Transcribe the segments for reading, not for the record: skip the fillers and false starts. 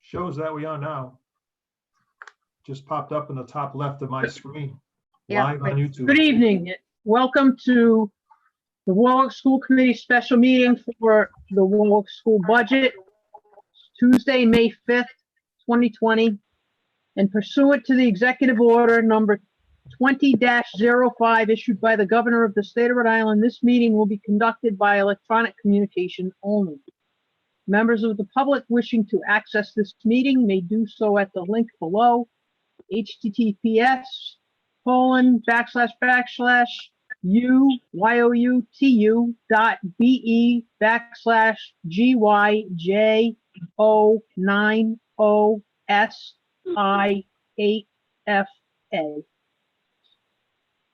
Shows that we are now. Just popped up in the top left of my screen, Yeah, live on YouTube. Good evening. Welcome to the Warwick School Committee special meeting for the Warwick School budget, Tuesday, May 5th, 2020. And pursuant to the executive order number 20-05 issued by the governor of the state of Rhode Island, this meeting will be conducted by electronic communication only. Members of the public wishing to access this meeting may do so at the link below, https://UYOUTU.BE/GYJ09OSI8FA.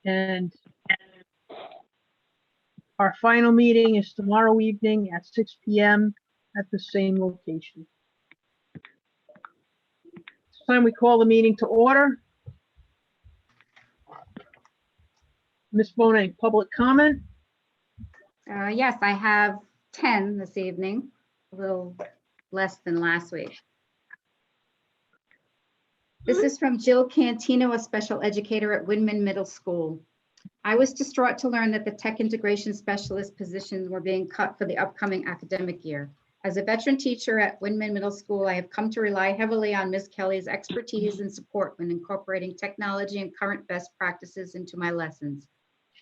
And our final meeting is tomorrow evening at 6 p.m. at the same location. It's time we call the meeting to order. Ms. Bonet, public comment? Yes, I have 10 this evening, a little less than last week. This is from Jill Cantino, a special educator at Windman Middle School. I was distraught to learn that the tech integration specialist positions were being cut for the upcoming academic year. As a veteran teacher at Windman Middle School, I have come to rely heavily on Ms. Kelly's expertise and support when incorporating technology and current best practices into my lessons.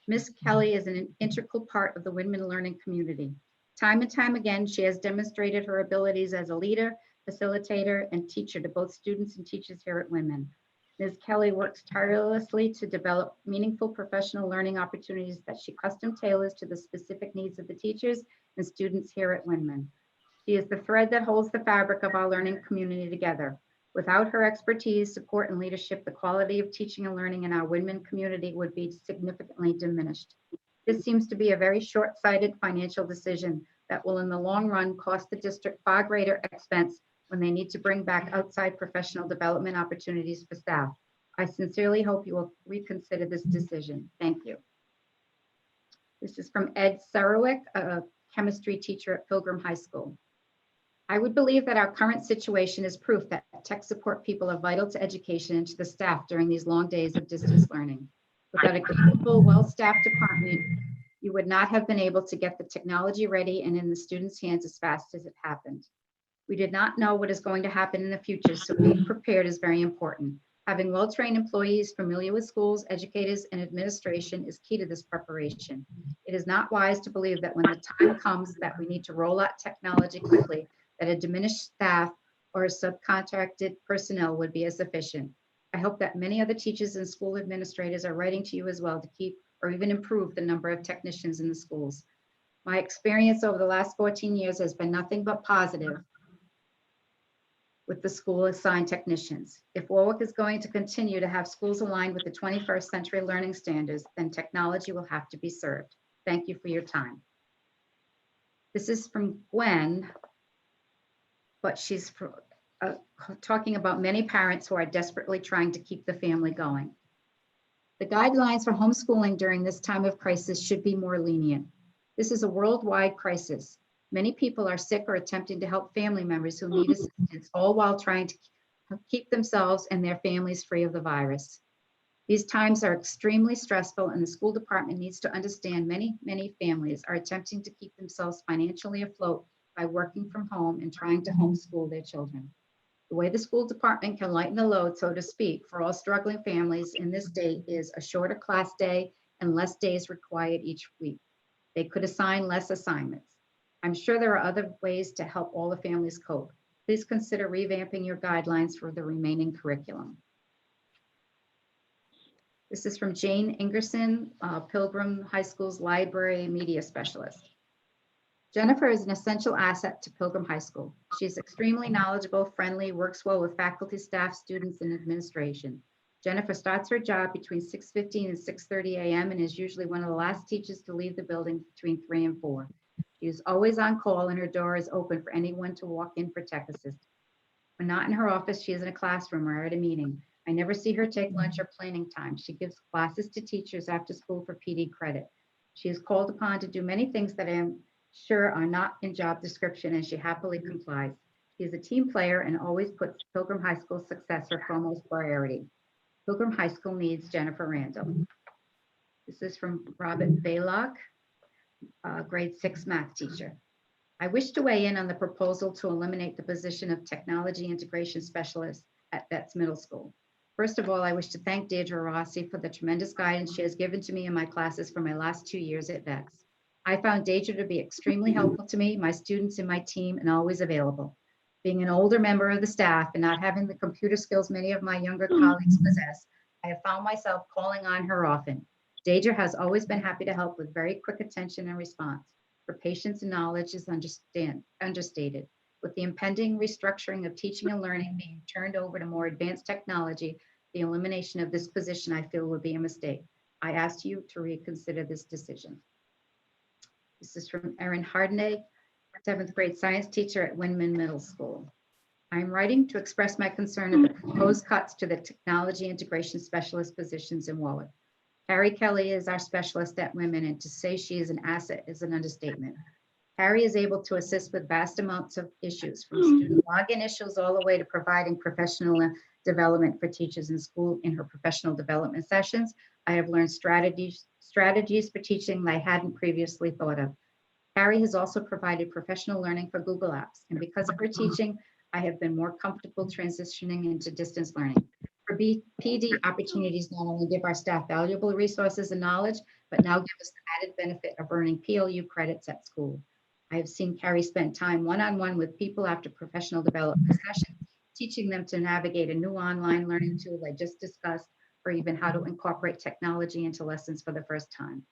Ms. Kelly is an integral part of the Windman learning community. Time and time again, she has demonstrated her abilities as a leader, facilitator, and teacher to both students and teachers here at Windman. Ms. Kelly works tirelessly to develop meaningful professional learning opportunities that she custom tailors to the specific needs of the teachers and students here at Windman. She is the thread that holds the fabric of our learning community together. Without her expertise, support, and leadership, the quality of teaching and learning in our Windman community would be significantly diminished. This seems to be a very short-sighted financial decision that will in the long run cost the district far greater expense when they need to bring back outside professional development opportunities for staff. I sincerely hope you will reconsider this decision. Thank you. This is from Ed Sarowick, a chemistry teacher at Pilgrim High School. I would believe that our current situation is proof that tech support people are vital to education and to the staff during these long days of distance learning. Without a capable, well-staffed department, you would not have been able to get the technology ready and in the students' hands as fast as it happened. We did not know what is going to happen in the future, so being prepared is very important. Having well-trained employees familiar with schools, educators, and administration is key to this preparation. It is not wise to believe that when the time comes that we need to roll out technology quickly, that a diminished staff or subcontracted personnel would be as sufficient. I hope that many other teachers and school administrators are writing to you as well to keep or even improve the number of technicians in the schools. My experience over the last 14 years has been nothing but positive with the school assigned technicians. If Warwick is going to continue to have schools aligned with the 21st century learning standards, then technology will have to be served. Thank you for your time. This is from Gwen, but she's talking about many parents who are desperately trying to keep the family going. The guidelines for homeschooling during this time of crisis should be more lenient. This is a worldwide crisis. Many people are sick or attempting to help family members who need assistance, all while trying to keep themselves and their families free of the virus. These times are extremely stressful, and the school department needs to understand many families are attempting to keep themselves financially afloat by working from home and trying to homeschool their children. The way the school department can lighten the load, so to speak, for all struggling families in this day is a shorter class day and less days required each week. They could assign less assignments. I'm sure there are other ways to help all the families cope. Please consider revamping your guidelines for the remaining curriculum. This is from Jane Ingerson, Pilgrim High School's library media specialist. Jennifer is an essential asset to Pilgrim High School. She's extremely knowledgeable, friendly, works well with faculty, staff, students, and administration. Jennifer starts her job between 6:15 and 6:30 a.m. and is usually one of the last teachers to leave the building between 3 and 4. She is always on call and her door is open for anyone to walk in for tech assistance. When not in her office, she is in a classroom or at a meeting. I never see her take lunch or planning time. She gives classes to teachers after school for PD credit. She is called upon to do many things that I am sure are not in job description, and she happily complies. He is a team player and always puts Pilgrim High School success her foremost priority. Pilgrim High School needs Jennifer Randall. This is from Robert Baylock, grade 6 math teacher. I wish to weigh in on the proposal to eliminate the position of technology integration specialist at Betts Middle School. First of all, I wish to thank Deirdre Rossi for the tremendous guidance she has given to me in my classes for my last 2 years at Betts. I found Deirdre to be extremely helpful to me, my students, and my team, and always available. Being an older member of the staff and not having the computer skills many of my younger colleagues possess, I have found myself calling on her often. Deirdre has always been happy to help with very quick attention and response. Her patience and knowledge is understated. With the impending restructuring of teaching and learning being turned over to more advanced technology, the elimination of this position I feel would be a mistake. I ask you to reconsider this decision. This is from Erin Hardnay, 7th grade science teacher at Windman Middle School. I'm writing to express my concern of the proposed cuts to the technology integration specialist positions in Warwick. Harry Kelly is our specialist at Women, and to say she is an asset is an understatement. Harry is able to assist with vast amounts of issues, from student login issues all the way to providing professional development for teachers in school in her professional development sessions. I have learned strategies for teaching that I hadn't previously thought of. Harry has also provided professional learning for Google Apps, and because of her teaching, I have been more comfortable transitioning into distance learning. Her PD opportunities not only give our staff valuable resources and knowledge, but now give us the added benefit of earning PLU credits at school. I have seen Carrie spend time one-on-one with people after professional development sessions, teaching them to navigate a new online learning tool I just discussed, or even how to incorporate technology into lessons for the first time.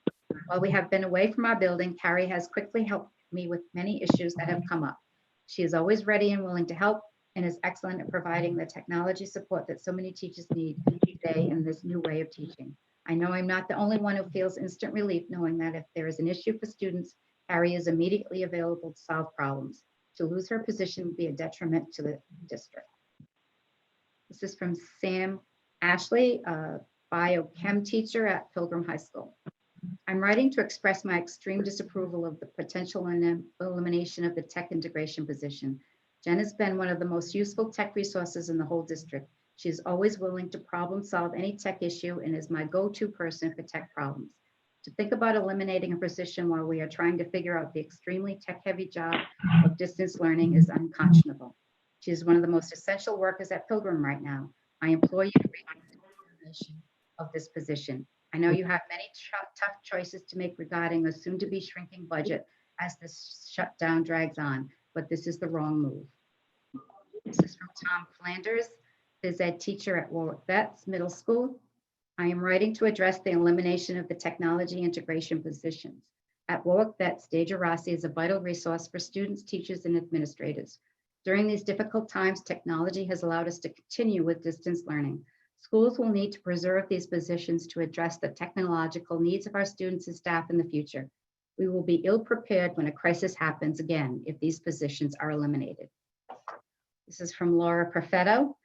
While we have been away from our building, Carrie has quickly helped me with many issues that have come up. She is always ready and willing to help, and is excellent at providing the technology support that so many teachers need today in this new way of teaching. I know I'm not the only one who feels instant relief knowing that if there is an issue for students, Harry is immediately available to solve problems. To lose her position would be a detriment to the district. This is from Sam Ashley, a biochem teacher at Pilgrim High School. I'm writing to express my extreme disapproval of the potential elimination of the tech integration position. Jen has been one of the most useful tech resources in the whole district. She is always willing to problem solve any tech issue and is my go-to person for tech problems. To think about eliminating a position while we are trying to figure out the extremely tech-heavy job of distance learning is unconscionable. She is one of the most essential workers at Pilgrim right now. I implore you to read the elimination of this position. I know you have many tough choices to make regarding a soon-to-be shrinking budget as this shutdown drags on, but this is the wrong move. This is from Tom Flanders, phys ed teacher at Warwick Betts Middle School. I am writing to address the elimination of the technology integration positions. At Warwick Betts, Deirdre Rossi is a vital resource for students, teachers, and administrators. During these difficult times, technology has allowed us to continue with distance learning. Schools will need to preserve these positions to address the technological needs of our students and staff in the future. We will be ill-prepared when a crisis happens again if these positions are eliminated. This is from Laura Perfetto,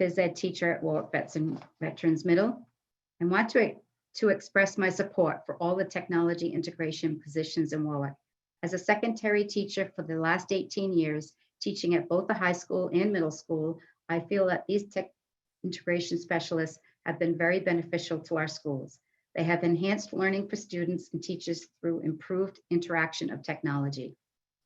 phys ed teacher at Warwick Betts and Veterans Middle. I want to express my support for all the technology integration positions in Warwick. As a secondary teacher for the last 18 years, teaching at both the high school and middle school, I feel that these tech integration specialists have been very beneficial to our schools. They have enhanced learning for students and teachers through improved interaction of technology.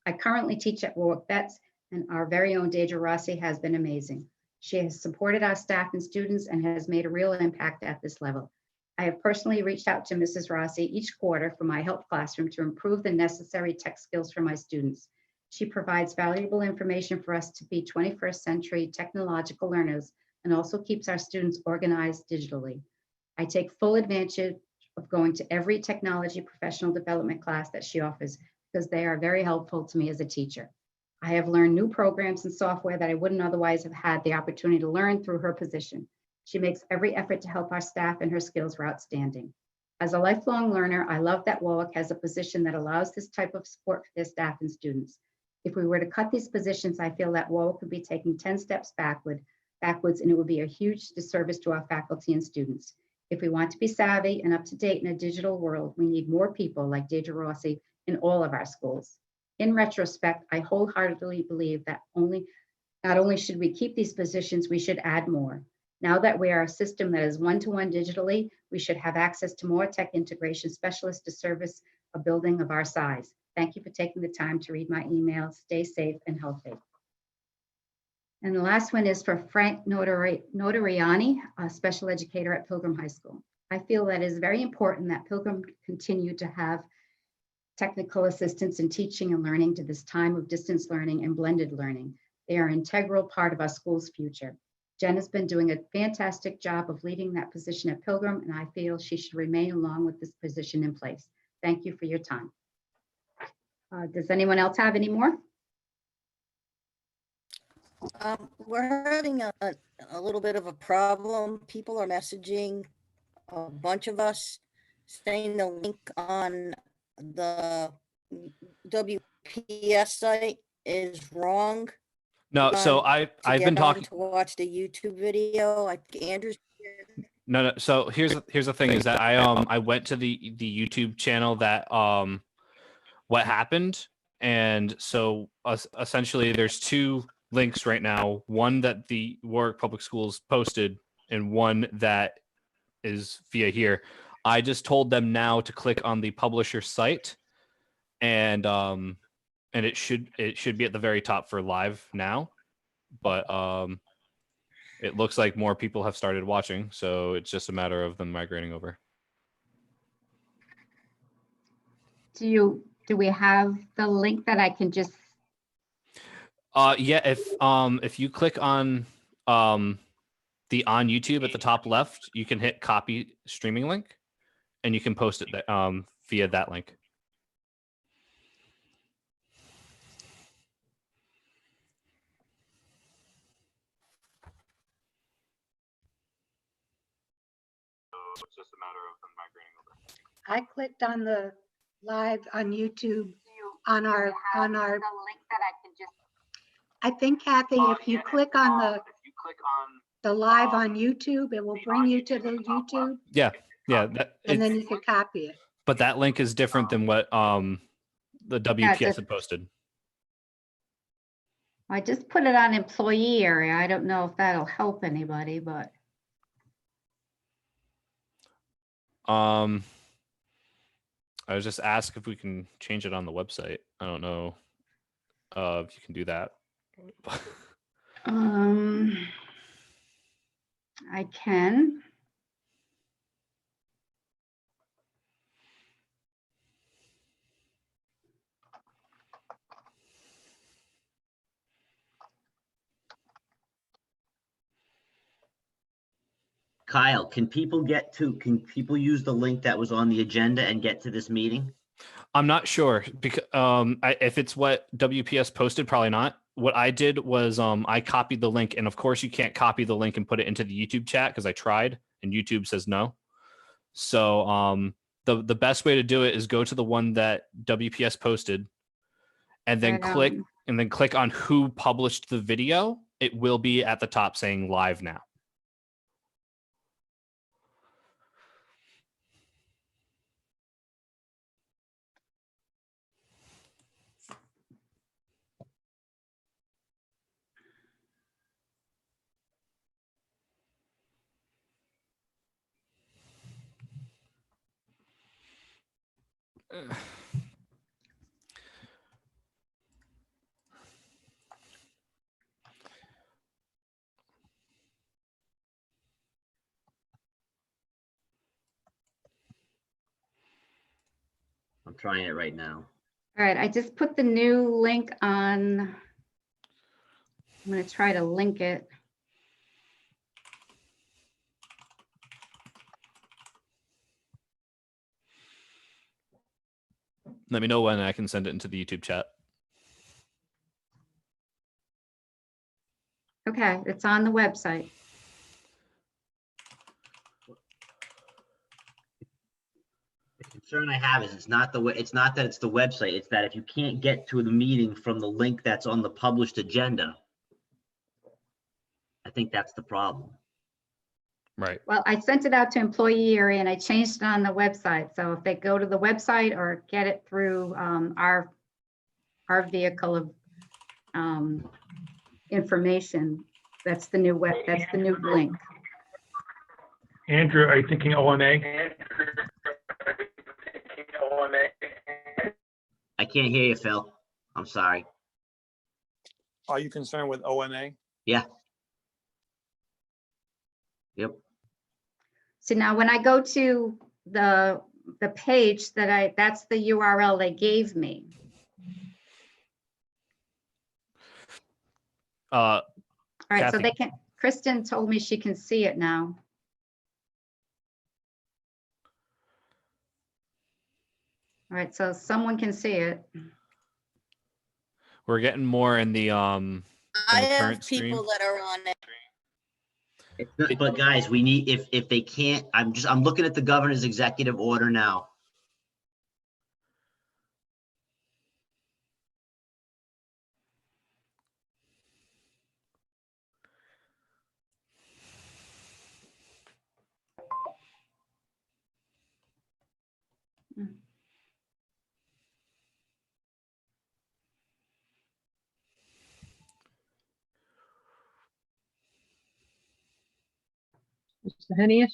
I currently teach at Warwick Betts, and our very own Deirdre Rossi has been amazing. She has supported our staff and students and has made a real impact at this level. I have personally reached out to Mrs. Rossi each quarter for my help classroom to improve the necessary tech skills for my students. She provides valuable information for us to be 21st century technological learners and also keeps our students organized digitally. I take full advantage of going to every technology professional development class that she offers because they are very helpful to me as a teacher. I have learned new programs and software that I wouldn't otherwise have had the opportunity to learn through her position. She makes every effort to help our staff, and her skills are outstanding. As a lifelong learner, I love that Warwick has a position that allows this type of support for their staff and students. If we were to cut these positions, I feel that Warwick would be taking 10 steps backwards, and it would be a huge disservice to our faculty and students. If we want to be savvy and up to date in a digital world, we need more people like Deirdre Rossi in all of our schools. In retrospect, I wholeheartedly believe that only Not only should we keep these positions, we should add more. Now that we are a system that is one-to-one digitally, we should have access to more tech integration specialists to service a building of our size. Thank you for taking the time to read my email. Stay safe and healthy. And the last one is for Frank Notariani, a special educator at Pilgrim High School. I feel that it is very important that Pilgrim continue to have technical assistance in teaching and learning to this time of distance learning and blended learning. They are an integral part of our school's future. Jen has been doing a fantastic job of leading that position at Pilgrim, and I feel she should remain along with this position in place. Thank you for your time. Does anyone else have any more? We're having a little bit of a problem. People are messaging a bunch of us saying the link on the WPS site is wrong. No, so I've been talking. To watch the YouTube video. I think Andrew's. No. So here's the thing is that I went to the YouTube channel that what happened, and so essentially there's two links right now. One that the Warwick Public Schools posted, and one that is via here. I just told them now to click on the publisher site, and it should be at the very top for live now, but it looks like more people have started watching, so it's just a matter of them migrating over. Do we have the link that I can just? Yeah, if you click on the on YouTube at the top left, you can hit copy streaming link, and you can post it via that link. It's just a matter of them migrating over. I clicked on the live on YouTube on our The link that I can just. I think Kathy, if you click on the live on YouTube, it will bring you to the YouTube Yeah, and then you can copy it. but that link is different than what the WPS had posted. I just put it on employee area. I don't know if that'll help anybody, but. I was just asked if we can change it on the website. I don't know if you can do that. I can. Kyle, can people use the link that was on the agenda and get to this meeting? I'm not sure because if it's what WPS posted, probably not. What I did was I copied the link, and of course you can't copy the link and put it into the YouTube chat because I tried and YouTube says no. So the best way to do it is go to the one that WPS posted, and then click on who published the video. It will be at the top saying live now. I'm trying it right now. All right, I just put the new link on. I'm going to try to link it. Let me know when I can send it into the YouTube chat. Okay, it's on the website. The concern I have is it's not that it's the website. It's that if you can't get to the meeting from the link that's on the published agenda, I think that's the problem. Right. Well, I sent it out to employee area and I changed it on the website. So if they go to the website or get it through our vehicle of information. That's the new link. Andrew, are you thinking OMA? I can't hear you, Phil. I'm sorry. Are you concerned with OMA? Yeah. Yep. So now when I go to the page that's the URL they gave me. Uh, All right, so Kathy. they can, Kristen told me she can see it now. All right, so someone can see it. we're getting more in the I the have current people stream. that are on it. It's not, but guys, we need, if they can't, I'm looking at the governor's executive order now. Mr. Hennius?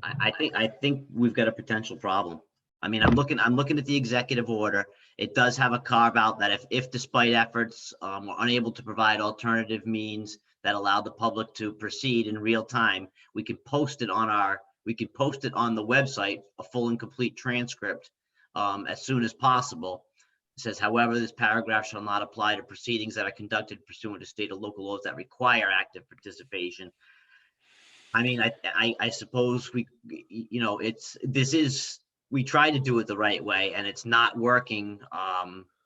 I think we've got a potential problem. I mean, I'm looking at the executive order. It does have a carve out that if despite efforts, we're unable to provide alternative means that allow the public to proceed in real time, we could post it on the website, a full and complete transcript, as soon as possible. It says, however, this paragraph shall not apply to proceedings that are conducted pursuant to state or local laws that require active participation. I mean, I suppose we try to do it the right way and it's not working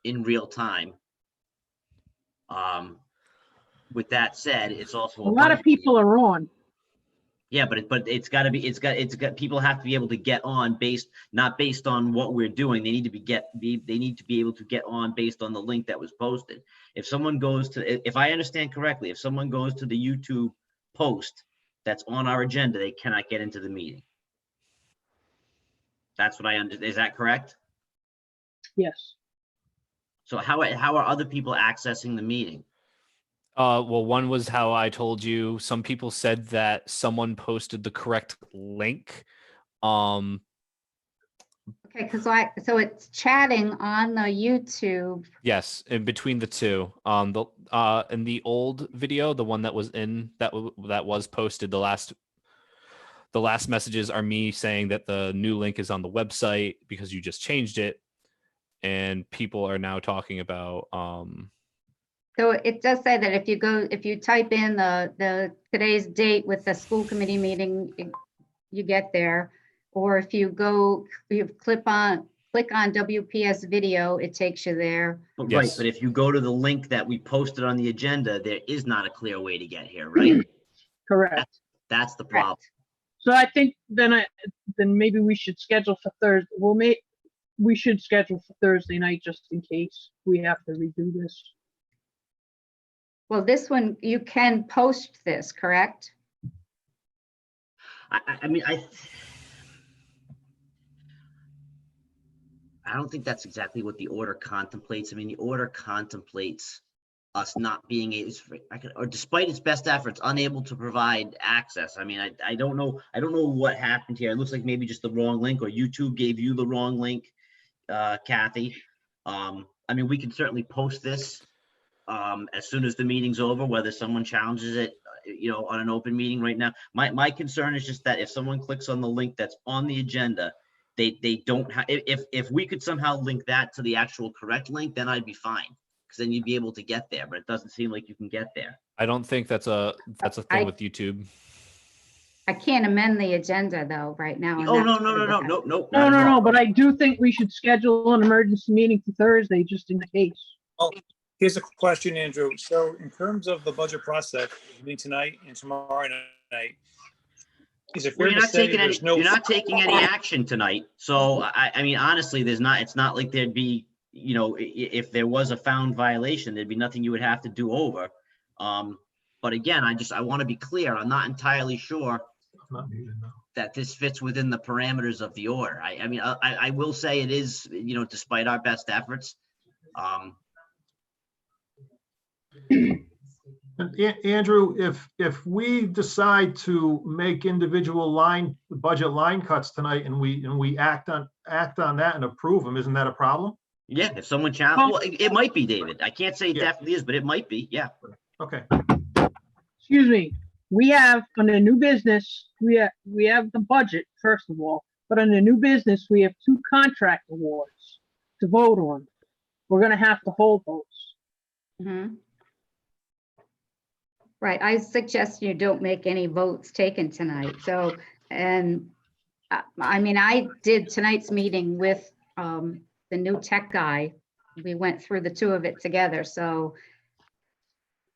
in real time. With that said, it's also A lot of people are on. Yeah, but it's got people have to be able to get on not based on what we're doing. They need to be able to get on based on the link that was posted. If someone goes to, if I understand correctly, if someone goes to the YouTube post that's on our agenda, they cannot get into the meeting. That's what I understand. Is that correct? Yes. So how are other people accessing the meeting? Well, one was how I told you. Some people said that someone posted the correct link. Okay, because so it's chatting on the YouTube. Yes, in between the two. In the old video, the one that was that was posted, the last messages are me saying that the new link is on the website because you just changed it, and people are now talking about So it does say that if you type in the today's date with the school committee meeting, you get there. Or if you click on WPS video, it takes you there. But Yes. right, but if you go to the link that we posted on the agenda, there is not a clear way to get here, right? Correct. That's the problem. So I think then maybe we should schedule for Thursday. We should schedule for Thursday night just in case we have to redo this. Well, this one, you can post this, correct? I mean, I don't think that's exactly what the order contemplates. I mean, the order contemplates us not being able, or despite its best efforts, unable to provide access. I mean, I don't know what happened here. It looks like maybe just the wrong link, or YouTube gave you the wrong link, Kathy. I mean, we can certainly post this as soon as the meeting's over, whether someone challenges it, on an open meeting right now. My concern is just that if someone clicks on the link that's on the agenda, they don't have, if we could somehow link that to the actual correct link, then I'd be fine, because then you'd be able to get there, but it doesn't seem like you can get there. I don't think that's a thing with YouTube. I can't amend the agenda though, right now. and Oh, that's no, what it- No, but I do think we should schedule an emergency meeting for Thursday just in case. Here's a question, Andrew. So in terms of the budget process, meeting tonight and tomorrow night, is it Well, fair to say there's no? you're not taking any action tonight. So I mean, honestly, it's not like there'd be, if there was a found violation, there'd be nothing you would have to do over. But again, I want to be clear. I'm not entirely sure Not muted, no. that this fits within the parameters of the order. I mean, I will say it is, despite our best efforts. And Andrew, if we decide to make individual budget line cuts tonight and we act on that and approve them, isn't that a problem? Yeah, if someone challenge, well, it might be, David. I can't say it Yeah. definitely is, but it might be, yeah. Okay, Excuse me, we have on the new business, we have the budget, first of all, but on the new business, we have 2 contract awards to vote on. We're gonna have to hold those. Mhm. Right, I suggest you don't make any votes taken tonight, so, and, I mean, I did tonight's meeting with, the new tech guy. We went through the 2 of it together, so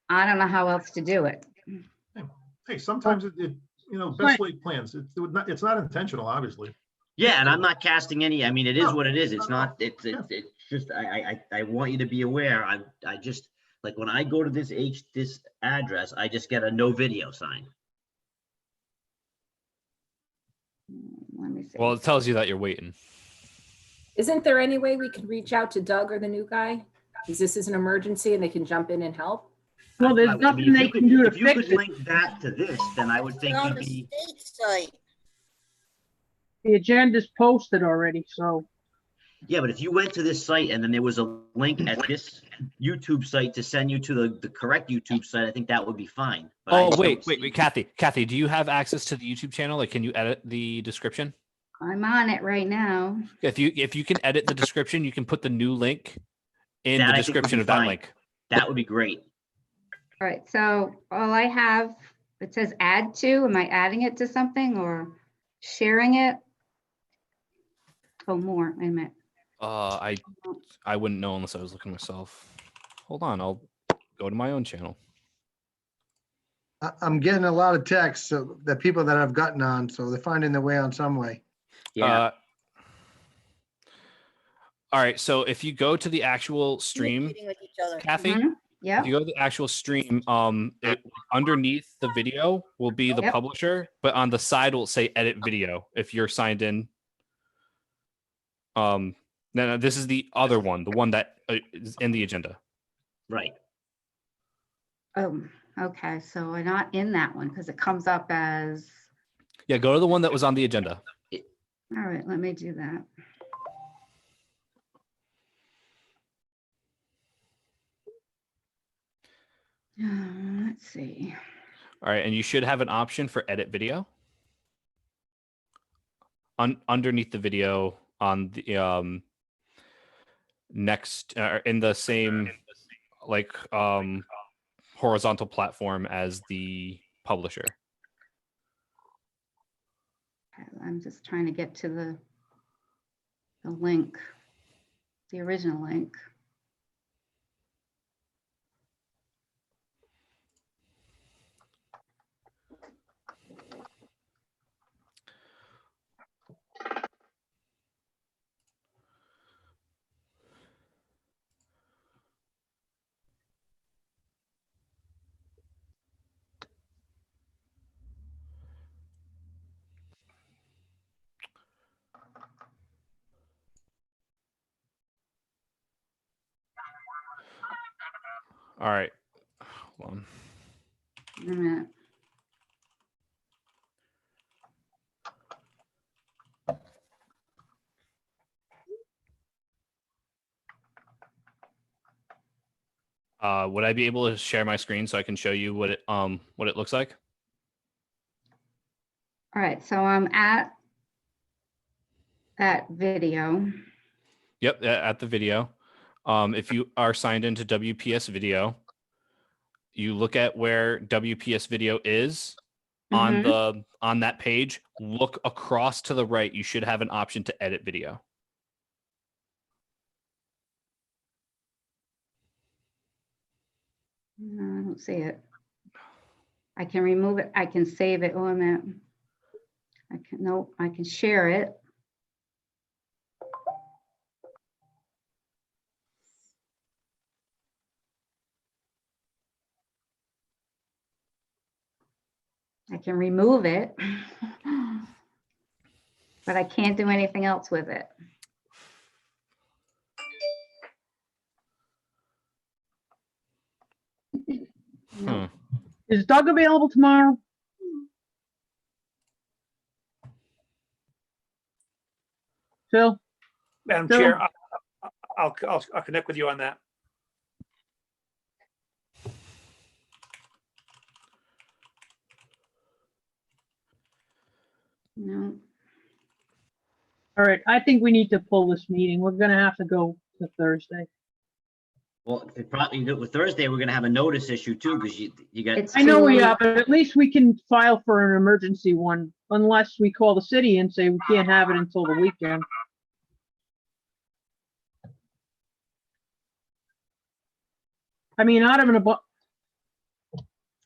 I don't know how else to do it. hey, sometimes best laid plans, it's not intentional, obviously. Yeah, and I'm not casting any, I mean, it is No, what it is. It's not at all. not, it's just, I want you to be aware, I just, like, when I go to this address, I just get a no video sign. Let me see. Well, it tells you that you're waiting. Isn't there any way we could reach out to Doug or the new guy? Because this is an emergency and they can jump in and help? Well, there's I mean, nothing if they you can do to if you fix could it. link that to this, then I would think On you'd the be, state site. The agenda's posted already, so yeah, but if you went to this site and then there was a link at this YouTube site to send you to the correct YouTube site, I think that would be fine. But I Oh, just wait, don't see- Kathy, do you have access to the YouTube channel? Like, can you edit the description? I'm on it right now. If you can edit the description, you can put the new link in That the I think would description be of that fine. link. That would be great. All right, so all I have, it says add to, am I adding it to something or sharing it? Oh, more, wait a minute. I wouldn't know unless I was looking myself. Hold on, I'll go to my own channel. I'm getting a lot of texts, so the people that I've gotten on, so they're finding their way on some way. Yeah, All right, so if you go to the actual stream, Communicating with each other. Kathy, Mhm, Yeah, if you go to the actual stream, underneath the video will be the Yep. publisher, but on the side will say edit video if you're signed in. No, this is the other one, the one that is in the agenda. right. oh, okay, so we're not in that one because it comes up as, Yeah, go to the one that was on the agenda. all right, let me do that. Let's see. All right, and you should have an option for edit video. Underneath the video on the next in the same like horizontal platform as the publisher. I'm just trying to get to the link, the original link. All right. Hold on. Wait a minute. Would I be able to share my screen so I can show you what it looks like? All right, so I'm at that video. Yep, at the video. If you are signed into WPS video, you look at where WPS video is Mhm. on that page. Look across to the right. You should have an option to edit video. No, I don't see it. I can remove it. I can save it. Oh, a minute. I can, nope, I can share it. I can remove it. But I can't do anything else with it. No. Is Doug available tomorrow? Phil? Madam Phil? Chair, I'll connect with you on that. No. All right, I think we need to pull this meeting. We're gonna have to go to Thursday. Well, if it probably do it with Thursday, we're gonna have a notice issue too, because you got. It's I know too we late. are, but at least we can file for an emergency one, unless we call the city and say we can't have it until the weekend. I mean, out of an above,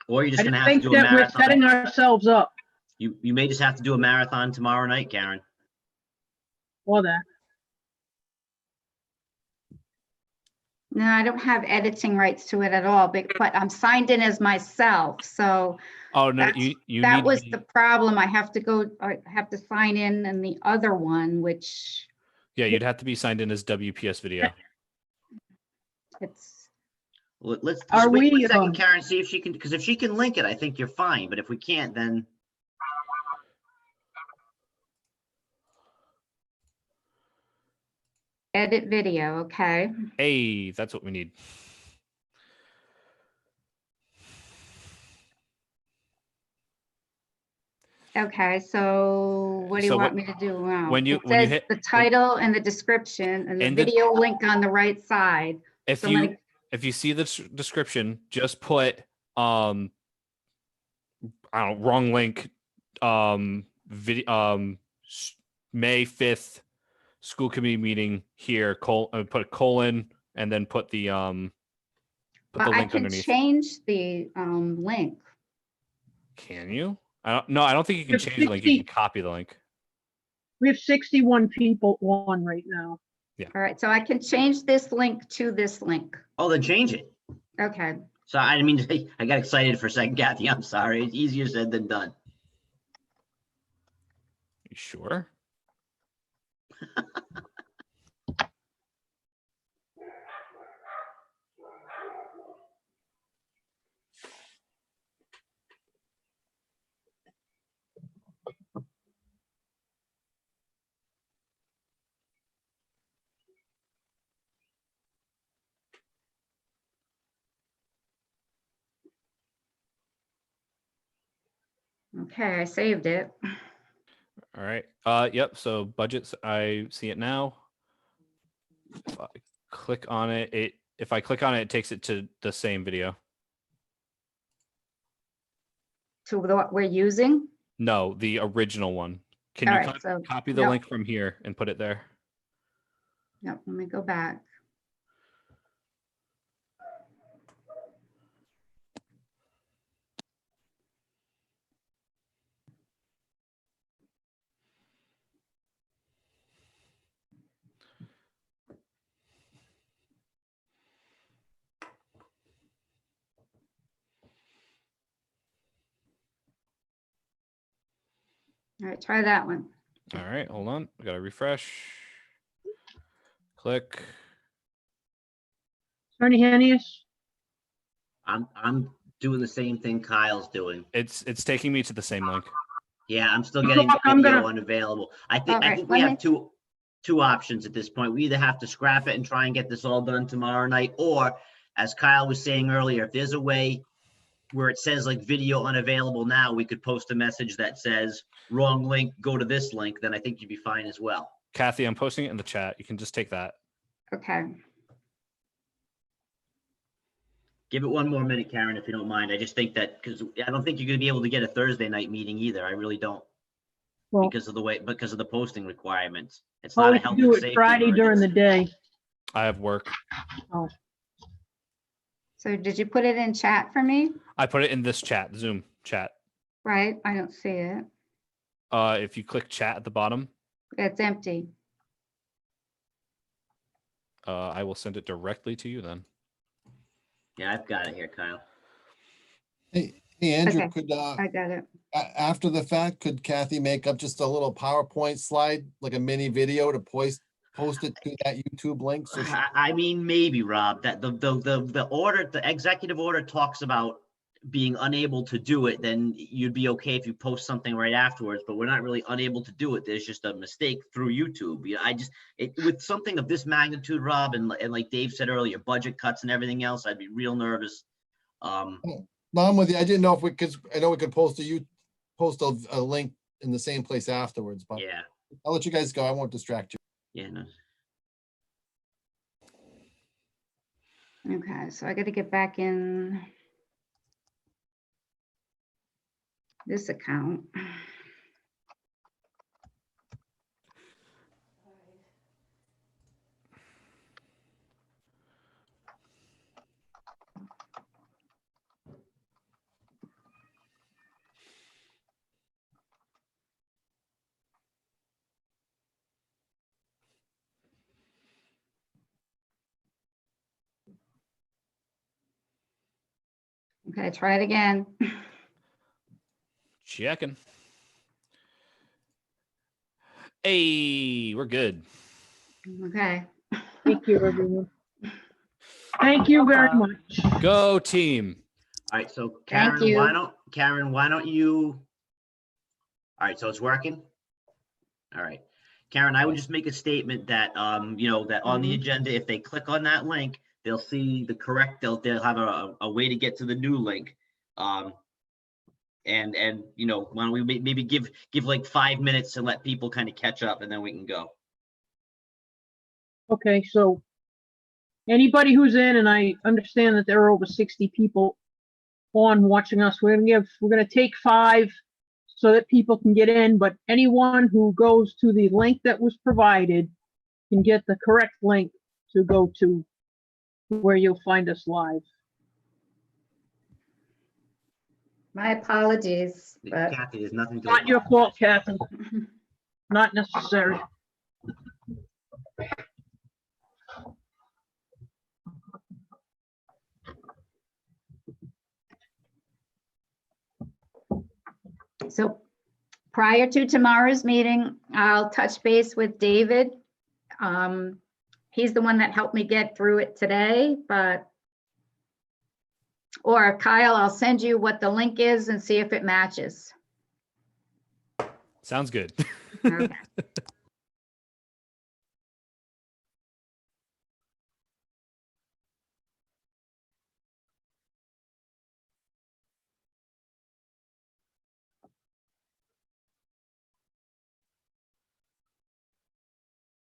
Or you're I just gonna just have to think do a that we're setting marathon. ourselves up You may just have to do a marathon tomorrow night, Karen. for that. No, I don't have editing rights to it at all, but I'm signed in as myself, so Oh, no, That's- you that need was the- the problem. I have to sign in the other one, which yeah, you'd have to be signed in as WPS video. it's, Let's Are just wait we, 1 second, Karen, see if she can, because if she can link it, I think you're fine, but if we can't, then. edit video, okay? Hey, that's what we need. Okay, so what do you So want what- me to do now? when you- It when you says hit- the title and the description and the And the- video link on the right side. If So I'm gonna- you see the description, just put I don't know, wrong link, video, May 5th school committee meeting here, put a colon and then put the But I link can underneath. change the link. Can you? I don't think you can If change the link. You 60 can copy the link. We have 61 people on right now. All right, so I can change this link to this link. Oh, then change it. Okay, So I didn't mean to say, I got excited for a second, Kathy. I'm sorry. It's easier said than done. You sure? okay, I saved it. All right. Yep. So budgets, I see it now. If I click on it, if I click on it, it takes it to the same video. To what we're using. No, the original one. Can All you right, so copy the no. link from here and put it there? Yep, let me go back. All right, try that one. All right, hold on. I gotta refresh. Click. Attorney Hennius? I'm doing the same thing Kyle's doing. It's taking me to the same link. Yeah, I'm still Good getting the luck, I'm video gonna- unavailable. I All think right, we let have me- two options at this point. We either have to scrap it and try and get this all done tomorrow night, or as Kyle was saying earlier, if there's a way where it says like video unavailable now, we could post a message that says wrong link, go to this link, then I think you'd be fine as well. Kathy, I'm posting it in the chat. You can just take that. Okay, Give it one more minute, Karen, if you don't mind. I just think that, because I don't think you're gonna be able to get a Thursday night meeting either. I really don't. Well, Because of the posting requirements. It's oh, not a we health can do and it safety Friday during the emergency. day. I have work. so did you put it in chat for me? I put it in this chat, Zoom chat. Right, I don't see it. If you click chat at the bottom, It's empty. I will send it directly to you then. Yeah, I've got it here, Kyle. Hey, Andrew, Okay. could, I got it. after the fact, could Kathy make up just a little PowerPoint slide, like a mini video to post it to that YouTube link? So I mean, maybe, Rob, that the order, the executive order talks about being unable to do it, then you'd be okay if you post something right afterwards, but we're not really unable to do it. There's just a mistake through YouTube. You know, with something of this magnitude, Rob, and like Dave said earlier, budget cuts and everything else, I'd be real nervous. No, I'm with you. I didn't know if we could, I know we could post a link in the same place afterwards, but Yeah, I'll let you guys go. I won't distract you. yeah, no. Okay, so I got to get back in this account. Okay, try it again. Checking. Hey, we're good. Okay. Thank you, everyone. Thank you very much. Go team. All right, so Thank Karen, you. why don't you? All right, so it's working. All right, Karen, I would just make a statement that you know, that on the agenda, if they click on that link, they'll see the correct. They'll have a way to get to the new link. And you know, why don't we maybe give like 5 minutes to let people kind of catch up, and then we can go. Okay, so anybody who's in, and I understand that there are over 60 people on watching us, we're gonna take 5 so that people can get in, but anyone who goes to the link that was provided can get the correct link to go to where you'll find us live. My apologies, but Kathy, there's nothing to. Not your fault, Kathy. Not necessary. so prior to tomorrow's meeting, I'll touch base with David. He's the one that helped me get through it today, or Kyle, I'll send you what the link is and see if it matches. Sounds good. Okay.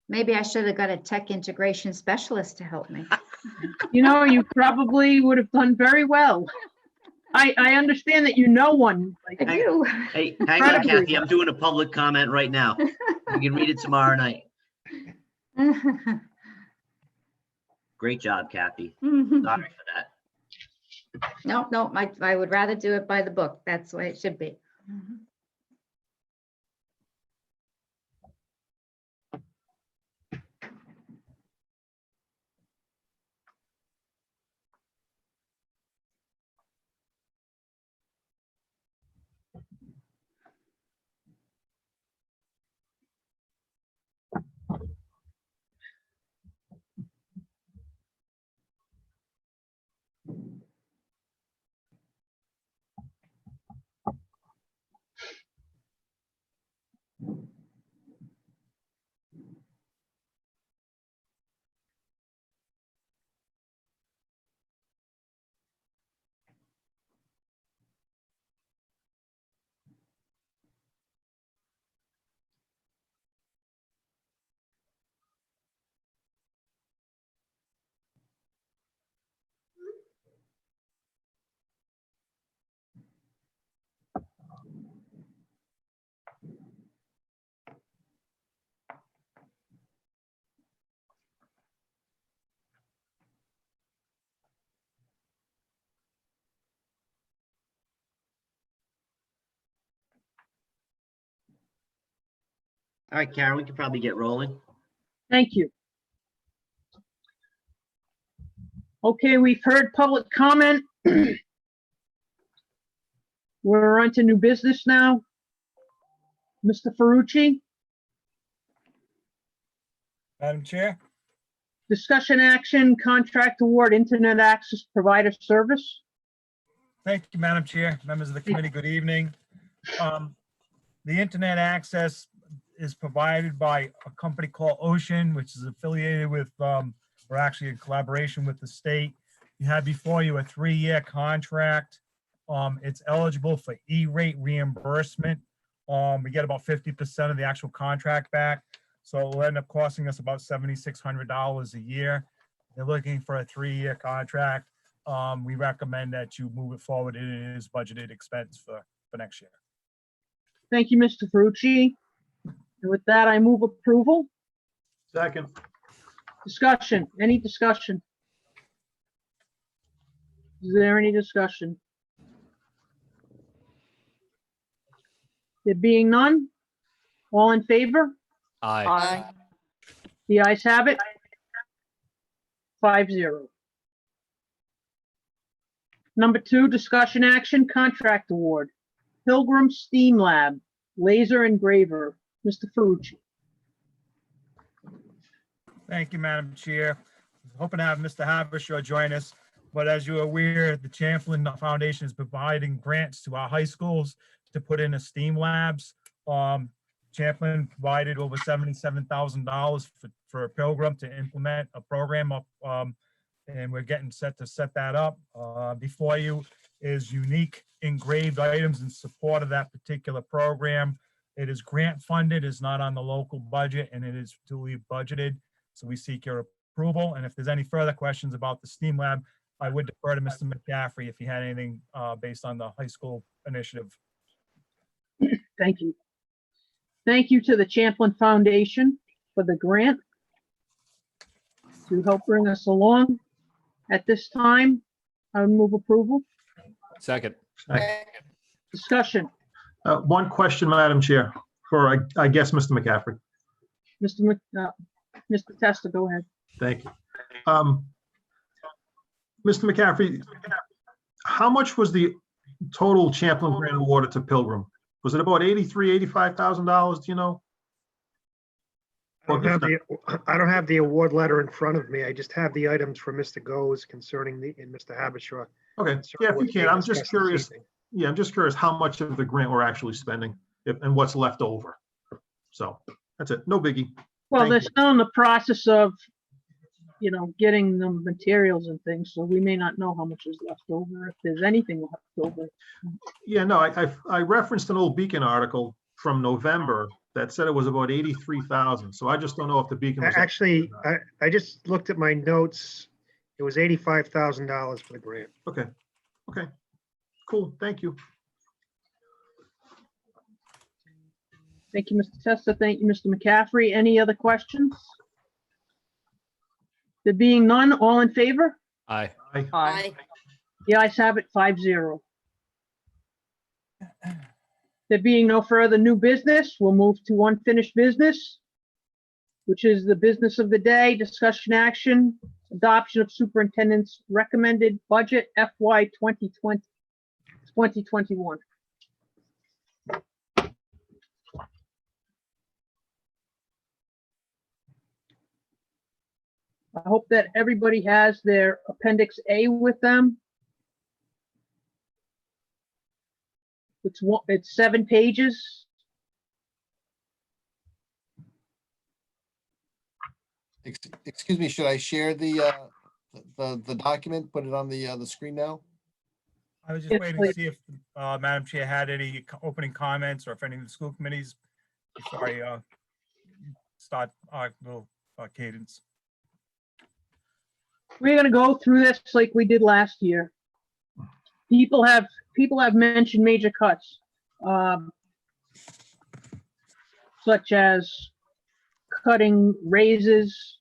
Maybe I should have got a tech integration specialist to help me. You know, you probably would have done very well. I understand that you know one. I do. Hey, hang on, Kathy. I'm doing a public comment right now. You can read it tomorrow night. Great job, Kathy. Sorry for that. No, I would rather do it by the book. That's the way it should be. All right, Karen, we can probably get rolling. Thank you. Okay, we've heard public comment. We're on to new business now. Mr. Ferrucci, Madam Chair, discussion action, contract award, internet access provider service. Thank you, Madam Chair, members of the committee, good evening. The internet access is provided by a company called Ocean, which is affiliated with, or actually in collaboration with the state. You have before you a 3-year contract. It's eligible for E-rate reimbursement. We get about 50% of the actual contract back. So it'll end up costing us about $7,600 a year. They're looking for a 3-year contract. We recommend that you move it forward. It is budgeted expense for next year. Thank you, Mr. Ferrucci. And with that, I move approval. Second. Discussion, any discussion? Is there any discussion? There being none, all in favor? Aye. The ayes have it. 5-0. Number 2, discussion action, contract award. Pilgrim Steam Lab, laser engraver. Mr. Ferrucci. Thank you, Madam Chair. Hoping to have Mr. Habershaw join us, but as you're aware, the Champlin Foundation is providing grants to our high schools to put in a STEAM labs. Champlin provided over $77,000 for a Pilgrim to implement a program up, and we're getting set to set that up. Before you is unique engraved items in support of that particular program. It is grant funded, is not on the local budget, and it is duly budgeted. So we seek your approval. And if there's any further questions about the STEAM Lab, I would defer to Mr. McCaffrey if he had anything based on the high school initiative. Thank you. Thank you to the Champlin Foundation for the grant to help bring us along. At this time, I would move approval. Second. Discussion. One question, Madam Chair, for, I guess, Mr. McCaffrey. Mr. Testa, go ahead. Thank you. Mr. McCaffrey, how much was the total Champlin grant awarded to Pilgrim? Was it about $85,000, do you know? I don't have the award letter in front of me. I just have the items from Mr. Goes concerning and Mr. Habershaw. Okay, yeah, if you can, I'm just curious. Yeah, I'm just curious how much of the grant we're actually spending and what's left over. So that's it. No biggie. Well, Thank they're you. still in the process of, getting the materials and things, so we may not know how much is left over, if there's anything left over. Yeah, no, I referenced an old Beacon article from November that said it was about 83,000. So I just don't know if the Beacon was. Actually, I just looked at my notes. It was $85,000 for the grant. Okay. Okay. Cool. Thank you. Thank you, Mr. Testa. Thank you, Mr. McCaffrey. Any other questions? There being none, all in favor? Aye. Aye. The ayes have it, 5-0. There being no further new business, we'll move to unfinished business, which is the business of the day, discussion action, adoption of superintendent's recommended budget FY 2021. I hope that everybody has their Appendix A with them. It's 7 pages. Excuse me, should I share the document, put it on the screen now? I was just Yes, waiting please. to see if Madam Chair had any opening comments or if any of the school committees before I start our little cadence. We're gonna go through this like we did last year. People have mentioned major cuts, such as cutting raises.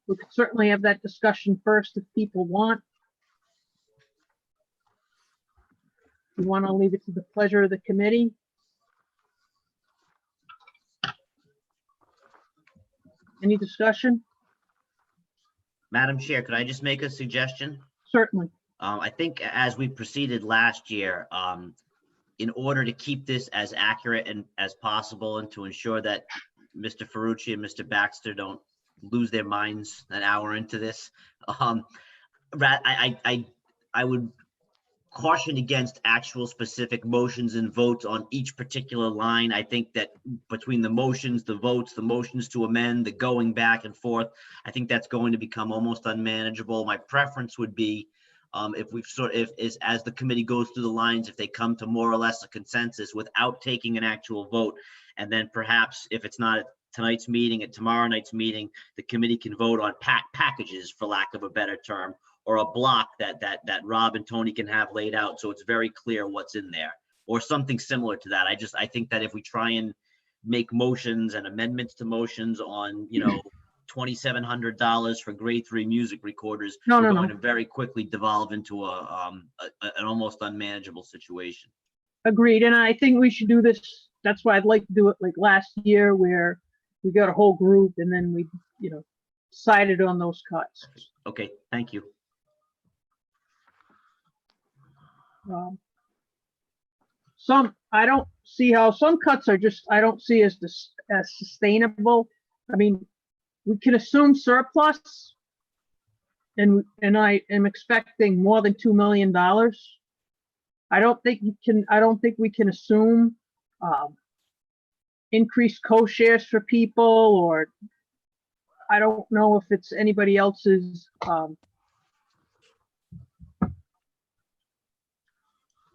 We could certainly have that discussion first if people want. We want to leave it to the pleasure of the committee. Any discussion? Madam Chair, could I just make a suggestion? Certainly. I think as we proceeded last year, in order to keep this as accurate and as possible and to ensure that Mr. Ferrucci and Mr. Baxter don't lose their minds an hour into this, I I would caution against actual specific motions and votes on each particular line. I think that between the motions, the votes, the motions to amend, the going back and forth, I think that's going to become almost unmanageable. My preference would be if we've as the committee goes through the lines, if they come to more or less a consensus without taking an actual vote, and then perhaps if it's not at tonight's meeting, at tomorrow night's meeting, the committee can vote on packages, for lack of a better term, or a block that Rob and Tony can have laid out, so it's very clear what's in there, or something similar to that. I think that if we try and make motions and amendments to motions on, you know, $2,700 for grade 3 music recorders, we're going to very quickly devolve into an almost unmanageable situation. Agreed, and I think we should do this. That's why I'd like to do it like last year, where we got a whole group and then we, you know, decided on those cuts. Okay, thank you. I don't see how some cuts are just, I don't see as sustainable. I mean, we can assume surplus, and I am expecting more than $2 million. I don't think we can assume increased co-shares for people, or I don't know if it's anybody else's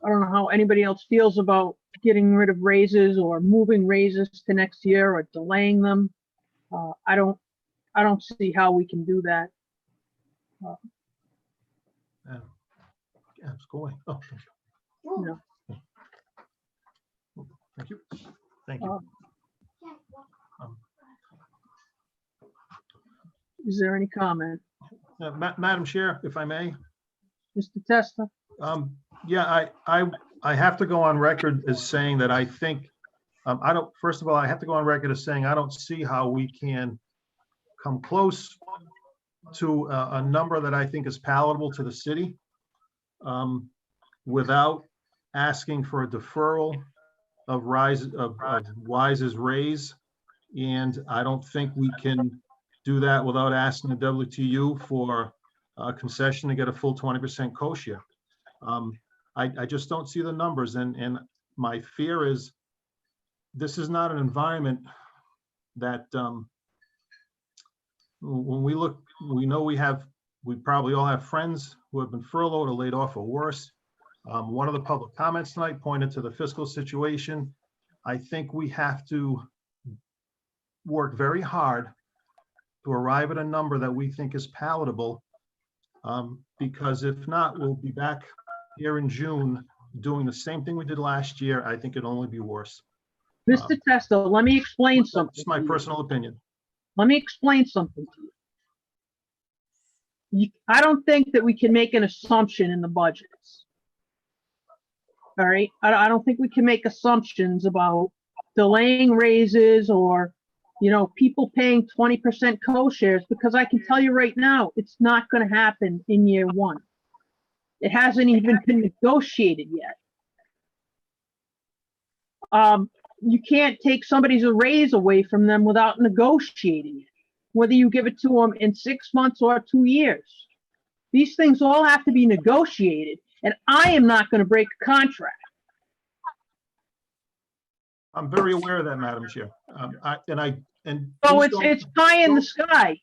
I don't know how anybody else feels about getting rid of raises or moving raises to next year or delaying them. I don't see how we can do that. Yeah, it's going. Oh, No. thank you. Thank you. Is there any comment? Madam Chair, if I may. Mr. Testa? Yeah, I have to go on record as saying that I think, first of all, I have to go on record as saying I don't see how we can come close to a number that I think is palatable to the city without asking for a deferral of Wise's raise. And I don't think we can do that without asking the WTU for a concession to get a full 20% co-share. I just don't see the numbers, and my fear is this is not an environment that when we look, we know we probably all have friends who have been furloughed or laid off or worse. One of the public comments tonight pointed to the fiscal situation. I think we have to work very hard to arrive at a number that we think is palatable, because if not, we'll be back here in June doing the same thing we did last year. I think it'll only be worse. Mr. Testa, let me explain something. It's my personal opinion. Let me explain something to you. I don't think that we can make an assumption in the budgets. All right, I don't think we can make assumptions about delaying raises or, you know, people paying 20% co-shares, because I can tell you right now, it's not going to happen in year one. It hasn't even been negotiated yet. You can't take somebody's raise away from them without negotiating it, whether you give it to them in 6 months or 2 years. These things all have to be negotiated, and I am not going to break a contract. I'm very aware of that, Madam Chair. So it's pie in the sky.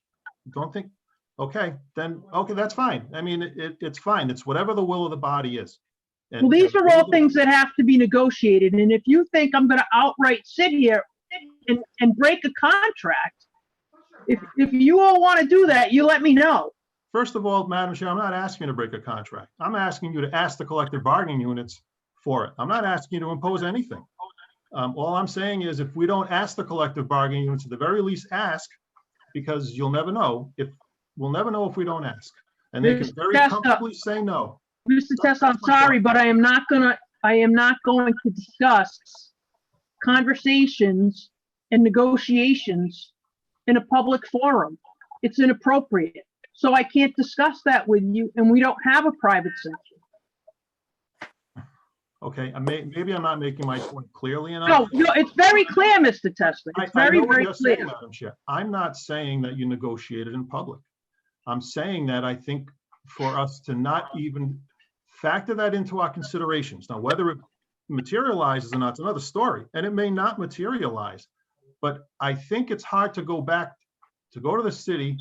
Don't think, okay, then, okay, that's fine. I mean, it's fine. It's whatever the will of the body is. Well, these are all things that have to be negotiated. And if you think I'm going to outright sit here and break a contract, if you all want to do that, you let me know. First of all, Madam Chair, I'm not asking you to break a contract. I'm asking you to ask the collective bargaining units for it. I'm not asking you to impose anything. All I'm saying is if we don't ask the collective bargaining units, at the very least ask, because you'll never know we'll never know if we don't ask. And they can very comfortably say no. Mr. Testa, I'm sorry, but I am not going to discuss conversations and negotiations in a public forum. It's inappropriate. So I can't discuss that with you, and we don't have a private session. Okay, maybe I'm not making my point clearly enough. No, it's very clear, Mr. Testa. It's very clear. Saying, Madam Chair. I'm not saying that you negotiated in public. I'm saying that I think for us to not even factor that into our considerations. Now, whether it materializes or not, it's another story, and it may not materialize. But I think it's hard to go to the city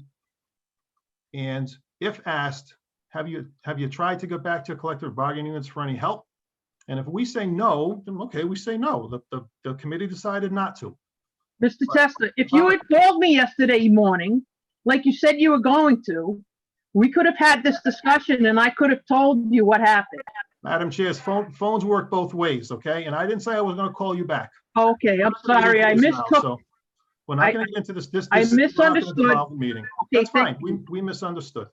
and, if asked, have you tried to get back to collective bargaining units for any help? And if we say no, then okay, we say no. The committee decided not to. Mr. Testa, if you had called me yesterday morning, like you said you were going to, we could have had this discussion and I could have told you what happened. Madam Chair, phones work both ways, okay? And I didn't say I was gonna call you back. Okay, I'm sorry, I mistook. So we're not gonna get into this. I This is not gonna misunderstood. involve the meeting. Okay, That's fine. thank We misunderstood.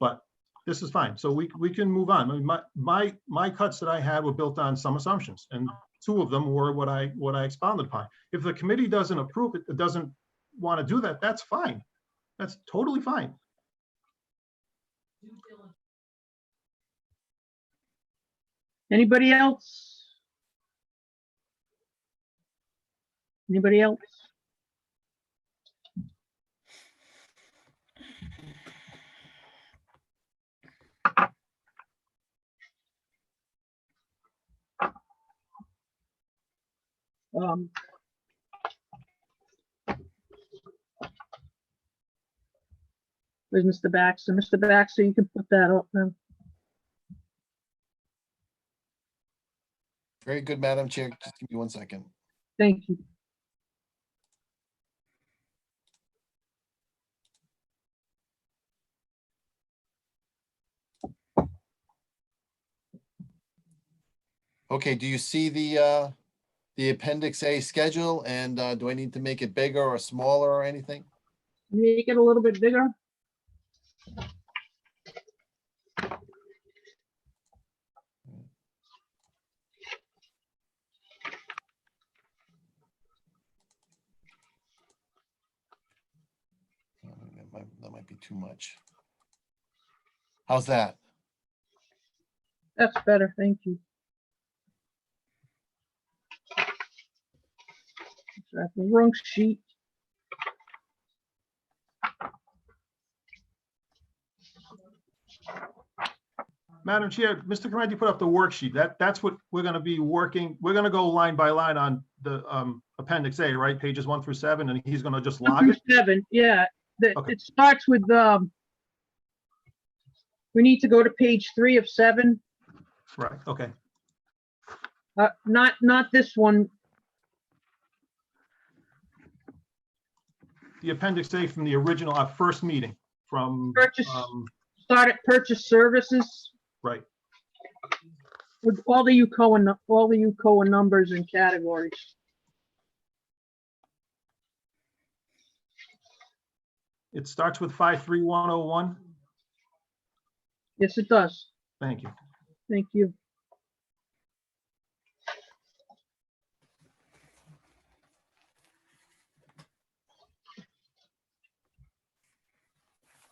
But this is fine. So we can move on. I mean, my cuts that I had were built on some assumptions, and two of them were what I expounded upon. If the committee doesn't approve it, it doesn't want to do that, that's fine. That's totally fine. Anybody else? Anybody else? Where's Mr. Baxter? Mr. Baxter, you can put that up now. Very good, Madam Chair. Just give me 1 second. Thank you. Okay, do you see the Appendix A schedule, and do I need to make it bigger or smaller or anything? Make it a little bit bigger. That might be too much. How's that? That's better, thank you. That's the wrong sheet. Madam Chair, Mr. Correnti put up the worksheet. That's what we're gonna be working. We're gonna go line by line on the Appendix A, right? Pages 1 through 7, and he's gonna just 1 log through it. 7, yeah. Okay. It starts with, we need to go to page 3 of 7. Right, okay. Not this one. The Appendix A from the original, our first meeting from. Purchase, start at purchase services Right, with all the UCOA numbers and categories. it starts with 53101. Yes, it does. Thank you. Thank you.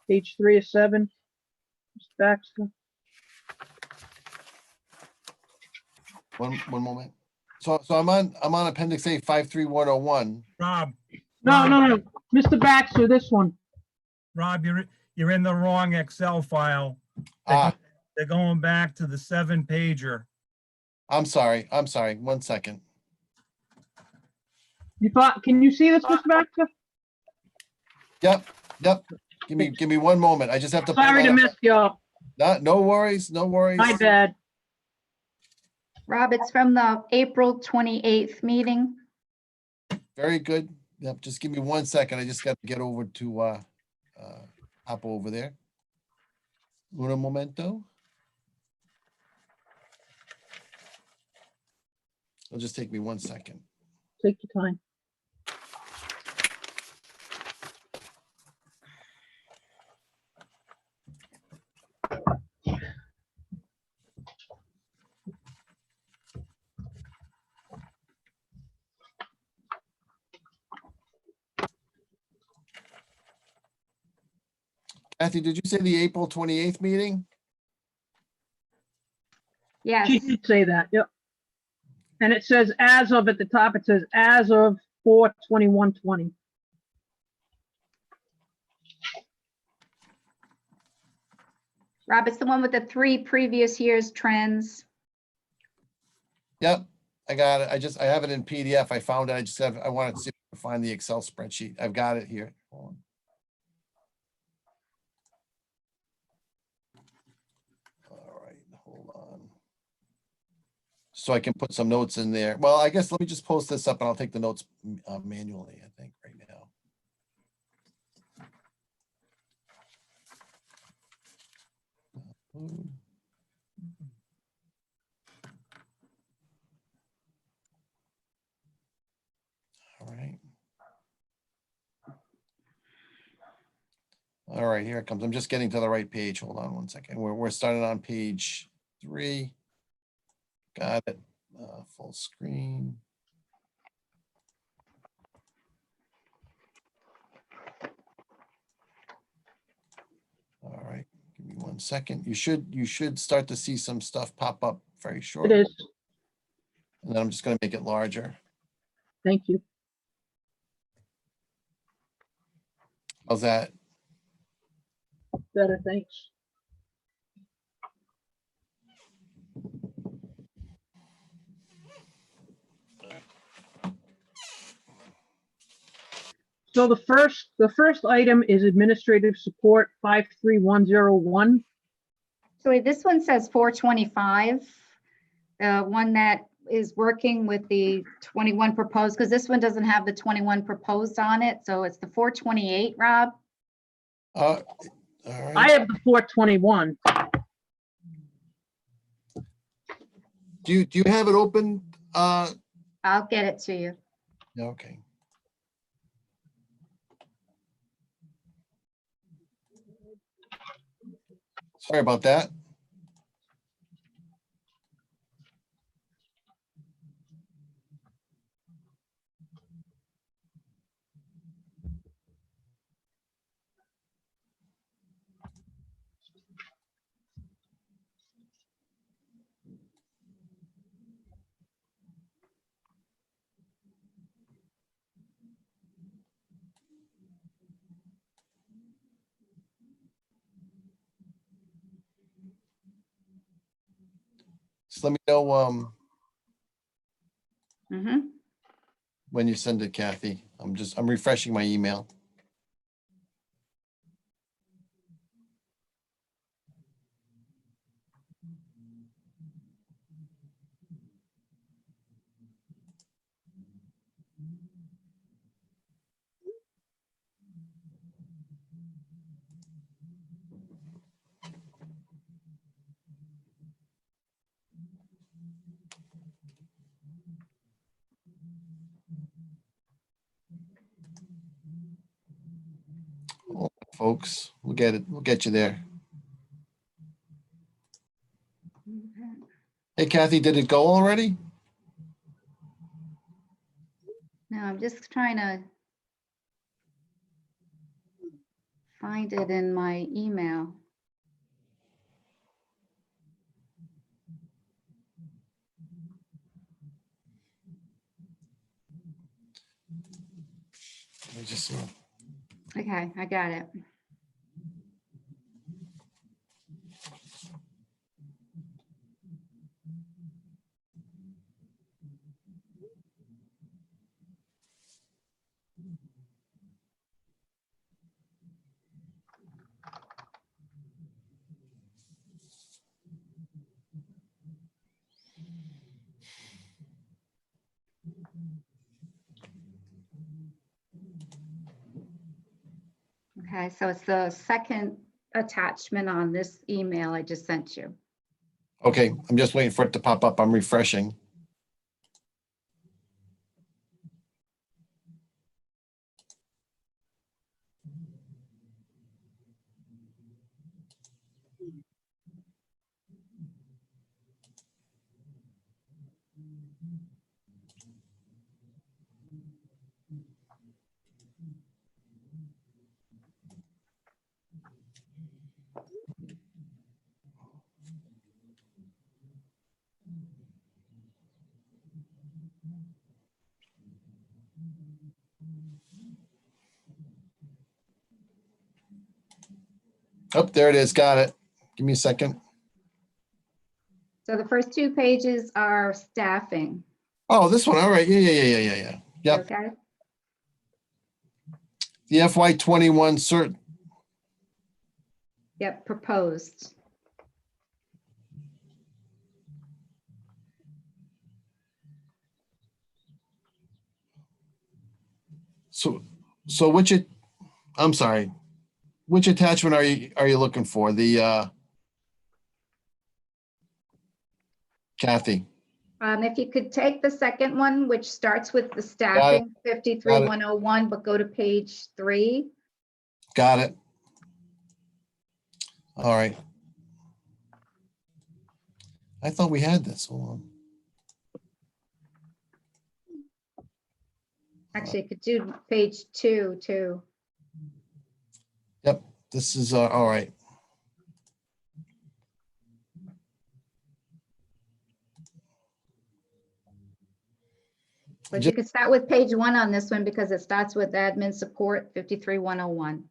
Page 3 of 7. Mr. Baxter. One moment. So I'm on Appendix A 53101. Rob, No. Mr. Baxter, this one. Rob, you're in the wrong Excel file. They're going back to the 7-pager. I'm sorry. 1 second. Can you see this, Mr. Baxter? Yep. Give me 1 moment. I just have to. Sorry to mess you up. No worries. My bad. Rob, it's from the April 28th meeting. Very good. Yep, just give me 1 second. I just got to get over to hop over there. Un momento. It'll just take me 1 second. Take your time. Kathy, did you say the April 28th meeting? Yes, She did say that, yep. And it says as of at the top, it says as of 4/21/20. Rob, it's the one with the 3 previous years trends. Yep, I got it. I have it in PDF. I found it. I wanted to see if I can find the Excel spreadsheet. I've got it here. Hold on. All right, hold on. So I can put some notes in there. Well, I guess let me just post this up and I'll take the notes manually, I think, right now. All right. All right, here it comes. I'm just getting to the right page. Hold on one second. We're starting on page 3. Got it. Full screen. All right, give me 1 second. You should start to see some stuff pop up very It shortly. is. And then I'm just going to make it larger. Thank you. How's that? Better, thanks. So the first item is administrative support 53101. So this one says 425. One that is working with the 21 proposed, because this one doesn't have the 21 proposed on it. So it's the 428, Rob. All I right. have the 421. Do you have it open? I'll get it to you. Okay. Sorry about that. Just let me know Mhm. when you send it, Kathy. I'm refreshing my email. Oh, folks, we'll get it. We'll get you there. Hey, Kathy, did it go already? No, I'm just trying to find it in my email. Let me just see. Okay, I got it. Okay, so it's the second attachment on this email I just sent you. Okay, I'm just waiting for it to pop up. I'm refreshing. Oh, there it is. Got it. Give me a second. So the first two pages are staffing. Oh, this one. All right. Yeah. Yep. Okay. The FY21 cert. Yep, proposed. So I'm sorry. Which attachment are you looking for? The Kathy. If you could take the second one, which starts with the staffing, 53-101, but go to page 3. Got it. All right. I thought we had this. Hold on. Actually, you could do page 2 too. Yep. This is all right. But you could start with page 1 on this one because it starts with admin support 53-101.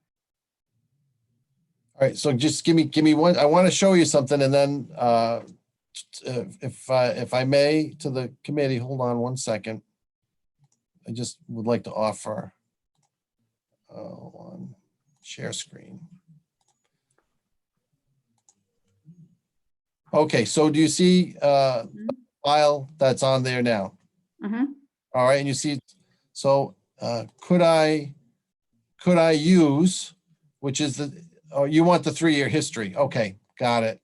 All right, so just give me one. I want to show you something, and then if I may, to the committee, hold on one second. I just would like to offer on share screen. Okay, so do you see file that's on there now? Mm-hmm. All right, and you see, so could I use, which is the, oh, you want the 3-year history? Okay, got it.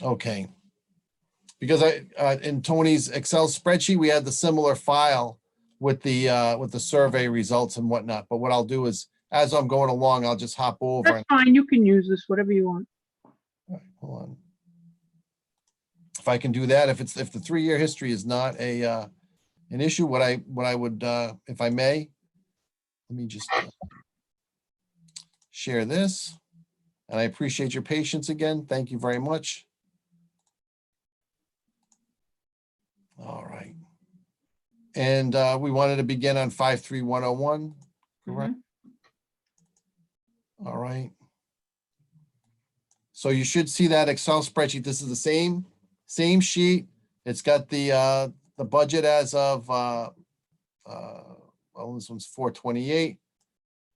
Okay, because in Tony's Excel spreadsheet, we had the similar file with the survey results and whatnot. But what I'll do is, as I'm going along, I'll just hop over. That's fine. You can use this, whatever you want. All right, hold on. If I can do that, if the 3-year history is not an issue, what I would, if I may, let me just share this. And I appreciate your patience again. Thank you very much. All right. And we wanted to begin on 53-101, correct? Mm-hmm. All right. So you should see that Excel spreadsheet. This is the same sheet. It's got the budget as of well, this one's 4/28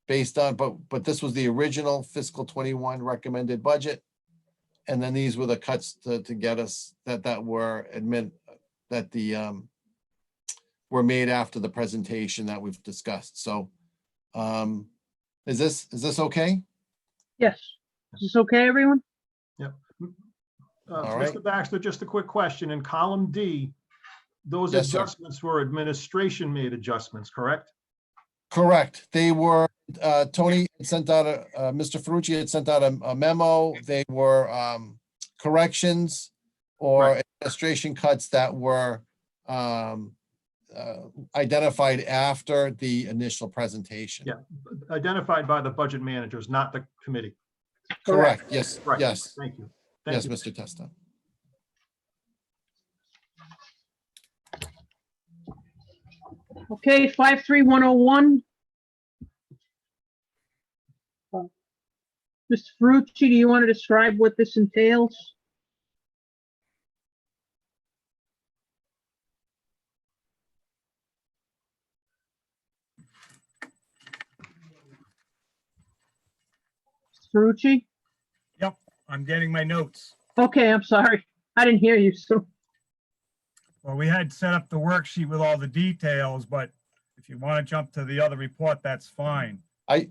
based on, but this was the original fiscal 21 recommended budget. And then these were the cuts to get us that were were made after the presentation that we've discussed. So is this okay? Yes. Is this okay, everyone? Yep. All right. Mr. Baxter, just a quick question. In column D, those Yes, sir. adjustments were administration made adjustments, correct? Correct. They were, Tony had sent out Mr. Ferrucci had sent out a memo. They were corrections or administration cuts that were identified after the initial presentation. Yeah, identified by the budget managers, not the committee. Correct. Yes. Right. Yes. Thank you. Yes, you. Mr. Testa. Okay, 53-101. Mr. Ferrucci, do you want to describe what this entails? Mr. Ferrucci? Yep, I'm getting my notes. Okay, I'm sorry. I didn't hear you, so. Well, we had set up the worksheet with all the details, but if you want to jump to the other report, that's fine. And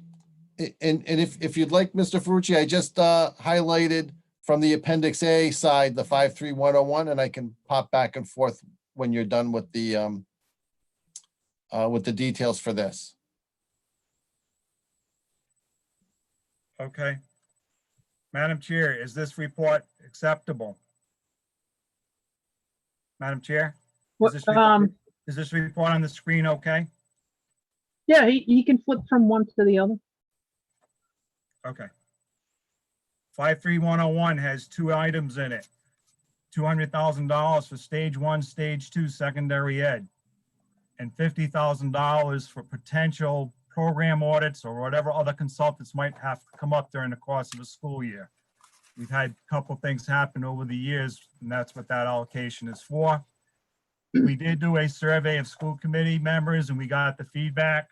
if you'd like, Mr. Ferrucci, I just highlighted from the Appendix A side, the 53-101, and I can pop back and forth when you're done with the details for this. Okay. Madam Chair, is this report acceptable? Madam Chair? What, Is this report on the screen okay? yeah, he can flip from one to the other. Okay. 53-101 has 2 items in it. $200,000 for stage 1, stage 2 secondary ed, and $50,000 for potential program audits or whatever other consultants might have to come up during the course of a school year. We've had a couple things happen over the years, and that's what that allocation is for. We did do a survey of school committee members and we got the feedback.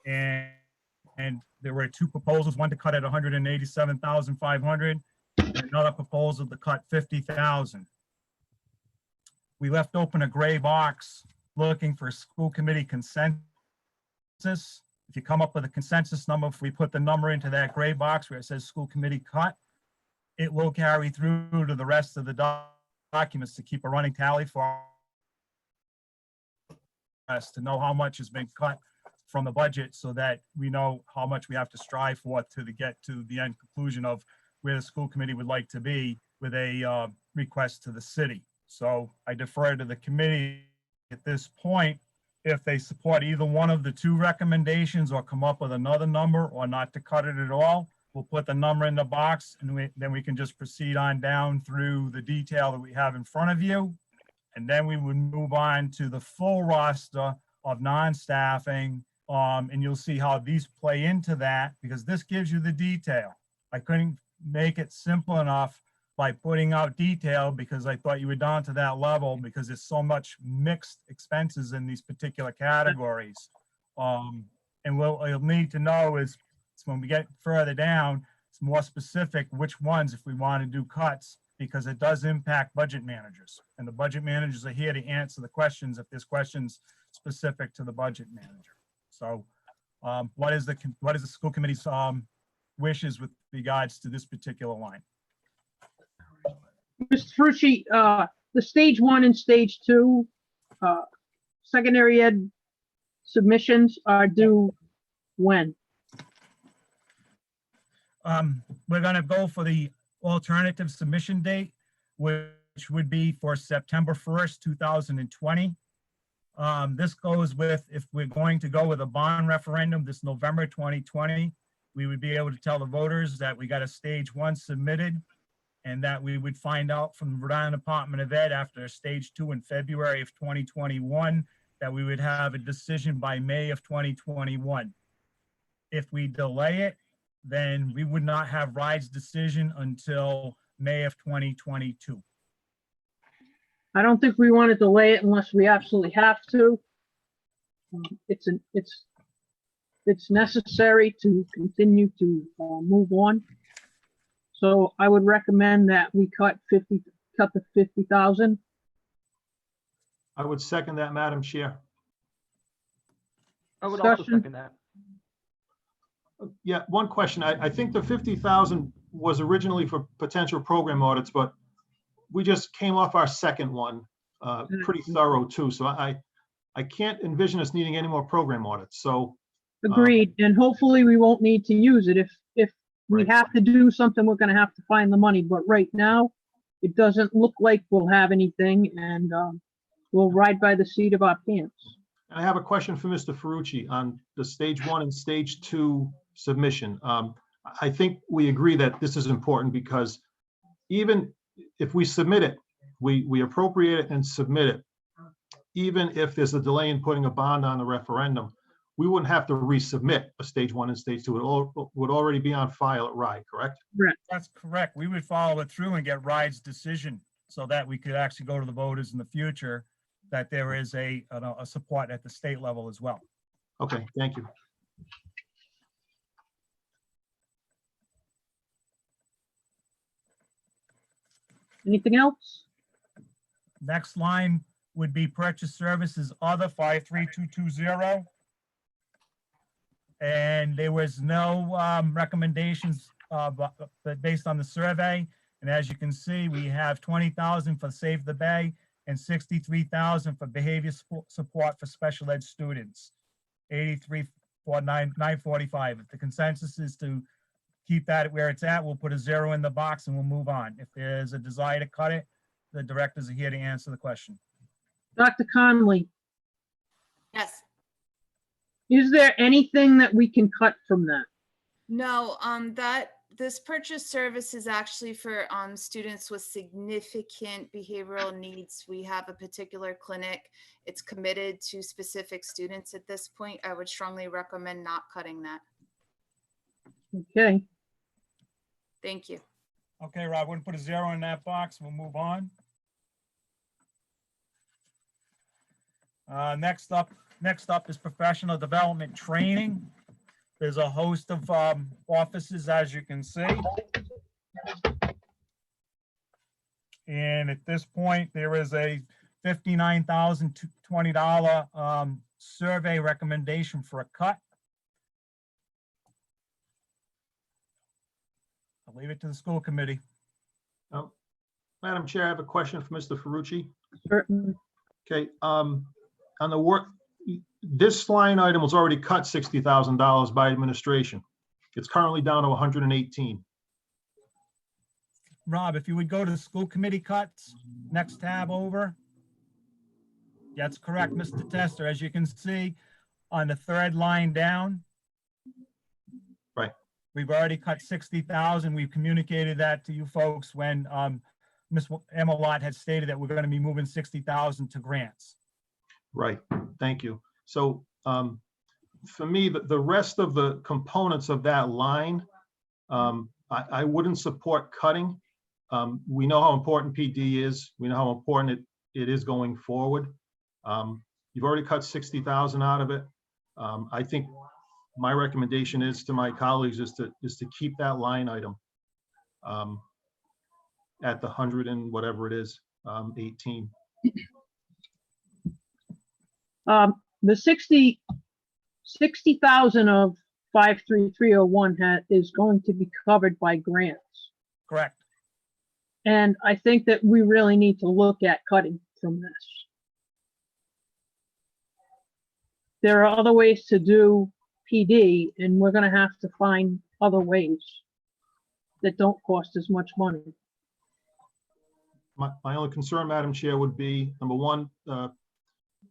And there were two proposals, one to cut at 187,500, and another proposal to cut 50,000. We left open a gray box looking for school committee consensus. If you come up with a consensus number, if we put the number into that gray box where it says school committee cut, it will carry through to the rest of the documents to keep a running tally for us to know how much has been cut from the budget so that we know how much we have to strive for to get to the end conclusion of where the school committee would like to be with a request to the city. So I defer to the committee at this point if they support either one of the two recommendations or come up with another number or not to cut it at all. We'll put the number in the box and then we can just proceed on down through the detail that we have in front of you. And then we would move on to the full roster of non-staffing. And you'll see how these play into that because this gives you the detail. I couldn't make it simple enough by putting out detail because I thought you were down to that level because there's so much mixed expenses in these particular categories. And what you'll need to know is when we get further down, it's more specific which ones if we want to do cuts because it does impact budget managers. And the budget managers are here to answer the questions if there's questions specific to the budget manager. So what is the school committee's wishes with regards to this particular line? Mr. Ferrucci, the stage 1 and stage 2 secondary ed submissions are due when? We're going to go for the alternative submission date, which would be for September 1st, 2020. This goes with, if we're going to go with a bond referendum this November 2020, we would be able to tell the voters that we got a stage 1 submitted and that we would find out from the Rhode Island Department of Ed after stage 2 in February of 2021, that we would have a decision by May of 2021. If we delay it, then we would not have RIDE's decision until May of 2022. I don't think we want to delay it unless we absolutely have to. It's necessary to continue to move on. So I would recommend that we cut the 50,000. I would second that, Madam Chair. I would also Discussion? second that. Yeah, one question. I think the 50,000 was originally for potential program audits, but we just came off our second one, pretty thorough too. So I can't envision us needing any more program audits. So Agreed, and hopefully we won't need to use it. If we Right. have to do something, we're gonna have to find the money, but right now, it doesn't look like we'll have anything, and we'll ride by the seat of our pants. I have a question for Mr. Ferrucci on the stage 1 and stage 2 submission. I think we agree that this is important because even if we submit it, we appropriate it and submit it, even if there's a delay in putting a bond on the referendum, we wouldn't have to resubmit a stage 1 and stage 2. It all would already be on file at RIDE, correct? That's correct. We would follow it through and get RIDE's decision so that we could actually go to the voters in the future that there is a support at the state level as well. Okay, thank you. Anything else? Next line would be purchase services other 53220. And there was no recommendations but based on the survey. And as you can see, we have 20,000 for Save the Bay and 63,000 for behavior support for special ed students. 83,945. If the consensus is to keep that where it's at, we'll put a 0 in the box and we'll move on. If there's a desire to cut it, the directors are here to answer the question. Dr. Conley, Yes. is there anything that we can cut from that? No, this purchase service is actually for students with significant behavioral needs. We have a particular clinic. It's committed to specific students at this point. I would strongly recommend not cutting that. Okay, Thank you. Okay, Rob, we're gonna put a 0 in that box. We'll move on. Next up is professional development training. There's a host of offices, as you can see. And at this point, there is a $59,020 survey recommendation for a cut. I'll leave it to the school committee. Madam Chair, I have a question for Mr. Ferrucci. Certainly. Okay, on the work, this line item was already cut $60,000 by administration. It's currently down to 118. Rob, if you would go to the school committee cuts, next tab over. That's correct, Mr. Tester. As you can see, on the third line down. Right. We've already cut 60,000. We've communicated that to you folks when Ms. Emma Lott had stated that we're going to be moving 60,000 to grants. Right, thank you. So for me, the rest of the components of that line, I wouldn't support cutting. We know how important PD is. We know how important it is going forward. You've already cut 60,000 out of it. I think my recommendation is to my colleagues is to keep that line item at the 100 and whatever it is, 18. The 60,000 of 53301 is going to be covered by grants. Correct. And I think that we really need to look at cutting from this. There are other ways to do PD, and we're going to have to find other ways that don't cost as much money. My only concern, Madam Chair, would be, number one,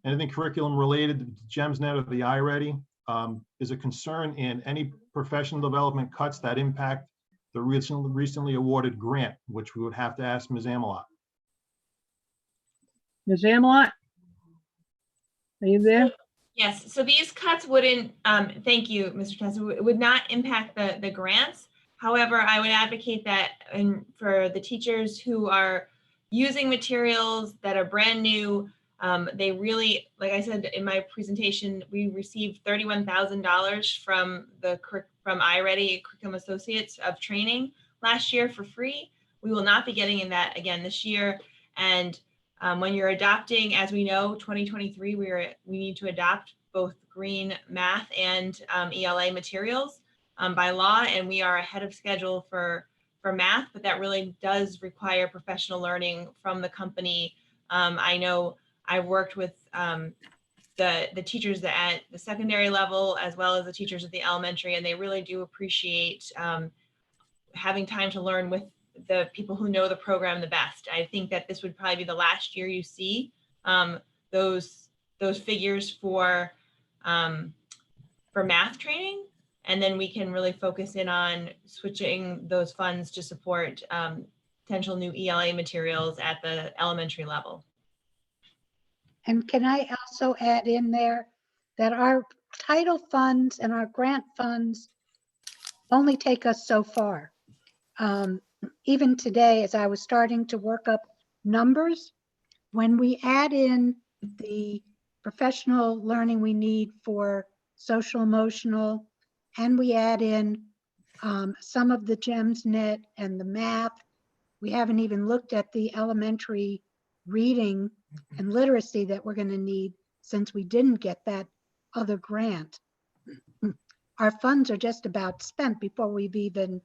anything curriculum related to GEMSNet or the iReady is a concern in any professional development cuts that impact the recently awarded grant, which we would have to ask Ms. Amelot. Ms. Amelot? Are you there? Yes, so these cuts wouldn't, thank you, Mr. Tessa, would not impact the grants. However, I would advocate that for the teachers who are using materials that are brand new, they really, like I said in my presentation, we received $31,000 from iReady Curriculum Associates of training last year for free. We will not be getting in that again this year. And when you're adopting, as we know, 2023, we need to adopt both green math and ELA materials by law, and we are ahead of schedule for math, but that really does require professional learning from the company. I know I've worked with the teachers at the secondary level as well as the teachers at the elementary, and they really do appreciate having time to learn with the people who know the program the best. I think that this would probably be the last year you see those figures for math training, and then we can really focus in on switching those funds to support potential new ELA materials at the elementary level. And can I also add in there that our title funds and our grant funds only take us so far. Even today, as I was starting to work up numbers, when we add in the professional learning we need for social emotional, and we add in some of the GEMSNet and the math, we haven't even looked at the elementary reading and literacy that we're going to need since we didn't get that other grant. Our funds are just about spent before we've even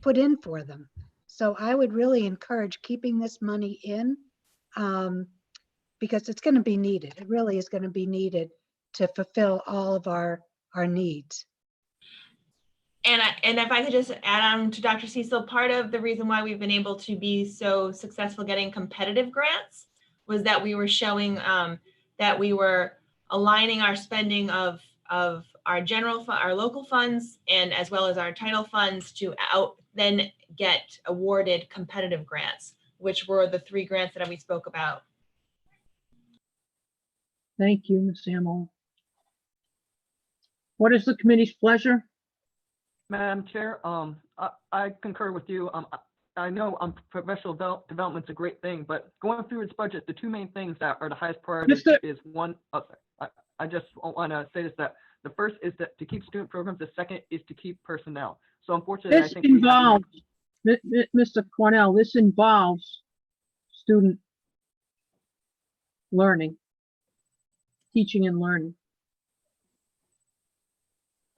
put in for them. So I would really encourage keeping this money in because it's going to be needed. It really is going to be needed to fulfill all of our needs. And if I could just add on to Dr. Cecil, part of the reason why we've been able to be so successful getting competitive grants was that we were showing that we were aligning our spending of our our local funds and as well as our title funds to then get awarded competitive grants, which were the 3 grants that we spoke about. Thank you, Ms. Amelot. What is the committee's pleasure? Madam Chair, I concur with you. I know professional development's a great thing, but going through its budget, the two main things that are the highest priority is one, I just want to say this, that the first is that to keep student programs, the second is to keep personnel. So unfortunately, I This think we have involves, Mr. Cornell, this involves student learning, teaching and learning.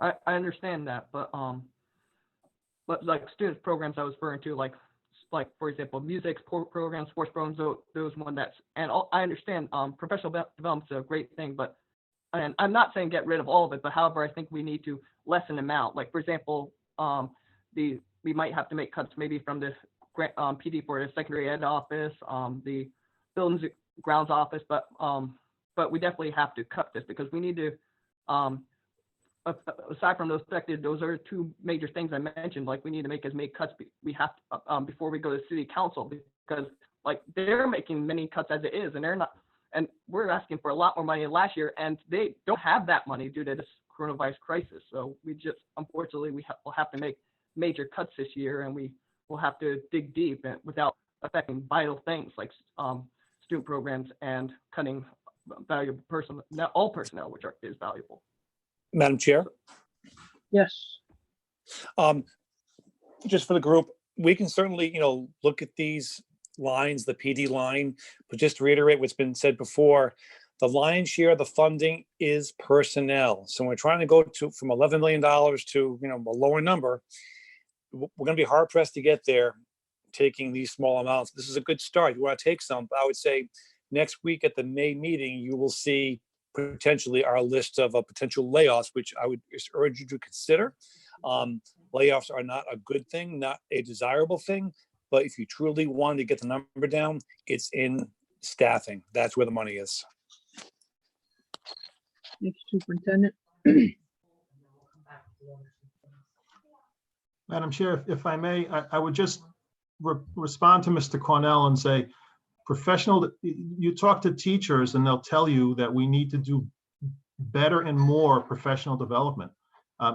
I understand that, but like students programs I was referring to, like for example, music programs, sports programs, those one that's, and I understand professional development's a great thing, but, and I'm not saying get rid of all of it, but however, I think we need to lessen the amount. Like for example, we might have to make cuts maybe from this PD for the secondary ed office, the buildings and grounds office, but we definitely have to cut this because we need to, aside from those affected, those are two major things I mentioned. Like we need to make as many cuts we have to, before we go to city council, because like they're making many cuts as it is, and they're not, and we're asking for a lot more money than last year, and they don't have that money due to this coronavirus crisis. So we just, unfortunately, we'll have to make major cuts this year, and we will have to dig deep and without affecting vital things like student programs and cutting valuable personnel, not all personnel, which is valuable. Madam Chair, Yes. just for the group, we can certainly, look at these lines, the PD line, but just to reiterate what's been said before, the lion's share of the funding is personnel. So we're trying to go from $11 million to, a lower number. We're going to be hard pressed to get there taking these small amounts. This is a good start. You want to take some, but I would say next week at the May meeting, you will see potentially our list of potential layoffs, which I would just urge you to consider. Layoffs are not a good thing, not a desirable thing, but if you truly want to get the number down, it's in staffing. That's where the money is. Thank you, Superintendent. Madam Chair, if I may, I would just respond to Mr. Cornell and say, you talk to teachers and they'll tell you that we need to do better and more professional development.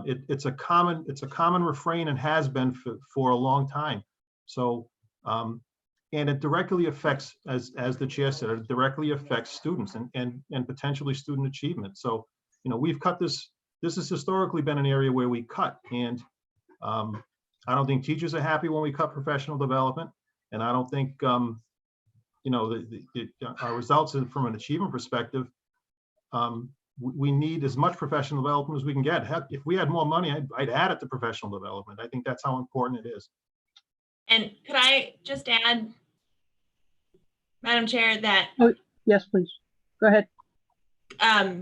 It's a common refrain and has been for a long time. So, and it directly affects, as the chair said, it directly affects students and potentially student achievement. So, we've cut this. This has historically been an area where we cut, and I don't think teachers are happy when we cut professional development, and I don't think our results from an achievement perspective. We need as much professional development as we can get. Heck, if we had more money, I'd add it to professional development. I think that's how important it is. And could I just add, Madam Chair, that Yes, please. Go ahead.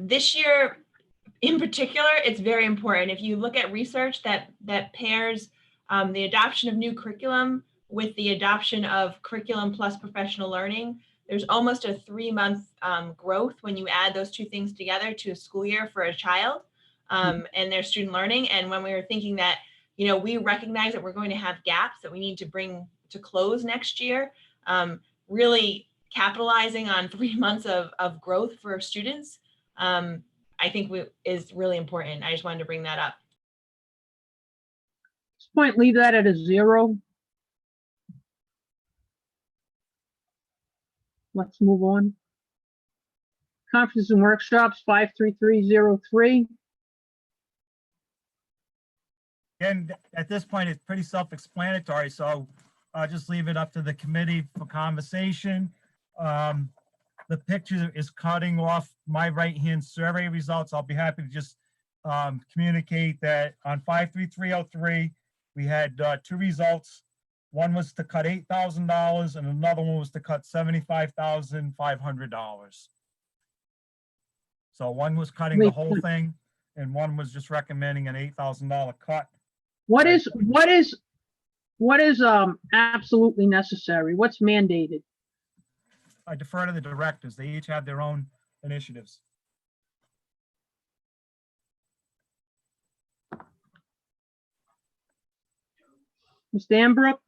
This year in particular, it's very important. If you look at research that pairs the adoption of new curriculum with the adoption of curriculum plus professional learning, there's almost a 3-month growth when you add those two things together to a school year for a child and their student learning. And when we were thinking that, we recognize that we're going to have gaps that we need to bring to close next year, really capitalizing on 3 months of growth for students, I think is really important. I just wanted to bring that up. At this point, leave that at a 0. Let's move on. Conferences and workshops, 53303. And at this point, it's pretty self-explanatory, so I'll just leave it up to the committee for conversation. The picture is cutting off my right-hand survey results. I'll be happy to just communicate that on 53303, we had 2 results. One was to cut $8,000 and another one was to cut $75,500. So one was cutting the whole thing and one was just recommending an $8,000 cut. What is absolutely necessary? What's mandated? I defer to the directors. They each have their own initiatives. Ms. Danbrook?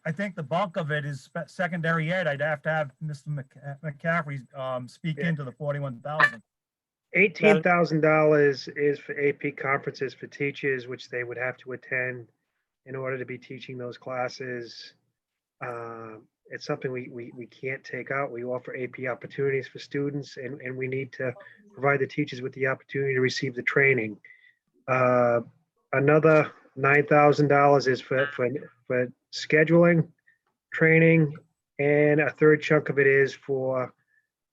I think the bulk of it is secondary ed. I'd have to have Mr. McCaffrey speak into the 41,000. $18,000 is for AP conferences for teachers, which they would have to attend. in order to be teaching those classes. It's something we can't take out. We offer AP opportunities for students, and we need to provide the teachers with the opportunity to receive the training. Another $9,000 is for scheduling, training, and a third chunk of it is for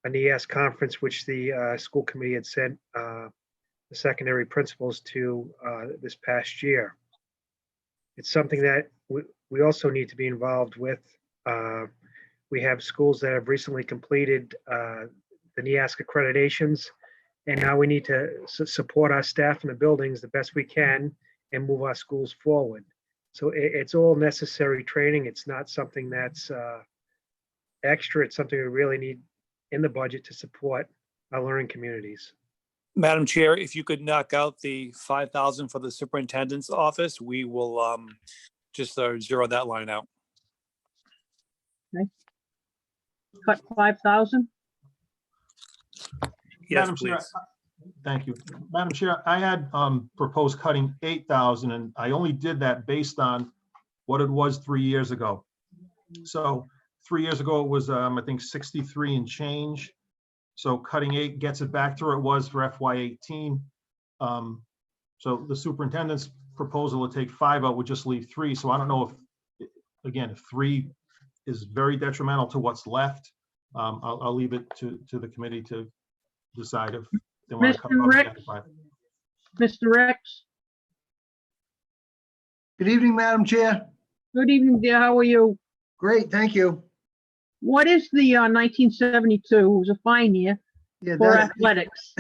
an ES conference, which the school committee had sent the secondary principals to this past year. It's something that we also need to be involved with. We have schools that have recently completed the NEASC accreditations, and now we need to support our staff in the buildings the best we can and move our schools forward. So it's all necessary training. It's not something that's extra. It's something we really need in the budget to support our learning communities. Madam Chair, if you could knock out the 5,000 for the superintendent's office, we will just zero that line out. Okay. Cut 5,000. Yes, Madam Chair, please. thank you. Madam Chair, I had proposed cutting 8,000, and I only did that based on what it was 3 years ago. So 3 years ago, it was, I think, 63 and change. So cutting 8 gets it back to where it was for FY18. So the superintendent's proposal to take 5 out would just leave 3. So I don't know if, again, if 3 is very detrimental to what's left. I'll leave it to the committee to decide if they want to cut Mr. off Rex? the 5. Mr. Rex, Good evening, Madam Chair. good evening, dear. How are you? Great, thank you. What is the 1972? It was a fine year Yeah, for that's, athletics.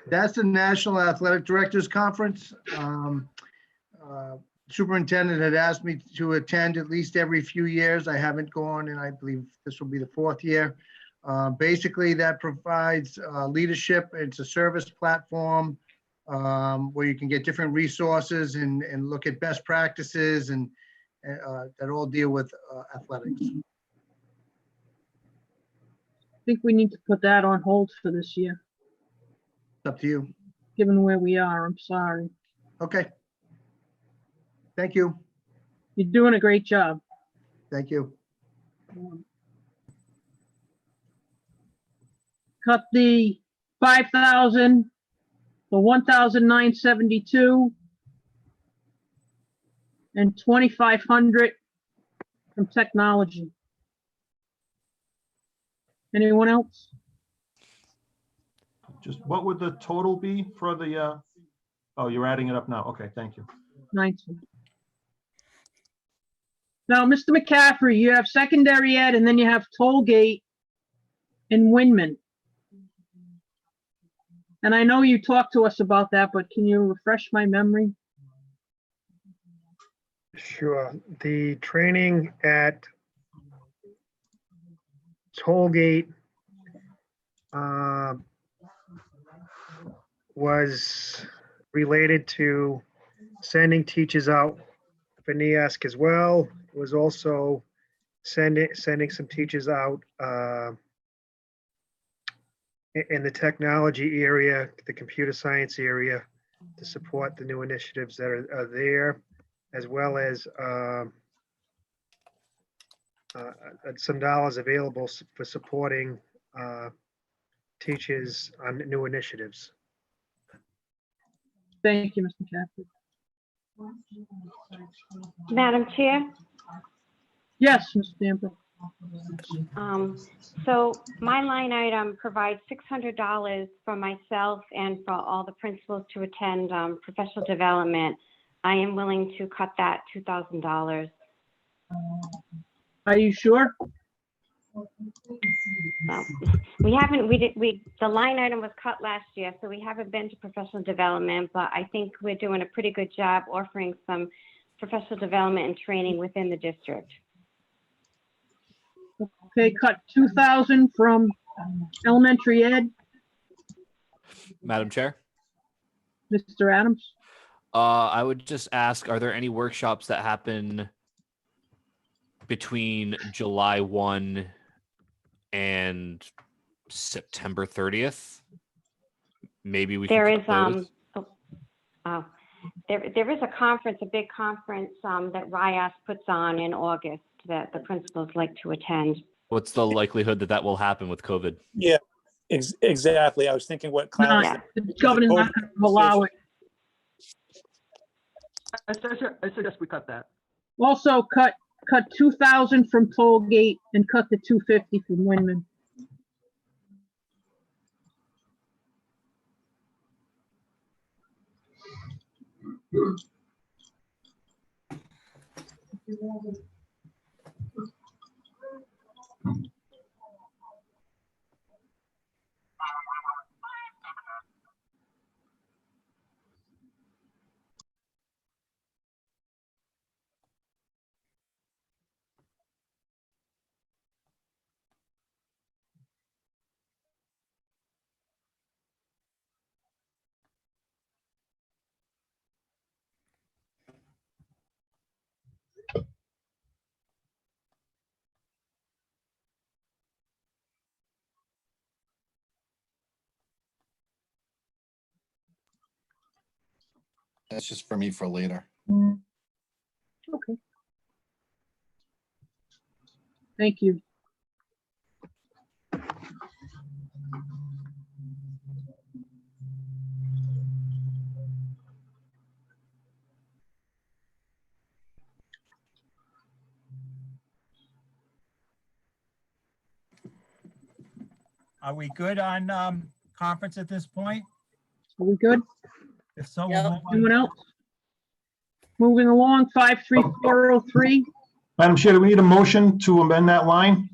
that's the National Athletic Directors Conference. Superintendent had asked me to attend at least every few years. I haven't gone, and I believe this will be the 4th year. Basically, that provides leadership. It's a service platform where you can get different resources and look at best practices and that all deal with athletics. I think we need to put that on hold for this year, It's up to you. given where we are. I'm sorry. Okay. Thank you. You're doing a great job. Thank you. Cut the 5,000, the 1,972, and 2,500 from technology. Anyone else? Just what would the total be for the, oh, you're adding it up now. Okay, thank you. 19. Now, Mr. McCaffrey, you have secondary ed and then you have Tollgate and Winman. And I know you talked to us about that, but can you refresh my memory? Sure. The training at Tollgate was related to sending teachers out for NEASC as well. It was also sending some teachers out in the technology area, the computer science area, to support the new initiatives that are there, as well as some dollars available for supporting teachers on new initiatives. Thank you, Mr. McCaffrey. Madam Chair, Yes, Mr. Danforth. so my line item provides $600 for myself and for all the principals to attend professional development. I am willing to cut that $2,000. Are you sure? The line item was cut last year, so we haven't been to professional development, but I think we're doing a pretty good job offering some professional development and training within the district. Okay, cut 2,000 from elementary ed. Madam Chair, Mr. Adams? I would just ask, are there any workshops that happen between July 1 and September 30th? Maybe we There can is, cut those. there is a conference, a big conference that RIAS puts on in August that the principals like to attend. What's the likelihood that that will happen with COVID? Yeah, exactly. I was thinking what Kyle No, was Yeah. the governor's not going to allow it. I suggest we cut that. Also, cut 2,000 from Tollgate and cut the 250 from Windman. That's just for me for later. Okay. Thank you. Are we good on conference at this point? Are we good? If so, Yep. we'll move on. Anyone else? Moving along, 53403. Madam Chair, do we need a motion to amend that line?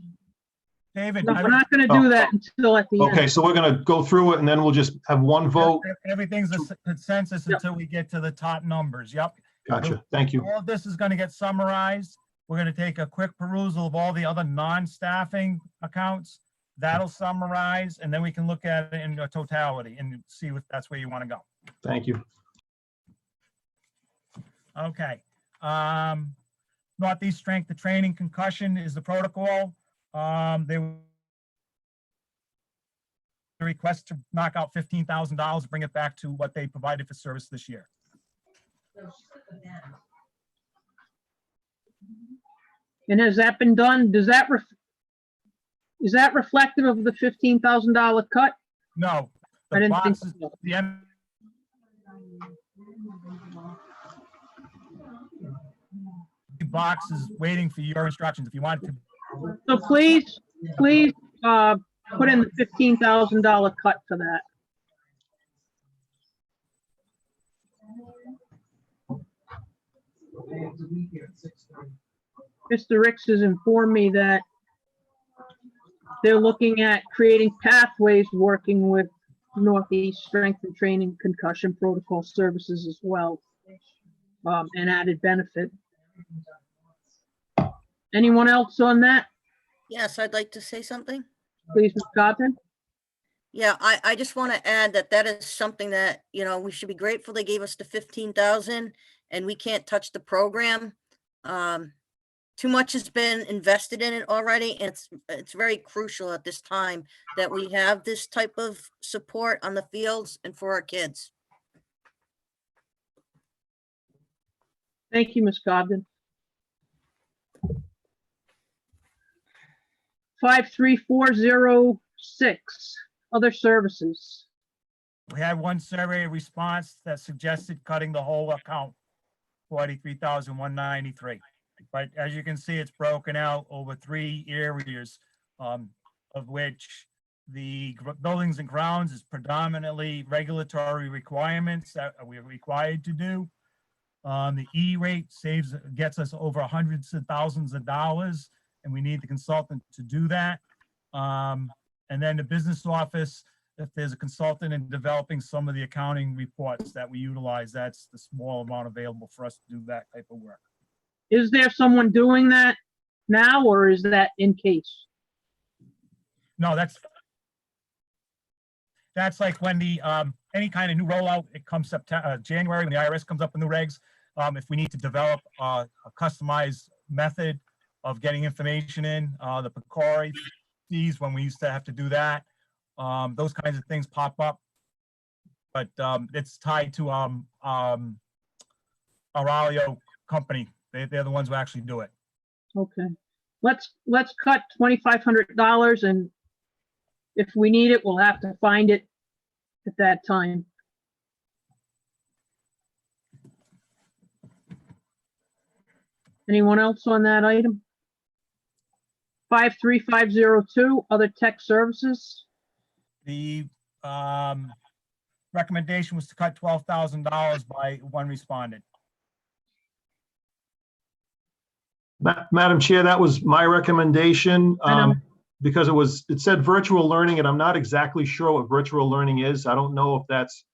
David, No, we're not going to do that until at the end. Okay, so we're gonna go through it and then we'll just have one vote. everything's a consensus Yep. until we get to the top numbers. Yep. Gotcha, thank you. All of this is going to get summarized. We're going to take a quick perusal of all the other non-staffing accounts. That'll summarize, and then we can look at it in totality and see if that's where you want to go. Thank you. Okay. Northeast Strength to Training Concussion is the protocol. They request to knock out $15,000, bring it back to what they provided for service this year. And has that been done? Does that is that reflective of the $15,000 cut? No. I The didn't think box is, so. the box is waiting for your instructions. If you want to, So please, put in the $15,000 cut for that. Mr. Ricks has informed me that they're looking at creating pathways, working with Northeast Strength and Training Concussion Protocol Services as well, and added benefit. Anyone else on that? Yes, I'd like to say something. Please, Ms. Codman. Yeah, I just want to add that that is something that, you know, we should be grateful they gave us the 15,000 and we can't touch the program. Too much has been invested in it already, and it's very crucial at this time that we have this type of support on the fields and for our kids. Thank you, Ms. Codman. 53406, other services. we had one survey response that suggested cutting the whole account, 43,193. But as you can see, it's broken out over 3 areas, of which the buildings and grounds is predominantly regulatory requirements that we're required to do. The E-rate gets us over hundreds of thousands of dollars, and we need the consultant to do that. And then the business office, if there's a consultant in developing some of the accounting reports that we utilize, that's the small amount available for us to do that type of work. Is there someone doing that now, or is that in case? No, that's like when the any kind of new rollout, it comes September, January, when the IRS comes up with new regs. If we need to develop a customized method of getting information in, the PCORI fees, when we used to have to do that, those kinds of things pop up. But it's tied to our audio company. They're the ones who actually do it. Okay, let's cut $2,500, and if we need it, we'll have to find it at that time. Anyone else on that item? 53502, other tech services. The recommendation was to cut $12,000 by one respondent. Madam Chair, that was my recommendation. I know. Because it said virtual learning, and I'm not exactly sure what virtual learning is. I don't know if that's,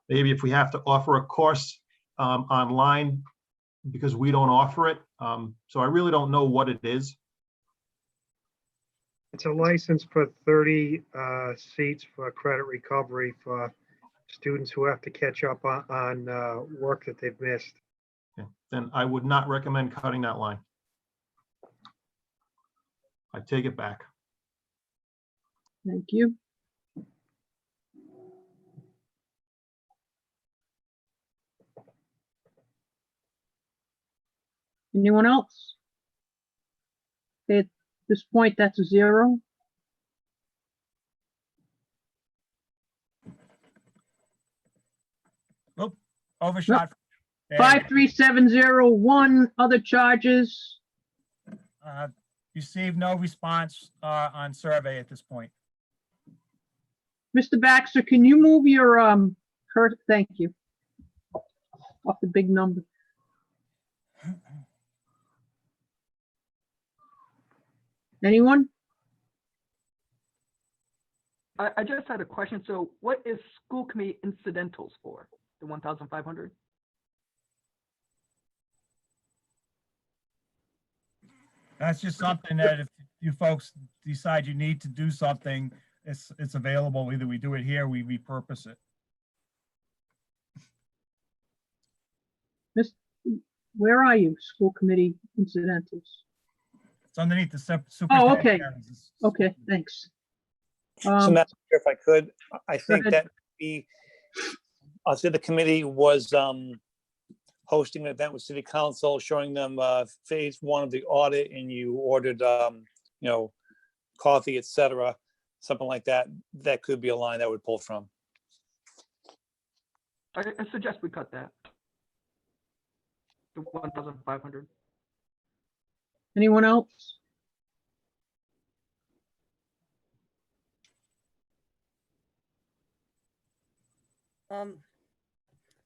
maybe if we have to offer a course online, because we don't offer it. So I really don't know what it is. It's a license for 30 seats for credit recovery for students who have to catch up on work that they've missed. Okay. Then I would not recommend cutting that line. I take it back. Thank you. Anyone else? Okay, at this point, that's a 0. Oop, overshot. 53701, other charges. Received no response on survey at this point. Mr. Baxter, can you move your, thank you. Off the big number. Anyone? I just had a question. So what is school committee incidentals for? The 1,500? That's just something that if you folks decide you need to do something, it's available. Either we do it here, we repurpose it. Where are you? School committee incidentals. It's underneath the Oh, superintendent. okay. tabs. Okay, thanks. So Madam Chair, if I could, I think ahead. that I'll say the committee was hosting an event with city council, showing them phase 1 of the audit, and you ordered, coffee, etc., something like that. That could be a line that would pull from. I suggest we cut that. The 1,500. Anyone else?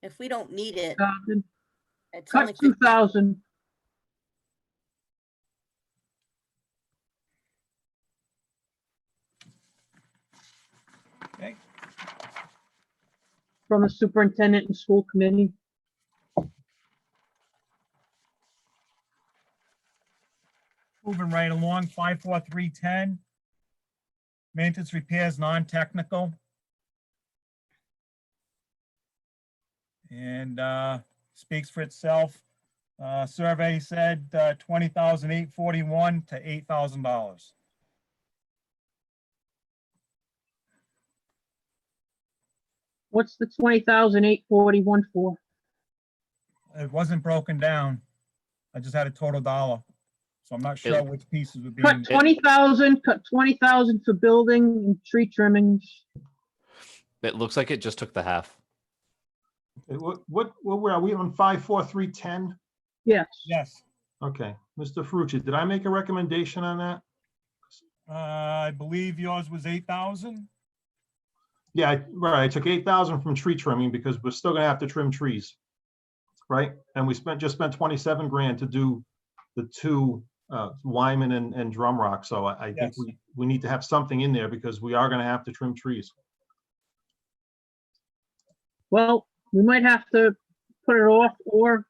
If we don't need it, it's Cut only 2,000. Okay. From the superintendent and school committee. Moving right along, 54310. Maintenance repairs, non-technical. And speaks for itself. Survey said 20,841 to $8,000. What's the 20,841 for? It wasn't broken down. I just had a total dollar. So I'm not sure which pieces would be. Cut 20,000, cut 20,000 for building and tree trimmings. It looks like it just took the half. Okay, what are we on 54310? Yes. Yes. Okay, Mr. Ferrucci, did I make a recommendation on that? I believe yours was 8,000. Yeah, right. I took 8,000 from tree trimming because we're still gonna have to trim trees, right? And we just spent 27 grand to do the 2 Wyman and Drum Rock. So I think Yes. we need to have something in there because we are gonna have to trim trees. Well, we might have to put it off or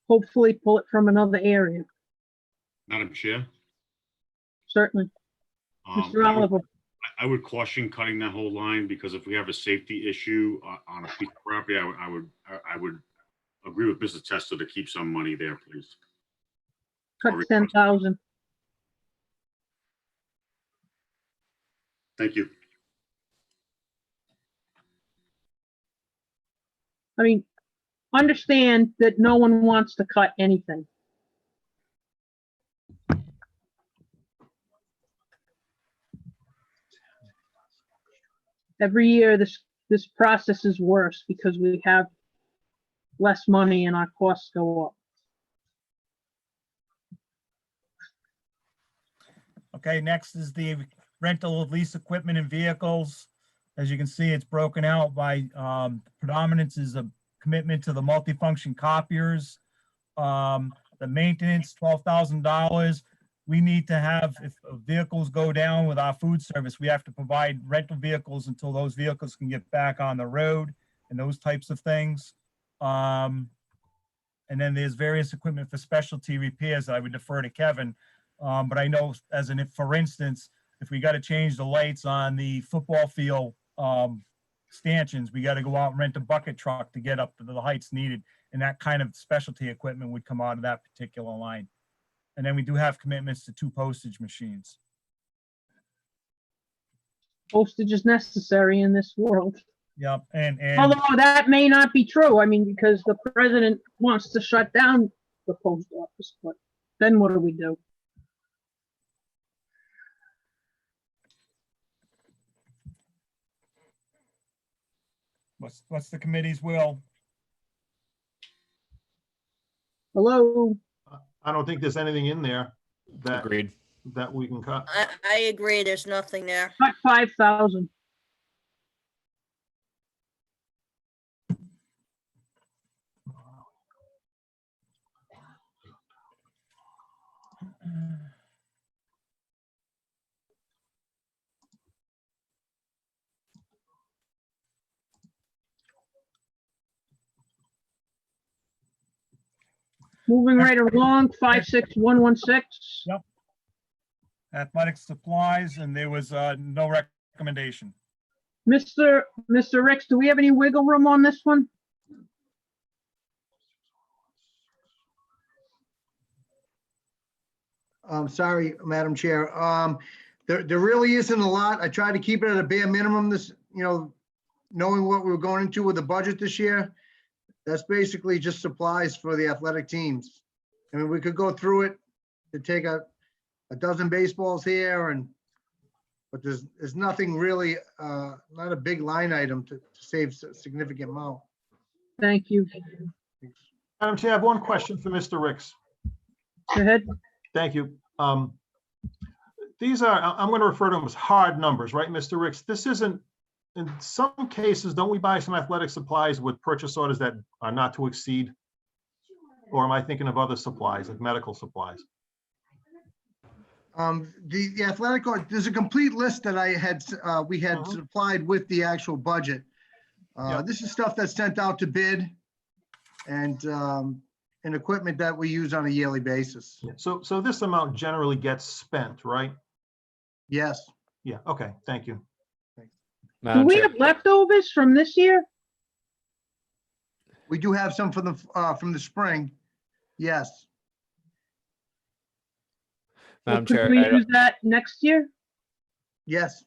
hopefully pull it from another area. Madam Chair, Certainly. Mr. I would- Oliver. I would caution cutting that whole line because if we have a safety issue on a piece of property, I would agree with Mrs. Testa to keep some money there, please. Cut 10,000. Thank you. I mean, understand that no one wants to cut anything. Every year, this process is worse because we have less money and our costs go up. Okay, next is the rental of lease equipment and vehicles. As you can see, it's broken out by predominance is a commitment to the multifunction copiers. The maintenance, $12,000. We need to have, if vehicles go down with our food service, we have to provide rental vehicles until those vehicles can get back on the road and those types of things. And then there's various equipment for specialty repairs that I would defer to Kevin. But I know for instance, if we got to change the lights on the football field stanchions, we got to go out and rent a bucket truck to get up to the heights needed. And that kind of specialty equipment would come out of that particular line. And then we do have commitments to 2 postage machines. Postage is necessary in this world. Yep, and Although that may not be true. I mean, because the president wants to shut down the post office, but then what do we do? what's the committee's will? Hello? I don't think there's anything in there that, Agreed. that we can cut. I agree. There's nothing there. Cut 5,000. Moving right along, 56116. Yep. Athletic supplies, and there was no recommendation. Mr. Ricks, do we have any wiggle room on this one? Sorry, Madam Chair. There really isn't a lot. I tried to keep it at a bare minimum this, knowing what we were going into with the budget this year. That's basically just supplies for the athletic teams. I mean, we could go through it to take a dozen baseballs here but there's nothing really, not a big line item to save a significant amount. Thank you. Madam Chair, I have one question for Mr. Ricks. Go ahead. Thank you. These are, I'm going to refer to them as hard numbers, right, Mr. Ricks? This isn't, in some cases, don't we buy some athletic supplies with purchase orders that are not to exceed? Or am I thinking of other supplies, like medical supplies? The athletic, there's a complete list that we had supplied with the actual budget. This is stuff that's sent out to bid and equipment that we use on a yearly basis. So this amount generally gets spent, right? Yes. Yeah, okay, thank you. Do we have leftovers from this year? We do have some from the spring. Yes. Madam Could Chair, we use that next year? Yes.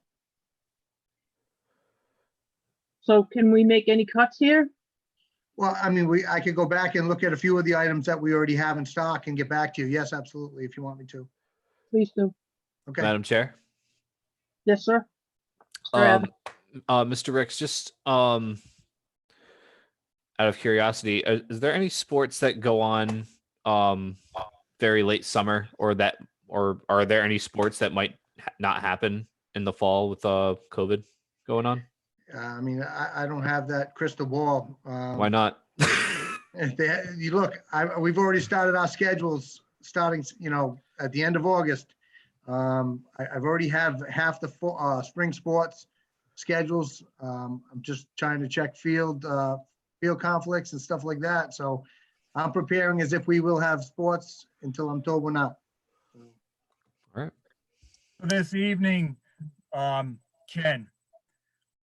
So can we make any cuts here? Well, I mean, I could go back and look at a few of the items that we already have in stock and get back to you. Yes, absolutely, if you want me to. Please do. Okay. Madam Chair. Yes, sir. Mr. Ricks, just out of curiosity, is there any sports that go on very late summer, or are there any sports that might not happen in the fall with COVID going on? I mean, I don't have that crystal ball. Why not? You look, we've already started our schedules starting, at the end of August. I've already have half the spring sports schedules. I'm just trying to check field conflicts and stuff like that. So I'm preparing as if we will have sports until I'm told we're not. All right. This evening, Ken,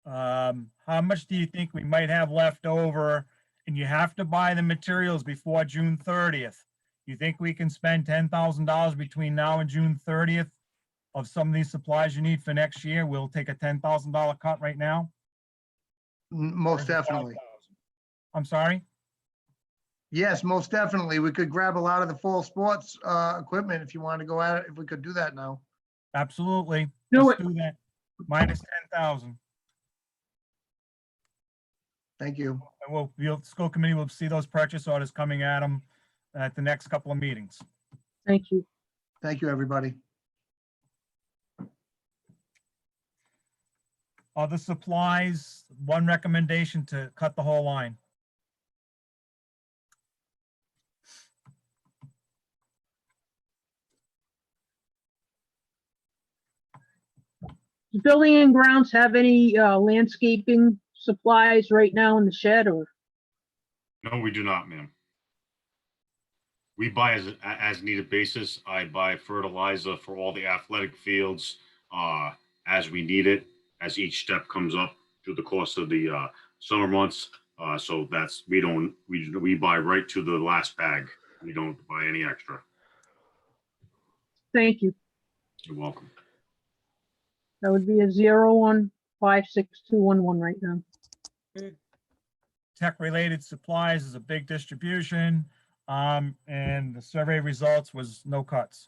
how much do you think we might have left over? And you have to buy the materials before June 30th. You think we can spend $10,000 between now and June 30th of some of these supplies you need for next year? We'll take a $10,000 cut right now. Most definitely. I'm sorry? Yes, most definitely. We could grab a lot of the fall sports equipment if you want to go at it, if we could do that now. Absolutely. Do Let's it. do that. Minus 10,000. Thank you. And the school committee will see those purchase orders coming at them at the next couple of meetings. Thank you. Thank you, everybody. Other supplies, one recommendation to cut the whole line. Does Building and Grounds have any landscaping supplies right now in the shed, or? No, we do not, ma'am. We buy as needed basis. I buy fertilizer for all the athletic fields as we need it, as each step comes up through the course of the summer months. So that's, we buy right to the last bag. We don't buy any extra. Thank you. You're welcome. That would be a 01562211 right now. Tech-related supplies is a big distribution, and the survey results was no cuts.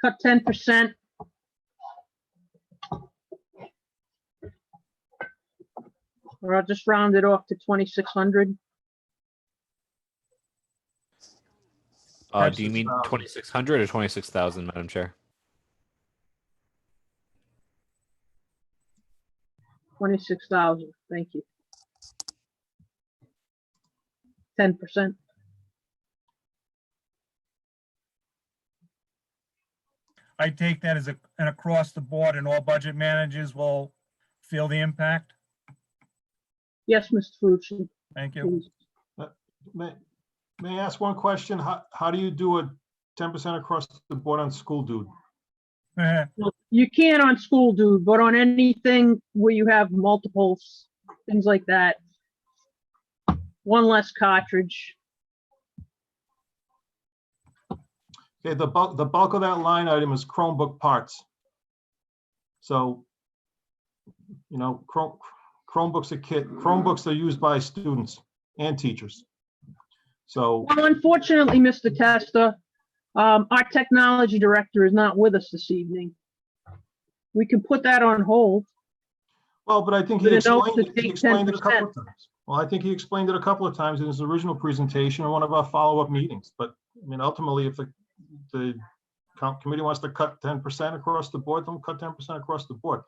Cut 10%. Or I'll just round it off to 2,600. Do you mean 2,600 or 26,000, Madam Chair? 26,000. Thank you. 10%. I take that as an across the board, and all budget managers will feel the impact. Yes, Mr. Fucci. Thank you. May I ask one question? How do you do a 10% across the board on school dude? Well, you can on school dude, but on anything where you have multiples, things like that, one less cartridge. Okay, the bulk of that line item is Chromebook parts. So, you know, Chromebooks are Chromebooks are used by students and teachers. So, Well, unfortunately, Mr. Testa, our technology director is not with us this evening. We can put that on hold. well, but I think But he it helps explained to he take explained it a couple 10%. of times. Well, I think he explained it a couple of times in his original presentation or one of our follow-up meetings. But I mean, ultimately, if the committee wants to cut 10% across the board, then cut 10% across the board.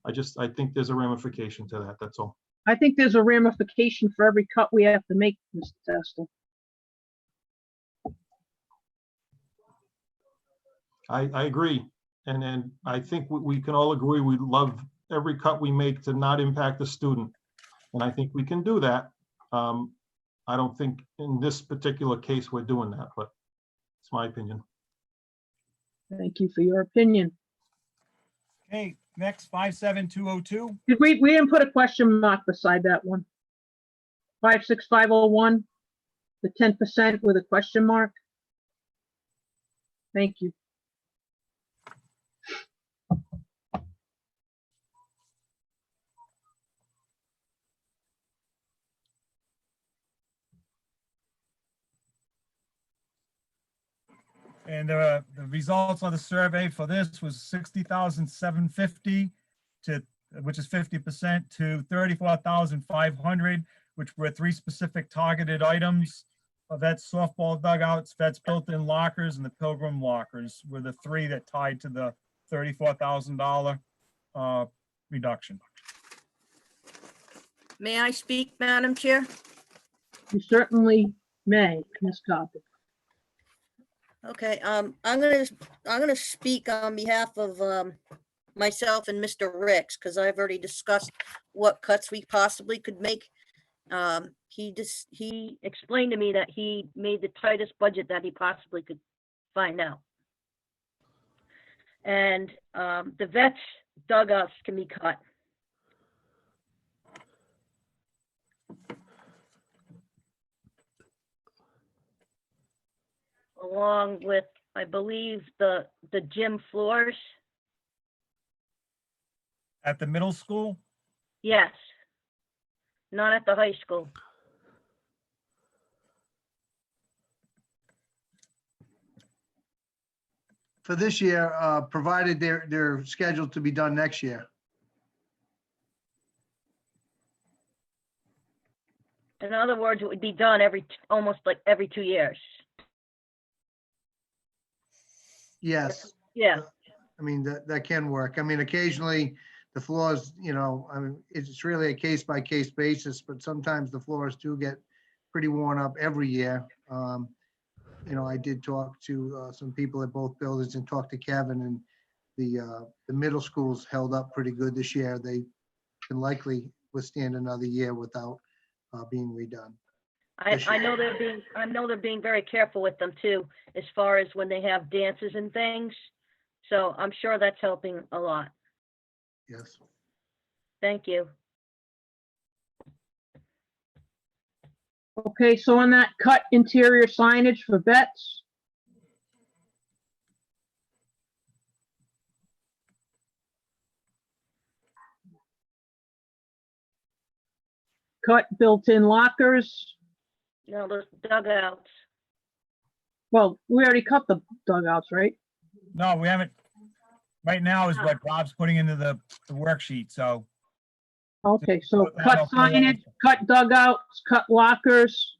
I think there's a ramification to that. That's all. I think there's a ramification for every cut we have to make, Mr. Testa. I agree. And I think we can all agree we'd love every cut we make to not impact the student. And I think we can do that. I don't think in this particular case we're doing that, but it's my opinion. Thank you for your opinion. Okay, next 57202. We didn't put a question mark beside that one. 56501, the 10% with a question mark. Thank you. And the results of the survey for this was 60,750 to, which is 50%, to 34,500, which were 3 specific targeted items. Vets softball dugouts, vets built-in lockers, and the Pilgrim lockers were the 3 that tied to the $34,000 reduction. May I speak, Madam Chair? You certainly may, Ms. Coppell. Okay, I'm gonna speak on behalf of myself and Mr. Ricks, because I've already discussed what cuts we possibly could make. He explained to me that he made the tightest budget that he possibly could find out. And the vets dugouts can be cut. Along with, I believe, the gym floors. At the middle school? Yes. Not at the high school. for this year, provided they're scheduled to be done next year. In other words, it would be done almost like every 2 years. Yes. Yeah. I mean, that can work. I mean, occasionally the floors, I mean, it's really a case by case basis, but sometimes the floors do get pretty worn up every year. I did talk to some people at both buildings and talked to Kevin, and the middle schools held up pretty good this year. They can likely withstand another year without being redone. I know they're being very careful with them too, as far as when they have dances and things. So I'm sure that's helping a lot. Yes. Thank you. Okay, so on that, cut interior signage for vets. Cut built-in lockers. No, those dugouts. Well, we already cut the dugouts, right? No, we haven't. Right now is what Bob's putting into the worksheet, so. Okay, so cut signage, cut dugouts, cut lockers,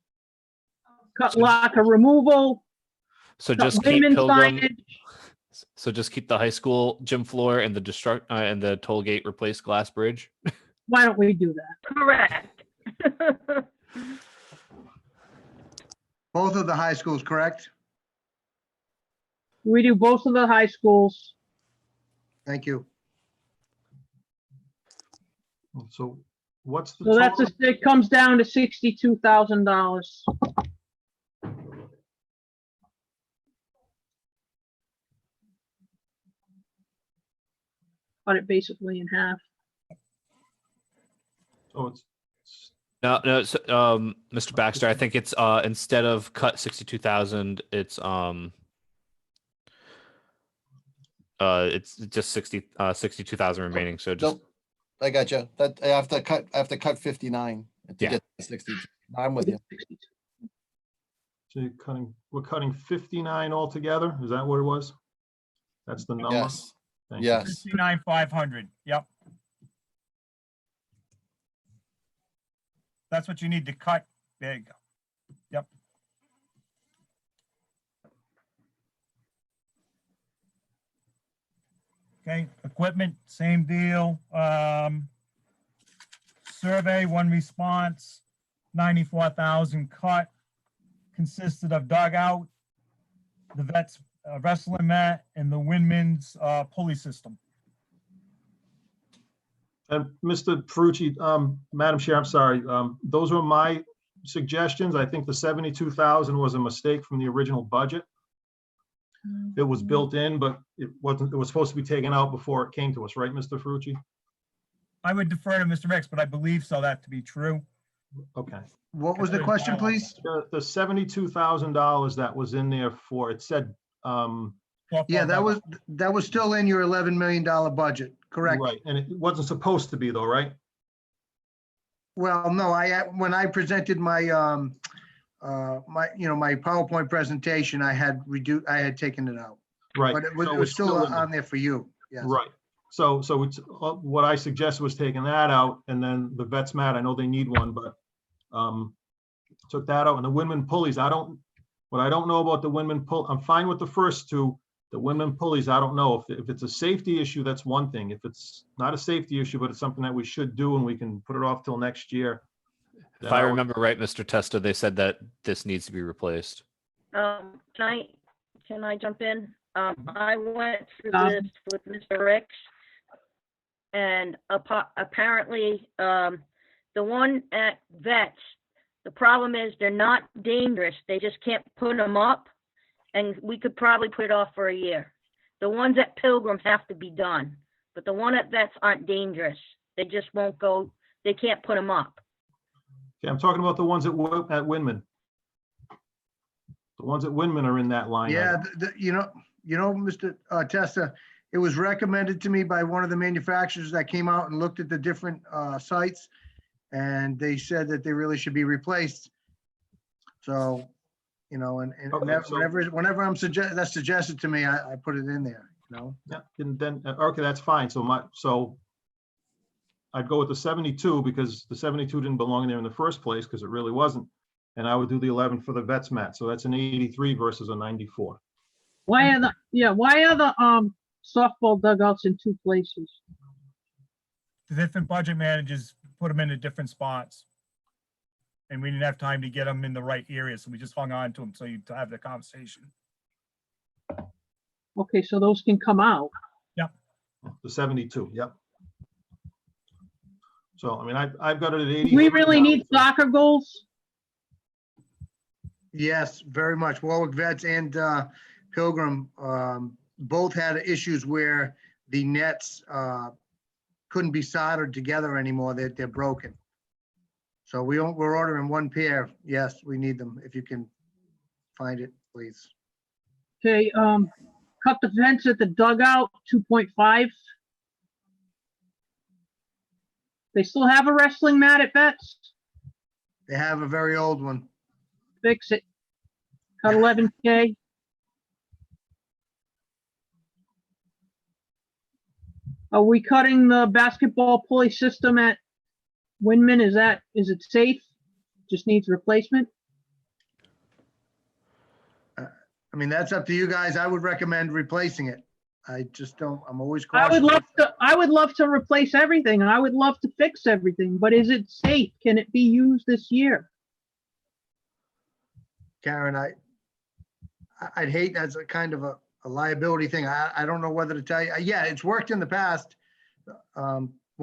cut locker removal. So cut just keep women's Pilgrim. signage. So just keep the high school gym floor and the toll gate replaced glass bridge. Why don't we do that? Correct. Both of the high schools, correct? We do both of the high schools. Thank you. So what's the So that's total? it comes down to $62,000. Cut it basically in half. So it's No, so, Mr. Baxter, I think it's instead of cut 62,000, it's just 62,000 remaining. So just Nope. I got you. That I have to cut 59 to Yeah. get to 60. I'm with you. so we're cutting 59 altogether. Is that what it was? That's the number? Yes. Thank you. Yes. 59,500. Yep. That's what you need to cut. There you go. Yep. Okay, equipment, same deal. Survey, one response, 94,000 cut, consisted of dugout, the vets wrestling mat, and the Windman's pulley system. And Mr. Ferrucci, Madam Chair, I'm sorry, those were my suggestions. I think the 72,000 was a mistake from the original budget. It was built in, but it wasn't, it was supposed to be taken out before it came to us, right, Mr. Ferrucci? I would defer to Mr. Ricks, but I believe so that to be true. Okay. What was the question, please? The $72,000 that was in there for, it said, Yeah, that was still in your $11 million budget, correct? right, and it wasn't supposed to be though, right? Well, no, when I presented my, my PowerPoint presentation, I had taken it out. Right. But it So was it's still in there. on there for you. Yes. Right. So it's, what I suggested was taking that out, and then the vets mat, I know they need one, but took that out, and the Windman pulleys, what I don't know about the Windman pull, I'm fine with the first two. The Windman pulleys, I don't know. If it's a safety issue, that's one thing. If it's not a safety issue, but it's something that we should do and we can put it off till next year. if I remember right, Mr. Testa, they said that this needs to be replaced. Can I jump in? I went through this with Mr. Ricks, and apparently, the one at vets, the problem is they're not dangerous. They just can't put them up, and we could probably put it off for a year. The ones at Pilgrim have to be done, but the one at vets aren't dangerous. They just won't go, they can't put them up. Okay, I'm talking about the ones at Windman. The ones at Windman are in that line. Yeah, Mr. Testa, it was recommended to me by one of the manufacturers that came out and looked at the different sites, and they said that they really should be replaced. So, you know, and Okay, so- whenever that's suggested to me, I put it in there, you know? Yeah, and then, okay, that's fine. So I'd go with the 72 because the 72 didn't belong there in the first place because it really wasn't. And I would do the 11 for the vets mat. So that's an 83 versus a 94. Why are the softball dugouts in two places? The different budget managers put them into different spots. And we didn't have time to get them in the right area, so we just hung on to them so you to have the conversation. Okay, so those can come out. The 72, yep. So, I mean, I've got it at 80. Do we really need soccer goals? Yes, very much. Warwick Vets and Pilgrim both had issues where the nets couldn't be soldered together anymore. They're broken. So we're ordering one pair. Yes, we need them. If you can find it, please. Okay, cut the fence at the dugout, 2.5. They still have a wrestling mat at Vets? They have a very old one. Fix it. Cut 11K. Are we cutting the basketball pulley system at Windman? Is it safe? Just needs replacement? I mean, that's up to you guys. I would recommend replacing it. I just don't, I'm always I cautious. would love to replace everything. I would love to fix everything, but is it safe? Can it be used this year? Karen, I'd hate that's a kind of a liability thing. I don't know whether to tell you. Yeah, it's worked in the past. I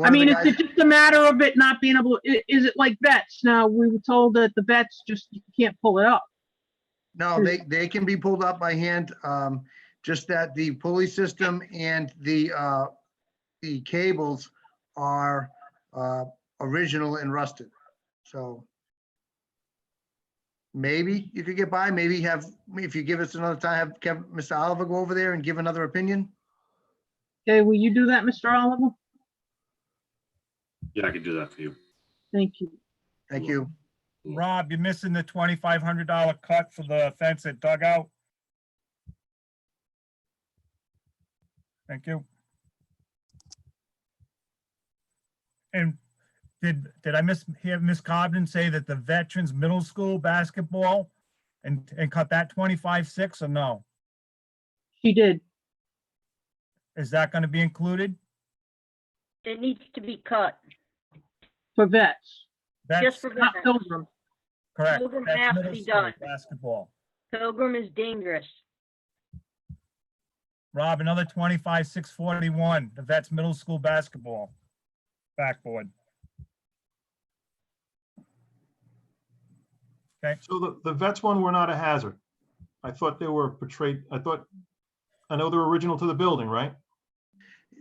mean, is it just a matter of it not being able, is it like Vets? Now, we were told that the Vets just, you can't pull it up. No, they can be pulled up by hand. Just that the pulley system and the cables are original and rusted. So maybe you could get by, maybe if you give us another time, have Mr. Oliver go over there and give another opinion. Okay, will you do that, Mr. Oliver? Yeah, I can do that for you. Thank you. Thank you. Rob, you're missing the $2,500 cut for the fence at dugout. Thank you. And did I hear Ms. Cobden say that the Veterans Middle School basketball and cut that 25.6 or no? She did. Is that going to be included? It needs to be cut, For Vets. just for Not that. Pilgrim. Correct. Pilgrim That's has to middle be school done. basketball. Pilgrim is dangerous. Rob, another 25,641, the Vets Middle School basketball backboard. Okay. So the vets one were not a hazard. I thought they were portrayed, I know they're original to the building, right?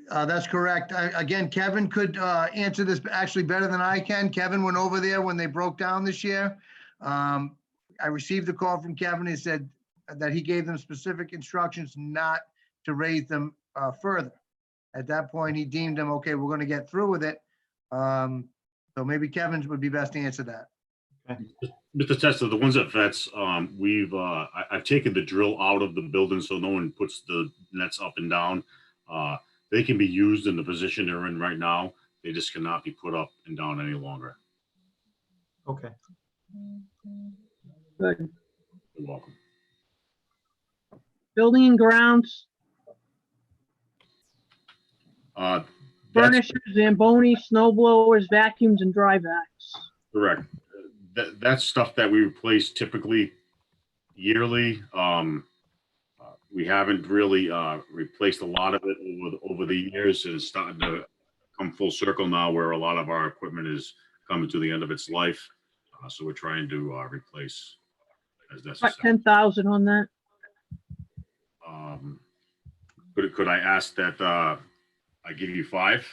That's correct. Again, Kevin could answer this actually better than I can. Kevin went over there when they broke down this year. I received a call from Kevin. He said that he gave them specific instructions not to raise them further. At that point, he deemed them, okay, we're going to get through with it. So maybe Kevin's would be best to answer that. Mr. Testa, the ones at Vets, I've taken the drill out of the building so no one puts the nets up and down. They can be used in the position they're in right now. They just cannot be put up and down any longer. Okay. Good. You're welcome. Building and grounds, furnishers, Zamboni, snow blowers, vacuums, and dry vacs. Correct. That's stuff that we replace typically yearly. We haven't really replaced a lot of it over the years. It's starting to come full circle now where a lot of our equipment is coming to the end of its life. So we're trying to replace as necessary. About 10,000 on that. Could I ask that I give you 5?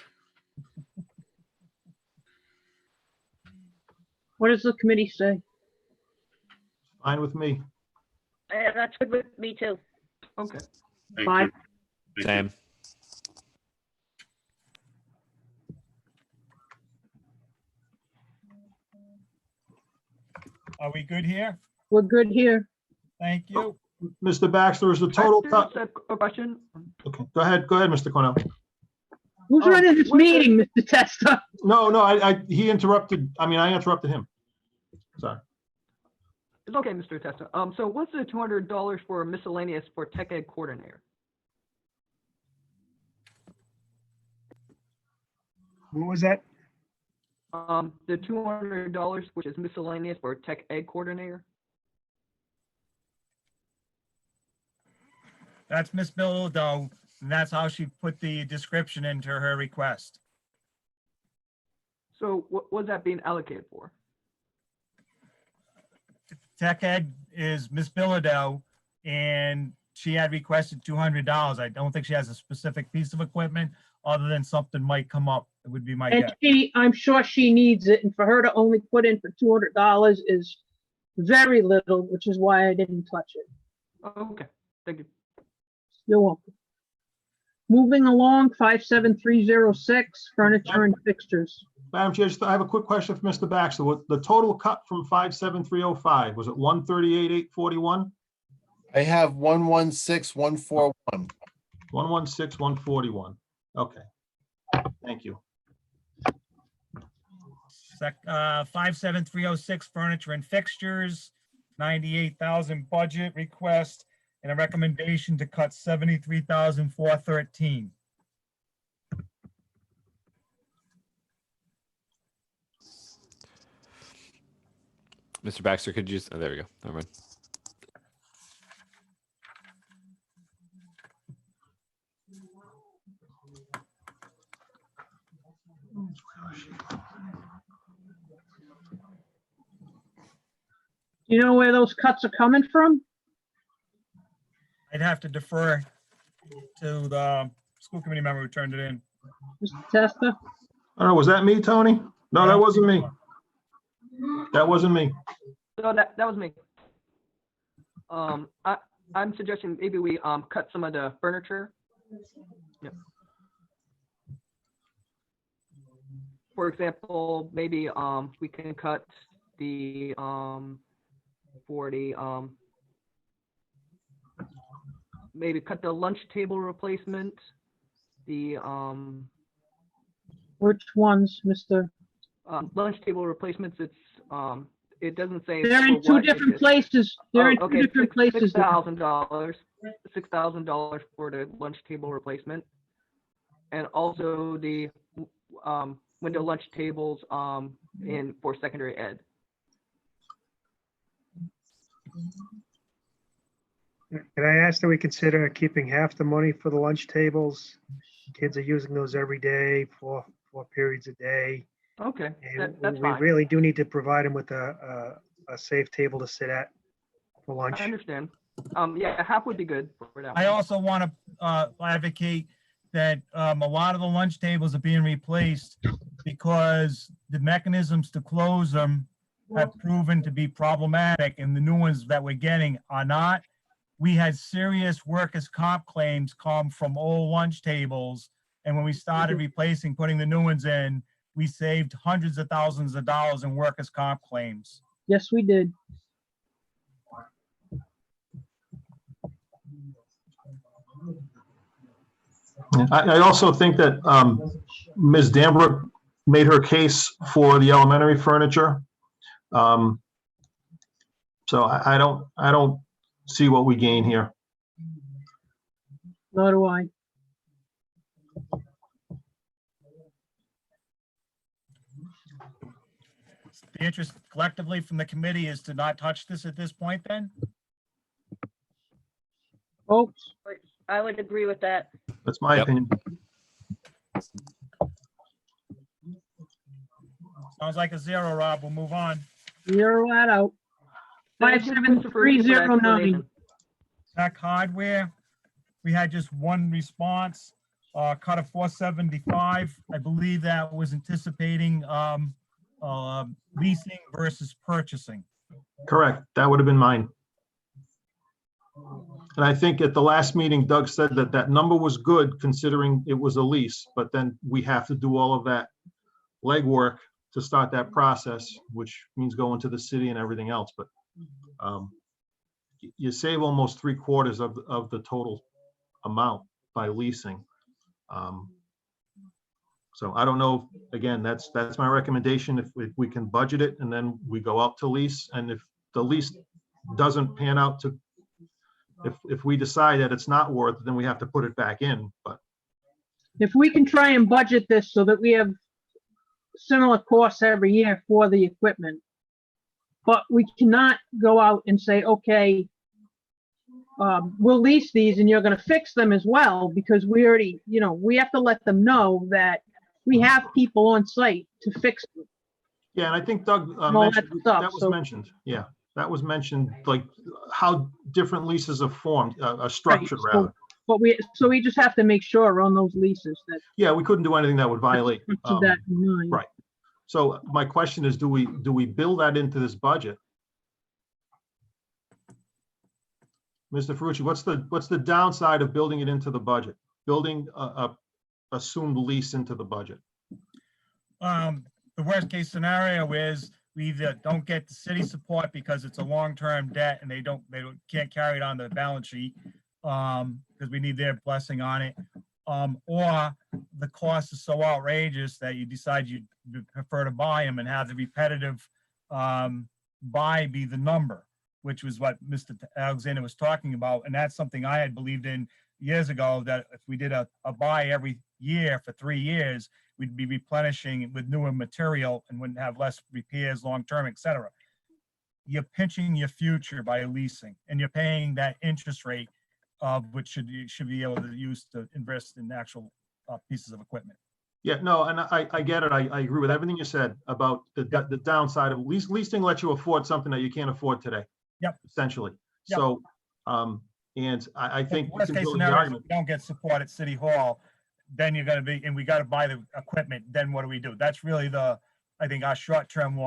What does the committee say? Fine with me. That's good with me too. Okay. Thank 5. you. Same. Are we good here? We're good here. Thank you. Mr. Baxter, is the total cut? Just a question. Okay, go ahead, Mr. Cornell. Who's running this meeting, Mr. Testa? No, he interrupted, I interrupted him. Sorry. It's okay, Mr. Testa. So what's the $200 for miscellaneous for tech ed coordinator? What was that? The $200, which is miscellaneous for tech ed coordinator? That's Miss Bilodeau, and that's how she put the description into her request. So what was that being allocated for? Tech ed is Miss Bilodeau, and she had requested $200. I don't think she has a specific piece of equipment other than something might come up. It would be my And guess. I'm sure she needs it, and for her to only put in for $200 is very little, which is why I didn't touch it. Okay, thank you. You're welcome. Moving along, 57306, furniture and fixtures. Madam Chair, I have a quick question for Mr. Baxter. What the total cut from 57305, was it 138,841? I have 116,141. 116,141. Okay. Thank you. 57306, furniture and fixtures, 98,000 budget request, and a recommendation to cut 73,413. Mr. Baxter, could you, oh, there we go. Never mind. Do you know where those cuts are coming from? I'd have to defer to the school committee member who turned it in. Mr. Testa? Oh, was that me, Tony? No, that wasn't me. That wasn't me. So that was me. I'm suggesting maybe we cut some of the furniture. Yep. For example, maybe we can cut the for the maybe cut the lunch table replacement. The Which ones, Mr.? Lunch table replacements. It's it doesn't say. They're in for two what, different it's- places. They're in two okay, different places. $6,000. $6,000 for the lunch table replacement, and also the window lunch tables in for secondary ed. Can I ask that we consider keeping half the money for the lunch tables? Kids are using those every day, four periods a day. Okay, And that's we fine. really do need to provide them with a safe table to sit at for lunch. I understand. Yeah, half would be good for that. I one. also want to advocate that a lot of the lunch tables are being replaced because the mechanisms to close them have proven to be problematic, and the new ones that we're getting are not. We had serious workers' comp claims come from old lunch tables, and when we started replacing, putting the new ones in, we saved hundreds of thousands of dollars in workers' comp claims. Yes, we did. I also think that Ms. Dambrook made her case for the elementary furniture. So I don't see what we gain here. Nor do I. The interest collectively from the committee is to not touch this at this point then? Folks, I would agree with that. That's my opinion. Sounds like a zero, Rob. We'll move on. zero that out. Thank you, Christopher, for that 57309. explanation. Tech hardware, we had just one response, cut of 475. I believe that was anticipating leasing versus purchasing. Correct. That would have been mine. And I think at the last meeting, Doug said that that number was good considering it was a lease, but then we have to do all of that legwork to start that process, which means going to the city and everything else. But you save almost 3/4 of the total amount by leasing. So I don't know, again, that's my recommendation. If we can budget it and then we go out to lease, and if the lease doesn't pan out to, if we decide that it's not worth it, then we have to put it back in, but If we can try and budget this so that we have similar costs every year for the equipment, but we cannot go out and say, okay, we'll lease these and you're going to fix them as well, because we already, we have to let them know that we have people on site to fix them. yeah, and I think Doug all mentioned, that stuff, that was so- mentioned, yeah. That was mentioned, like how different leases are formed, are structured Right, so- rather. But we just have to make sure on those leases that Yeah, we couldn't do anything that would violate. keep that in mind. Right. So my question is, do we build that into this budget? Mr. Ferrucci, what's the downside of building it into the budget? Building a assumed lease into the budget? The worst case scenario is we either don't get the city support because it's a long-term debt and they can't carry it on the balance sheet, because we need their blessing on it. Or the cost is so outrageous that you decide you prefer to buy them and have the repetitive buy be the number, which was what Mr. Alexander was talking about. And that's something I had believed in years ago, that if we did a buy every year for 3 years, we'd be replenishing with newer material and wouldn't have less repairs long-term, et cetera. You're pinching your future by leasing, and you're paying that interest rate of which you should be able to use to invest in actual pieces of equipment. Yeah, no, and I get it. I agree with everything you said about the downside of leasing lets you afford something that you can't afford today. Yep. Essentially. Yep. So, and I think you Worst can case build the scenario, if argument. we don't get support at City Hall, then you're gonna be, and we gotta buy the equipment, then what do we do? That's really I think our short-term,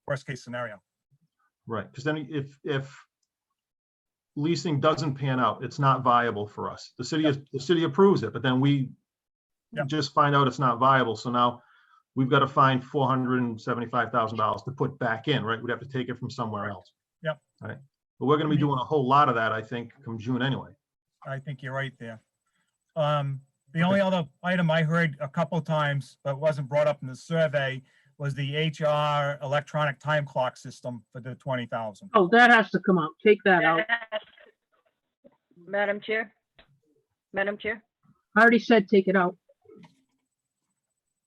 worst case scenario. Right, because then if leasing doesn't pan out, it's not viable for us. The city approves it, but then we just find out it's not viable. So now we've got to find $475,000 to put back in, right? We'd have to take it from somewhere else. Yep. Right. But we're going to be doing a whole lot of that, I think, come June anyway. I think you're right there. The only other item I heard a couple times, but wasn't brought up in the survey, was the HR electronic time clock system for the 20,000. Oh, that has to come out. Take that out. Madam Chair? Madam Chair? I already said take it out.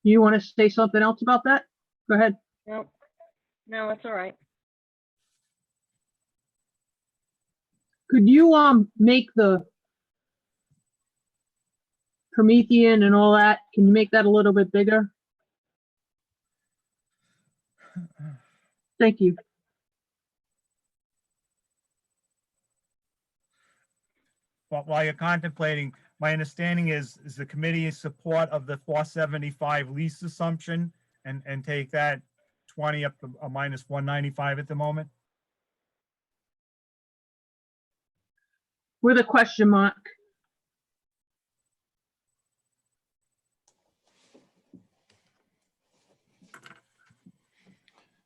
You want to say something else about that? Go ahead. No, no, it's all right. Could you make the Promethean and all that? Can you make that a little bit bigger? Thank you. But while you're contemplating, my understanding is the committee in support of the 475 lease assumption and take that 20 up to a minus 195 at the moment? With a question mark.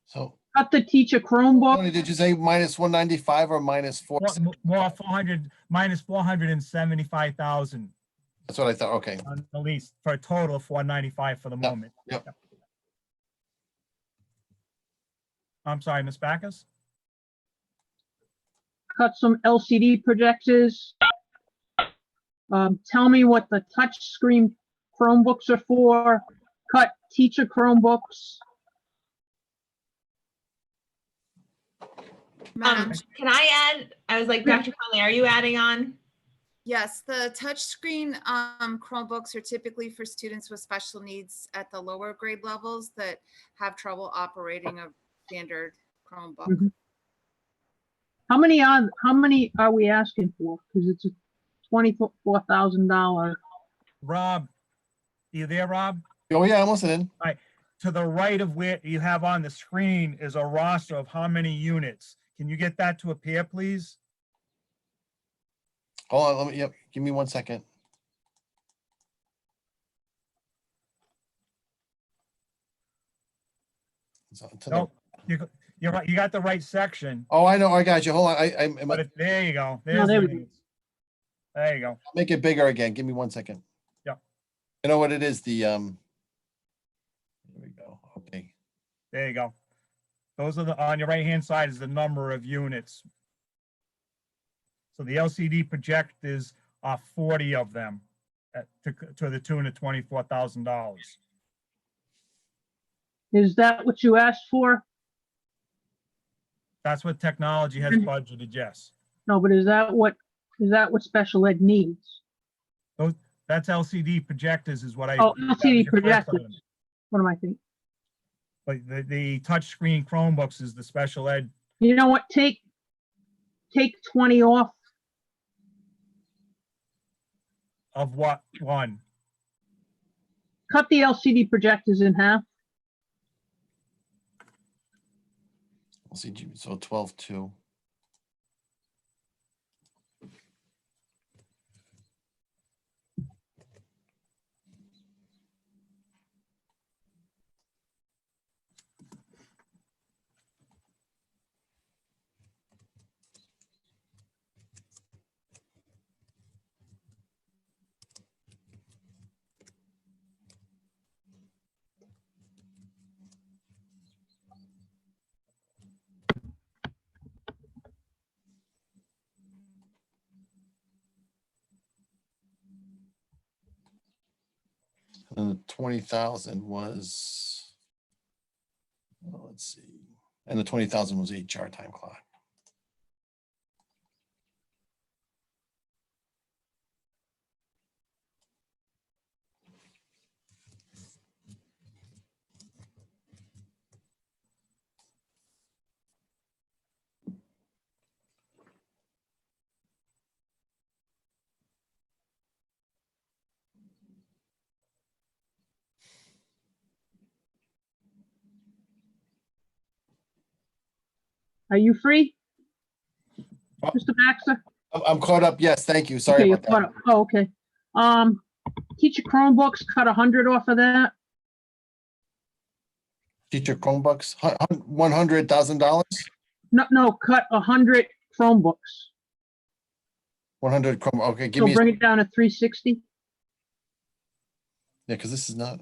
So. Cut the teacher Chromebook. Tony, did you say minus 195 or minus 4? More 400, minus 475,000 That's what I thought. Okay. on the lease for a total of 495 for the moment. Yep. I'm sorry, Ms. Backus? Cut some LCD projectors. Tell me what the touch screen Chromebooks are for. Cut teacher Chromebooks. Can I add, I was like, Dr. Conley, are you adding on? Yes, the touchscreen Chromebooks are typically for students with special needs at the lower grade levels that have trouble operating a standard Chromebook. Mhm. How many are we asking for? Because it's a $24,000. Rob, you there, Rob? Oh yeah, I'm listening. All right. To the right of where you have on the screen is a roster of how many units. Can you get that to appear, please? Hold on, let me, yep, give me 1 second. So, to the- No, You're right, you got the right section. Oh, I know, I got you. Hold on, There you go. No, There's there the we go. units. There you go. make it bigger again. Give me 1 second. Yep. You know what it is? Here we go. Okay. There you go. Those are on your right-hand side is the number of units. So the LCD projectors are 40 of them to the tune of $24,000. Is that what you asked for? That's what technology has budgeted, yes. No, but is that what special ed needs? That's LCD projectors is what I. Oh, that was LCD your first item. projectors. What am I thinking? But the touchscreen Chromebooks is the special ed. You know what? Take 20 off. Of what one? Cut the LCD projectors in half. LCG, so 12.2. And the 20,000 was, well, let's see. And the 20,000 was HR time clock. Are you free, Mr. Baxter? I'm caught up. Yes, thank you. Sorry Okay, you're about caught that. up. Oh, okay. Teacher Chromebooks, cut 100 off of that. Teacher Chromebooks, $100,000, No, cut 100 Chromebooks. 100 Chrome. Okay, give So me, bring it down to 360. yeah, because this is not,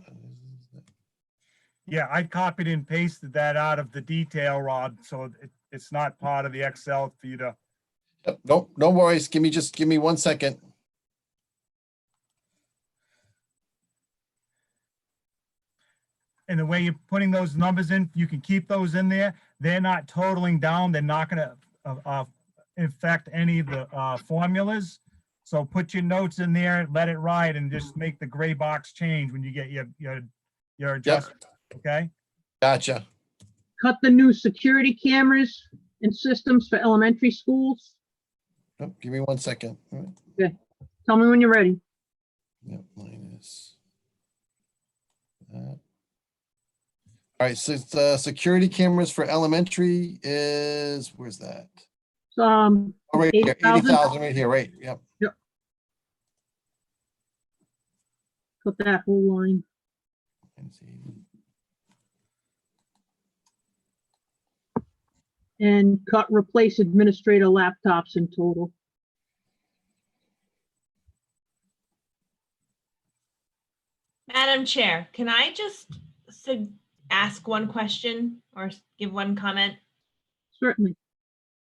Yeah, I copied and pasted that out of the detail, Rod, so it's not part of the Excel for you to. no worries. Give me 1 second. And the way you're putting those numbers in, you can keep those in there. They're not totaling down. They're not gonna affect any of the formulas. So put your notes in there, let it ride, and just make the gray box change when you get your adjustment, okay? Gotcha. Cut the new security cameras and systems for elementary schools. Oh, give me 1 second. Okay, tell me when you're ready. Yep, minus that. All right, so the security cameras for elementary is, where's that? Oh, right here, 80,000 right here, right, yep. Yep. Cut that whole line. And cut replace administrator laptops in total. Madam Chair, can I just ask one question or give one comment? Certainly.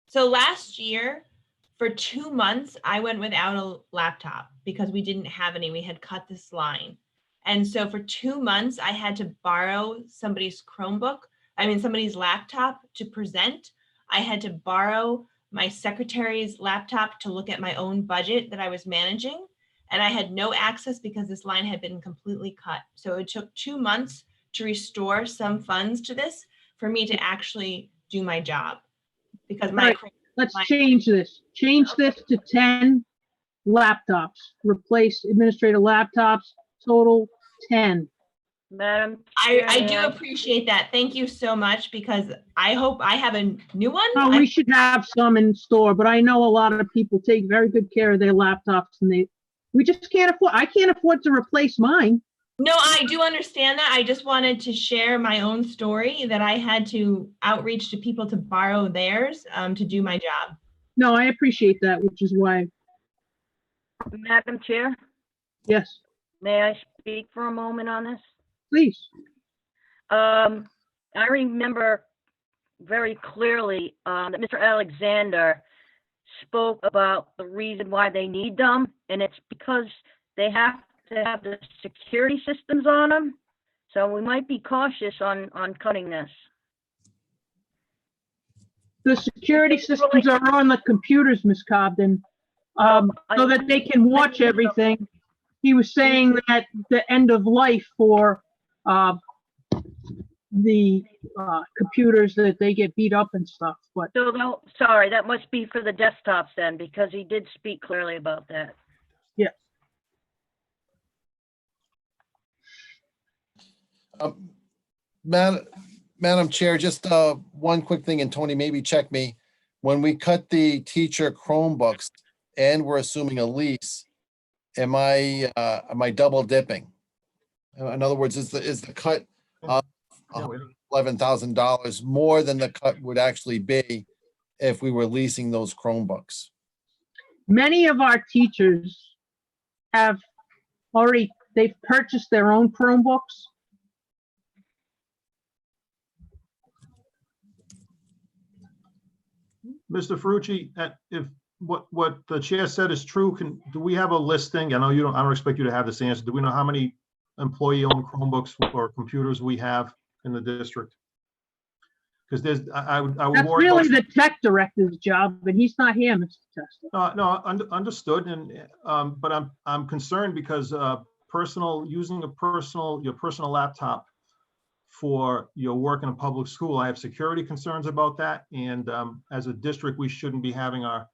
So last year, for 2 months, I went without a laptop because we didn't have any. We had cut this line. And so for 2 months, I had to borrow somebody's somebody's laptop to present. I had to borrow my secretary's laptop to look at my own budget that I was managing. And I had no access because this line had been completely cut. So it took 2 months to restore some funds to this for me to actually do my job. Because my Let's change this. Change this to 10 laptops. Replace administrator laptops, total 10. Madam I do appreciate that. Thank you so much, because I hope I have a new one. Oh, we should have some in store, but I know a lot of people take very good care of their laptops and we just can't afford, I can't afford to replace mine. No, I do understand that. I just wanted to share my own story that I had to outreach to people to borrow theirs to do my job. No, I appreciate that, which is why, Madam Chair, yes, may I speak for a moment on this? please. I remember very clearly that Mr. Alexander spoke about the reason why they need them, and it's because they have to have the security systems on them. So we might be cautious on cutting this. The security systems are on the computers, Ms. Cobden, so that they can watch everything. He was saying that the end of life for the computers, that they get beat up and stuff, but So, no, sorry, that must be for the desktops then, because he did speak clearly about that. yeah. Madam Chair, just one quick thing, and Tony, maybe check me. When we cut the teacher Chromebooks and we're assuming a lease, am I double dipping? In other words, is the cut of $11,000 more than the cut would actually be if we were leasing those Chromebooks? Many of our teachers have already, they've purchased their own Chromebooks. Mr. Ferrucci, if what the chair said is true, do we have a listing? I know you don't, I don't expect you to have this answer. Do we know how many employee-owned Chromebooks or computers we have in the district? Because there's, I would That's worry really about. the tech director's job, but he's not here, Mr. Testa. No, understood, and but I'm concerned because using your personal laptop for your work in a public school, I have security concerns about that, and as a district, we shouldn't be having our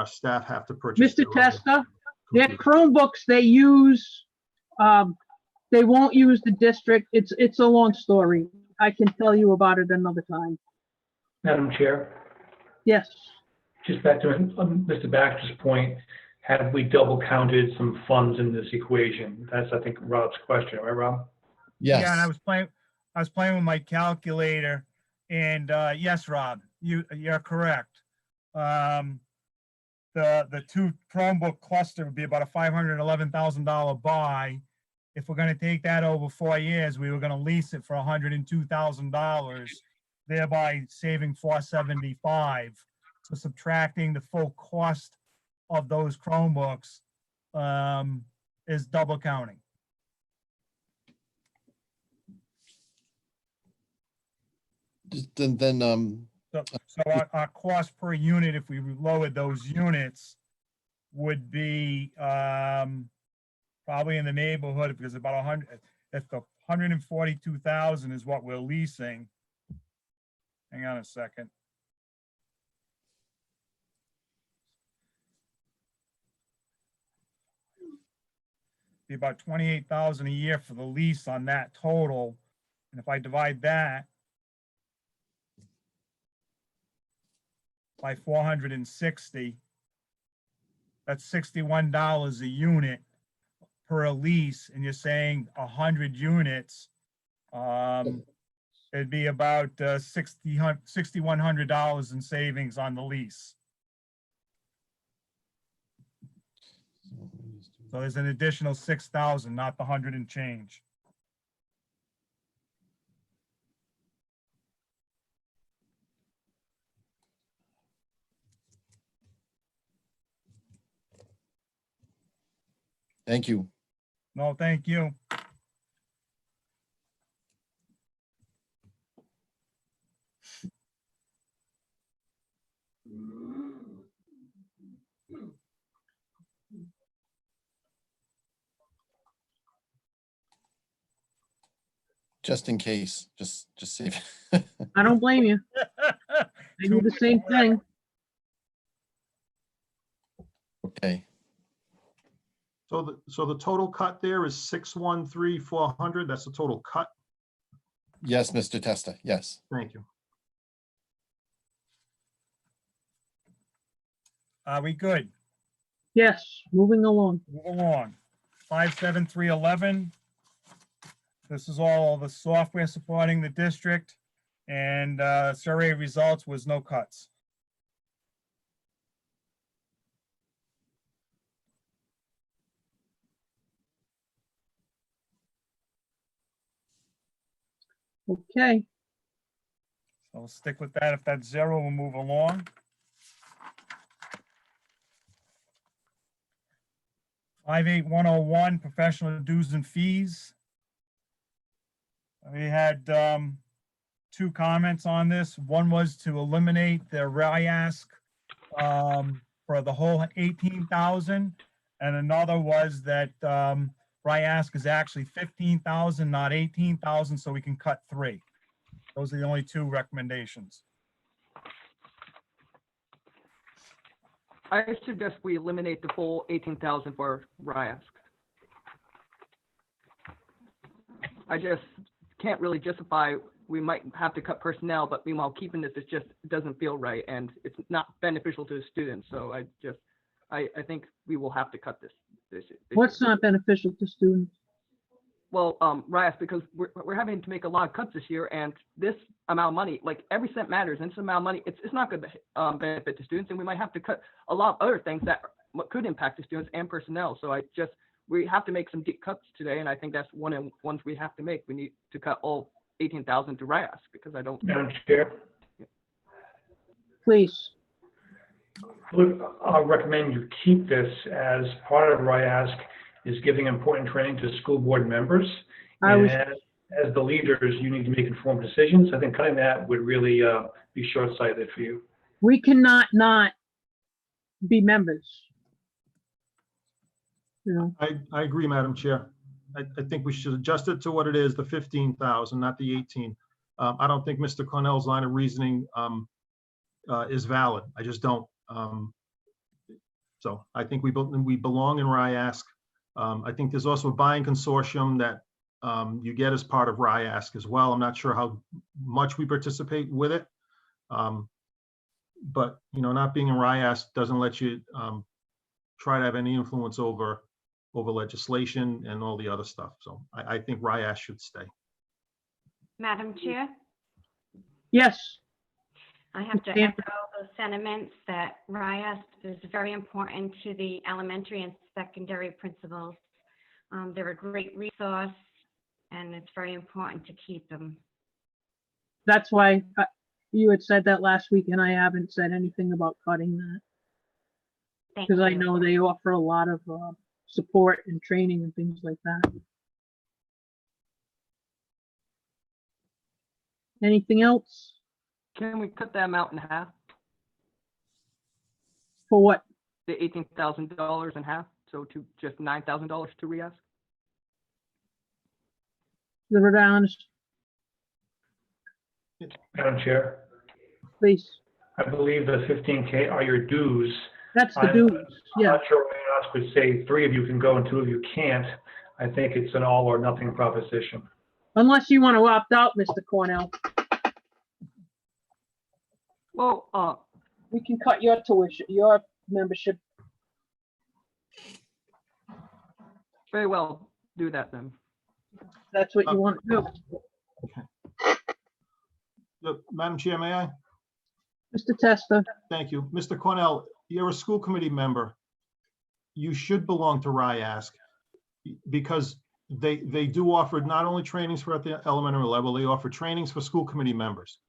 staff have to purchase. Mr. Testa, their Chromebooks they use, they won't use the district. It's a long story. I can tell you about it another time. Madam Chair, Yes. just back to Mr. Baxter's point, have we double counted some funds in this equation? That's, I think, Rob's question, right, Rob? Yes. Yeah, and I was playing with my calculator, and yes, Rob, you're correct. The two Chromebook cluster would be about a $511,000 buy. If we're going to take that over 4 years, we were going to lease it for $102,000, thereby saving $475. So subtracting the full cost of those Chromebooks is double counting. Then So our cost per unit, if we lowered those units, would be probably in the neighborhood, because about 100, if the 142,000 is what we're leasing. Hang on a second. Be about 28,000 a year for the lease on that total. And if I divide that by 460, that's $61 a unit per lease, and you're saying 100 units, it'd be about $6,100 in savings on the lease. So there's an additional 6,000, not the 100 and change. thank you. No, thank you. Just in case, just save. I don't blame you. I do the same thing. Okay. So the total cut there is 613,400. That's the total cut. Yes, Mr. Testa. Yes. Thank you. Are we good? Yes, moving along. Move along. 57311. This is all the software supporting the district, and survey results was no cuts. Okay, So we'll stick with that. If that's zero, we'll move along. 58101, professional dues and fees. We had two comments on this. One was to eliminate the RIASC for the whole 18,000, and another was that RIASC is actually 15,000, not 18,000, so we can cut 3. Those are the only two recommendations. I suggest we eliminate the full 18,000 for RIASC. I just can't really justify, we might have to cut personnel, but meanwhile keeping this, it doesn't feel right, and it's not beneficial to the students. So I think we will have to cut this. what's not beneficial to students? Well, RIASC, because we're having to make a lot of cuts this year, and this amount of money, like every cent matters, and this amount of money, it's not going to benefit the students, and we might have to cut a lot of other things that could impact the students and personnel. So we have to make some deep cuts today, and I think that's one of the ones we have to make. We need to cut all 18,000 to RIASC, because I don't. Madam Chair, Please. I'll recommend you keep this as part of RIASC is giving important training to school board members. And as the leaders, you need to make informed decisions. I think cutting that would really be short-sighted for you. We cannot not be members. You know, I agree, Madam Chair. I think we should adjust it to what it is, the 15,000, not the 18. I don't think Mr. Cornell's line of reasoning is valid. I just don't. So I think we belong in RIASC. I think there's also a buying consortium that you get as part of RIASC as well. I'm not sure how much we participate with it. But, not being in RIASC doesn't let you try to have any influence over legislation and all the other stuff. So I think RIASC should stay. Madam Chair, yes, I have to Yeah. echo those sentiments that RIASC is very important to the elementary and secondary principals. They're a great resource, and it's very important to keep them. that's why you had said that last week, and I haven't said anything about cutting that. Thank Because I you. know they offer a lot of support and training and things like that. Anything else? Can we cut that amount in half? For what? The $18,000 in half, so to just $9,000 to RIASC? The Rhode Island, Madam Chair, please. I believe the 15K are your dues. That's the I'm dues. I'm Yeah. not sure RIASC would say 3 of you can go and 2 of you can't. I think it's an all or nothing proposition. Unless you want to opt out, Mr. Cornell, Well, we can cut your tuition, your membership. very well, do that then. That's what you want to do. Look, Madam Chair, may I? Mr. Testa, Thank you. Mr. Cornell, you're a school committee member. You should belong to RIASC because they do offer not only trainings for at the elementary level, they offer trainings for school committee members.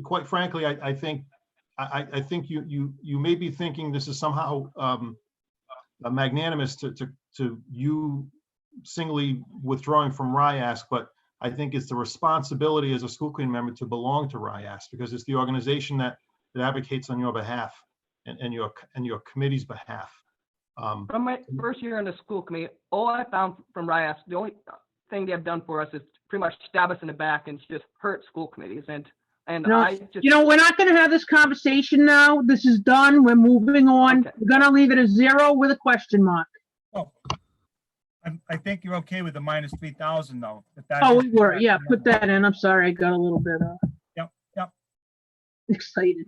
Quite frankly, I think you may be thinking this is somehow magnanimous to you singly withdrawing from RIASC, but I think it's the responsibility as a school committee member to belong to RIASC because it's the organization that advocates on your behalf and your committee's behalf. From my first year in the school committee, all I found from RIASC, the only thing they have done for us is pretty much stab us in the back and just hurt school committees. And no, I just, we're not going to have this conversation now. This is done. We're moving on. Okay. We're going to leave it as 0 with a question mark. Oh, I think you're okay with the minus 3,000 though. if that Oh, is- we were. Yeah, put that in. I'm sorry. I got a little bit Yep. excited.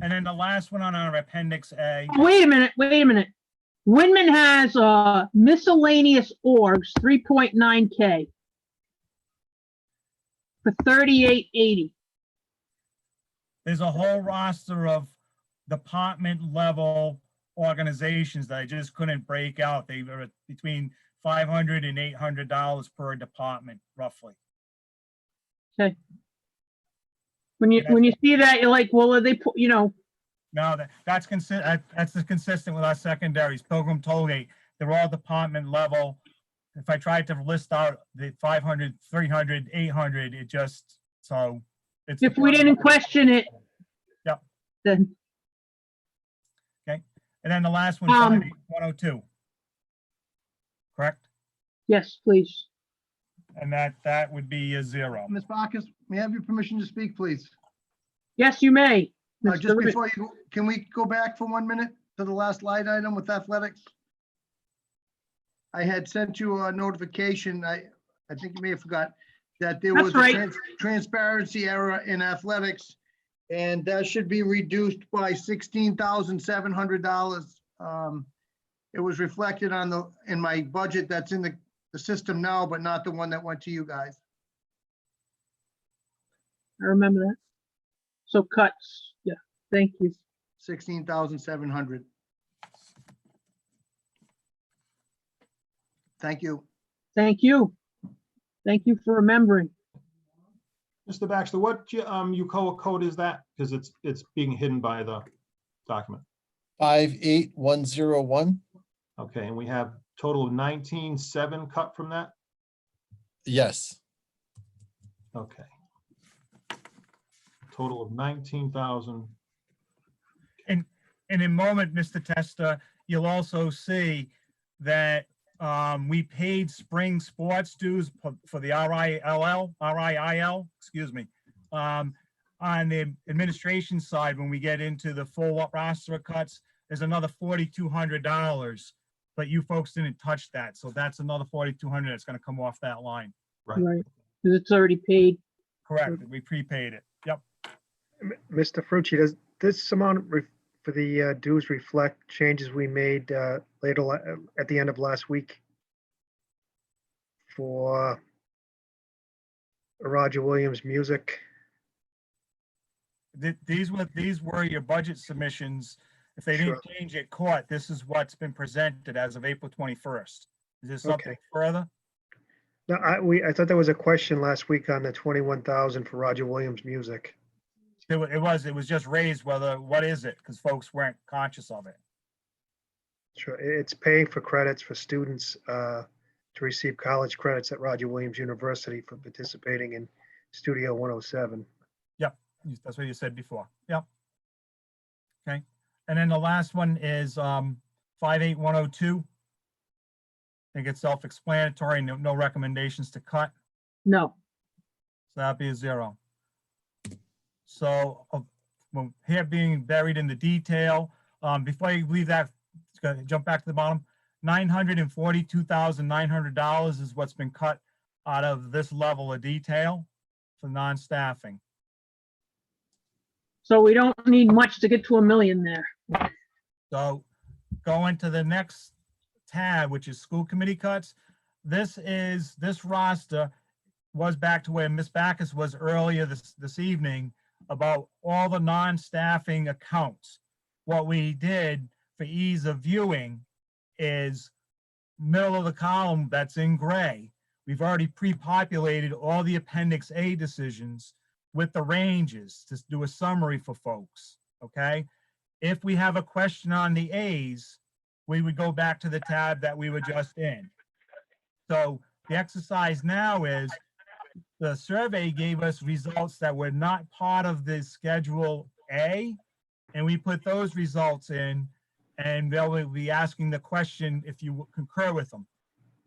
And then the last one on our appendix A. Wait a minute. Winman has miscellaneous orgs, 3.9K for 3880. There's a whole roster of department level organizations that I just couldn't break out. They were between $500 and $800 per department, roughly. Okay. When you see that, you're like, well, are they, No, that's consistent with our secondaries. Pilgrim Tollgate, they're all department level. If I tried to list out the 500, 300, 800, it just, so it's. if we didn't question it. Yep. Then. Okay. And then the last one, 102. Correct? Yes, please. And that would be a 0. Ms. Bacchus, may I have your permission to speak, please? Yes, you may. Just before you, can we go back for 1 minute to the last line item with athletics? I had sent you a notification, I think you may have forgot, that there was a transparency error in athletics, and that should be reduced by $16,700. It was reflected in my budget that's in the system now, but not the one that went to you guys. I remember that. So cuts, yeah, thank you. 16,700. Thank you. Thank you. Thank you for remembering. Mr. Baxter, what UCOA code is that? Because it's being hidden by the document. 58101. Okay, and we have total of 19,700 cut from that? Yes. Okay. Total of 19,000. And in a moment, Mr. Testa, you'll also see that we paid spring sports dues for the RIIL, excuse me. On the administration side, when we get into the full roster of cuts, there's another $4,200, but you folks didn't touch that. So that's another $4,200 that's going to come off that line. Right. Because it's already paid. Correct. We prepaid it. Yep. Mr. Frucci, does this amount for the dues reflect changes we made later at the end of last week for Roger Williams music? These were your budget submissions. If they didn't change at court, this is what's been presented as of April 21st. Is there something further? No, I thought there was a question last week on the 21,000 for Roger Williams music. It was just raised what is it? Because folks weren't conscious of it. Sure, it's paying for credits for students to receive college credits at Roger Williams University for participating in Studio 107. Yep, that's what you said before. Yep. Okay, and then the last one is 58102. I think it's self-explanatory. No recommendations to cut. No. So that'd be a 0. So here being buried in the detail, before you leave that, jump back to the bottom, $942,900 is what's been cut out of this level of detail for non-staffing. So we don't need much to get to $1 million there. So going to the next tab, which is school committee cuts, this roster was back to where Ms. Bacchus was earlier this evening about all the non-staffing accounts. What we did for ease of viewing is middle of the column that's in gray. We've already pre-populated all the Appendix A decisions with the ranges to do a summary for folks, okay? If we have a question on the A's, we would go back to the tab that we were just in. So the exercise now is the survey gave us results that were not part of the Schedule A, and we put those results in, and they'll be asking the question if you concur with them.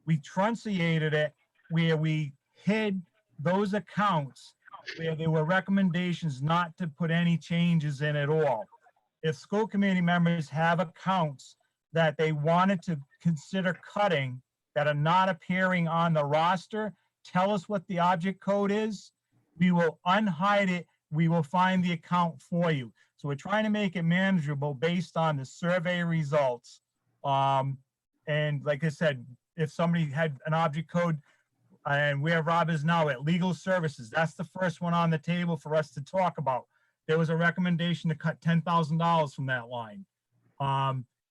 We trunciated it where we hid those accounts where there were recommendations not to put any changes in at all. If school committee members have accounts that they wanted to consider cutting that are not appearing on the roster, tell us what the object code is. We will unhide it. We will find the account for you. So we're trying to make it manageable based on the survey results And like I said, if somebody had an object code, and where Rob is now at legal services, that's the first one on the table for us to talk about. There was a recommendation to cut $10,000 from that line.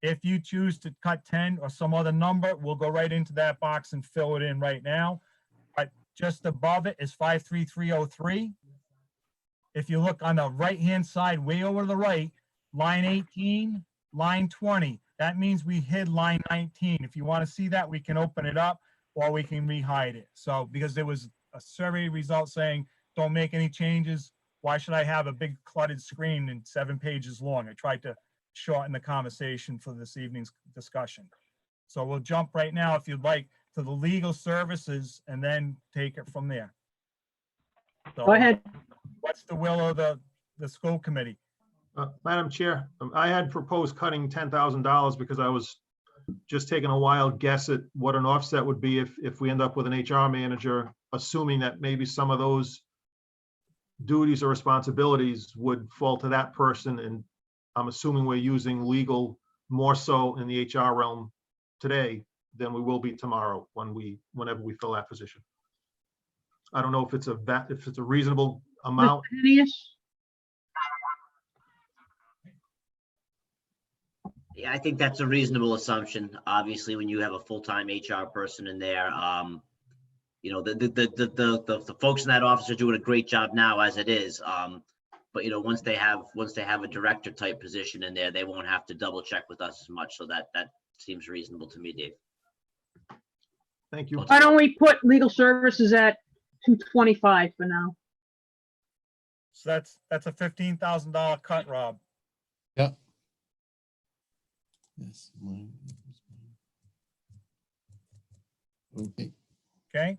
If you choose to cut 10 or some other number, we'll go right into that box and fill it in right now. But just above it is 53303. If you look on the right-hand side, way over to the right, line 18, line 20, that means we hid line 19. If you want to see that, we can open it up or we can re-hide it. So, because there was a survey result saying, don't make any changes. Why should I have a big cluttered screen and 7 pages long? I tried to shorten the conversation for this evening's discussion. So we'll jump right now, if you'd like, to the legal services and then take it from there. So, Go ahead. what's the will of the school committee? Madam Chair, I had proposed cutting $10,000 because I was just taking a wild guess at what an offset would be if we end up with an HR manager, assuming that maybe some of those duties or responsibilities would fall to that person. And I'm assuming we're using legal more so in the HR realm today than we will be tomorrow whenever we fill that position. I don't know if it's a reasonable amount. Mr. Hideous? Yeah, I think that's a reasonable assumption. Obviously, when you have a full-time HR person in there, you know, the folks in that office are doing a great job now as it is. But you know, once they have a director type position in there, they won't have to double check with us as much. So that seems reasonable to me, Dave. Thank you. Why don't we put legal services at 225 for now? So that's a $15,000 cut, Rob. Yeah. Yes. Okay. Okay.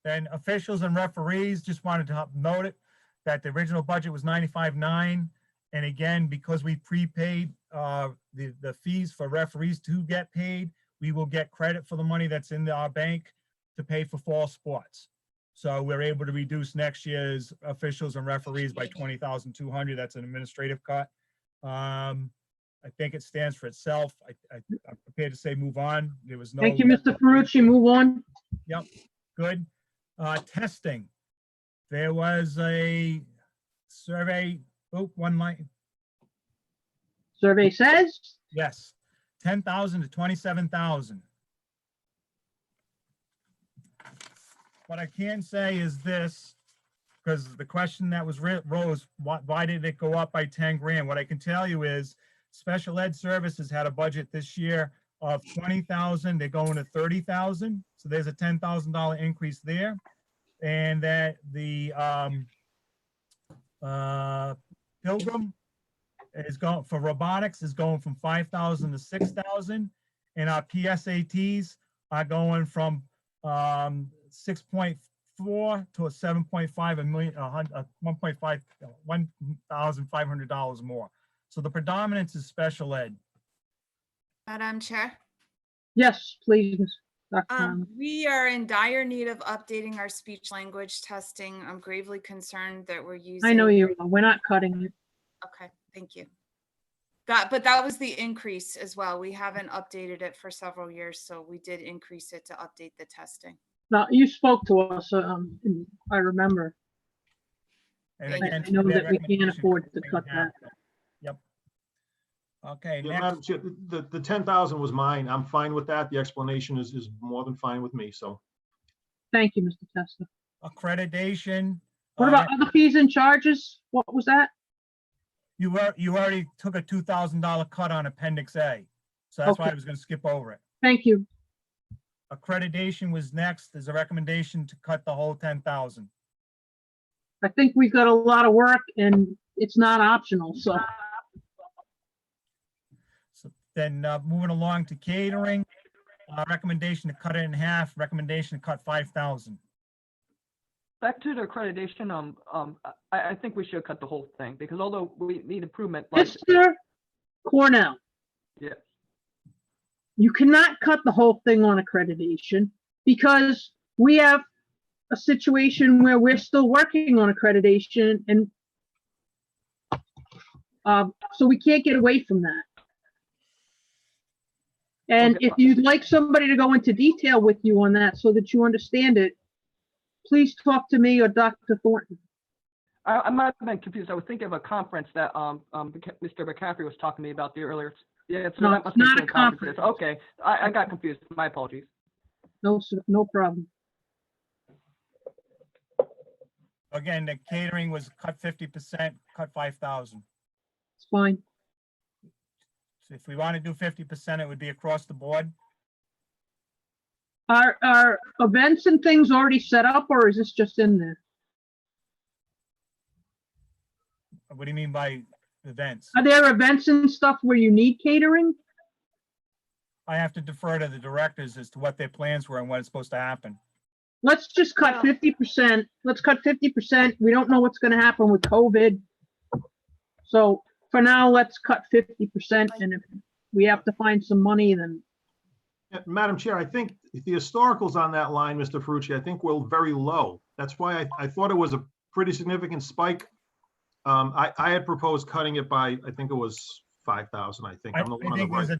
Then officials and referees, just wanted to note it, that the original budget was 95.9. And again, because we prepaid the fees for referees to get paid, we will get credit for the money that's in our bank to pay for fall sports. So we're able to reduce next year's officials and referees by 20,200. That's an administrative cut. I think it stands for itself. I'm prepared to say move on. There was no. Thank you, Mr. Ferrucci. Move on. Yep, good. Testing. There was a survey, one line. Survey says? Yes, 10,000 to 27,000. What I can say is this, because the question that was rose, why did it go up by 10 grand? What I can tell you is special ed services had a budget this year of 20,000. They're going to 30,000. So there's a $10,000 increase there. And that the Pilgrim is going for robotics is going from 5,000 to 6,000. And our PSATs are going from 6.4 to a 7.5 million, $1,500 more. So the predominance is special ed. Madam Chair. Yes, please. Dr. We are in dire need of updating our speech language testing. I'm gravely concerned that we're using. I know you are. We're not cutting it. Okay, thank you. But that was the increase as well. We haven't updated it for several years, so we did increase it to update the testing. No, you spoke to us. I remember. And I again, know that we recommendation can't afford to cut that. Yep. Okay, Yeah, next. Madam Chair, the 10,000 was mine. I'm fine with that. The explanation is more than fine with me, so. Thank you, Mr. Testa. Accreditation. What about other fees and charges? What was that? You already took a $2,000 cut on Appendix A. So that's why I was going to skip over it. Thank you. Accreditation was next. There's a recommendation to cut the whole 10,000. I think we've got a lot of work and it's not optional, so. So then moving along to catering, recommendation to cut it in half, recommendation to cut 5,000. Back to the accreditation, I think we should cut the whole thing because although we need improvement. Mr. Cornell. Yeah. You cannot cut the whole thing on accreditation because we have a situation where we're still working on accreditation and so we can't get away from that. And Okay. if you'd like somebody to go into detail with you on that so that you understand it, please talk to me or Dr. Thornton. I might have been confused. I was thinking of a conference that Mr. McCaffrey was talking to me about the earlier. Yeah, so No, that it's must have not been a the conference. conference. Okay, I got confused. My apologies. No, sir, no problem. Again, the catering was cut 50%, cut 5,000. It's fine. So if we want to do 50%, it would be across the board. Are events and things already set up, or is this just in there? What do you mean by events? Are there events and stuff where you need catering? I have to defer to the directors as to what their plans were and what is supposed to happen. Let's just cut 50%. Let's cut 50%. We don't know what's gonna happen with COVID. So for now, let's cut 50%, and if we have to find some money, then. Yeah, Madam Chair, I think the historicals on that line, Mr. Ferrucci, I think were very low. That's why I thought it was a pretty significant spike. I had proposed cutting it by, I think it was 5,000, I think. I'm the one on the right.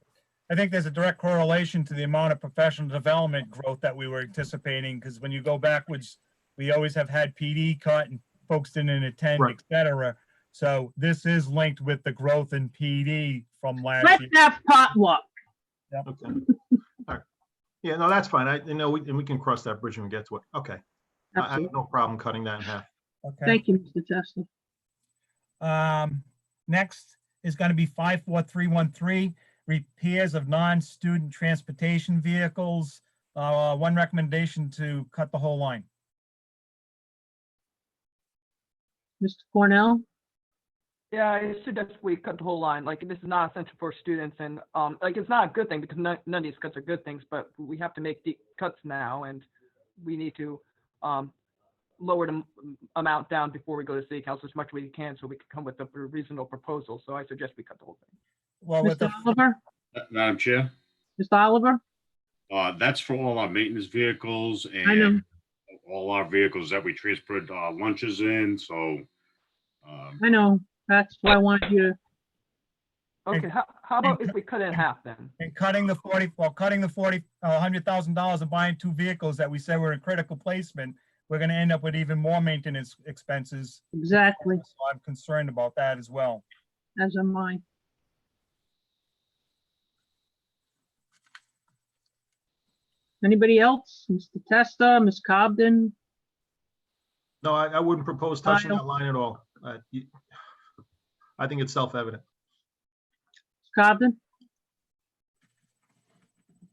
I think there's a direct correlation to the amount of professional development growth that we were anticipating, because when you go backwards, we always have had PD cut and folks didn't attend, Right. et cetera. So this is linked with the growth in PD from last Let's year. have potluck. Yep. Okay. All right. Yeah, no, that's fine. We can cross that bridge when we get to it. Okay. I have Absolutely. no problem cutting that in half. Okay. Thank you, Mr. Testa. Next is going to be 54313, repairs of non-student transportation vehicles. One recommendation to cut the whole line. Mr. Cornell? Yeah, I suggest we cut the whole line. Like, this is not essential for students, and like, it's not a good thing because none of these cuts are good things. But we have to make the cuts now, and we need to lower the amount down before we go to city council as much as we can, so we can come with a reasonable proposal. So I suggest we cut the whole thing. Well, with Mr. Oliver? Madam Chair, Mr. Oliver? that's for all our maintenance vehicles I know. and all our vehicles that we transport lunches in, so. I know. That's why I wanted you to. Okay, how about if we cut it in half then? And cutting the $100,000 and buying two vehicles that we said were in critical placement, we're going to end up with even more maintenance expenses. Exactly. So I'm concerned about that as well. As am I. Anybody else? Mr. Testa, Ms. Cobden? No, I wouldn't propose touching don't- that line at all. I think it's self-evident. Ms. Cobden?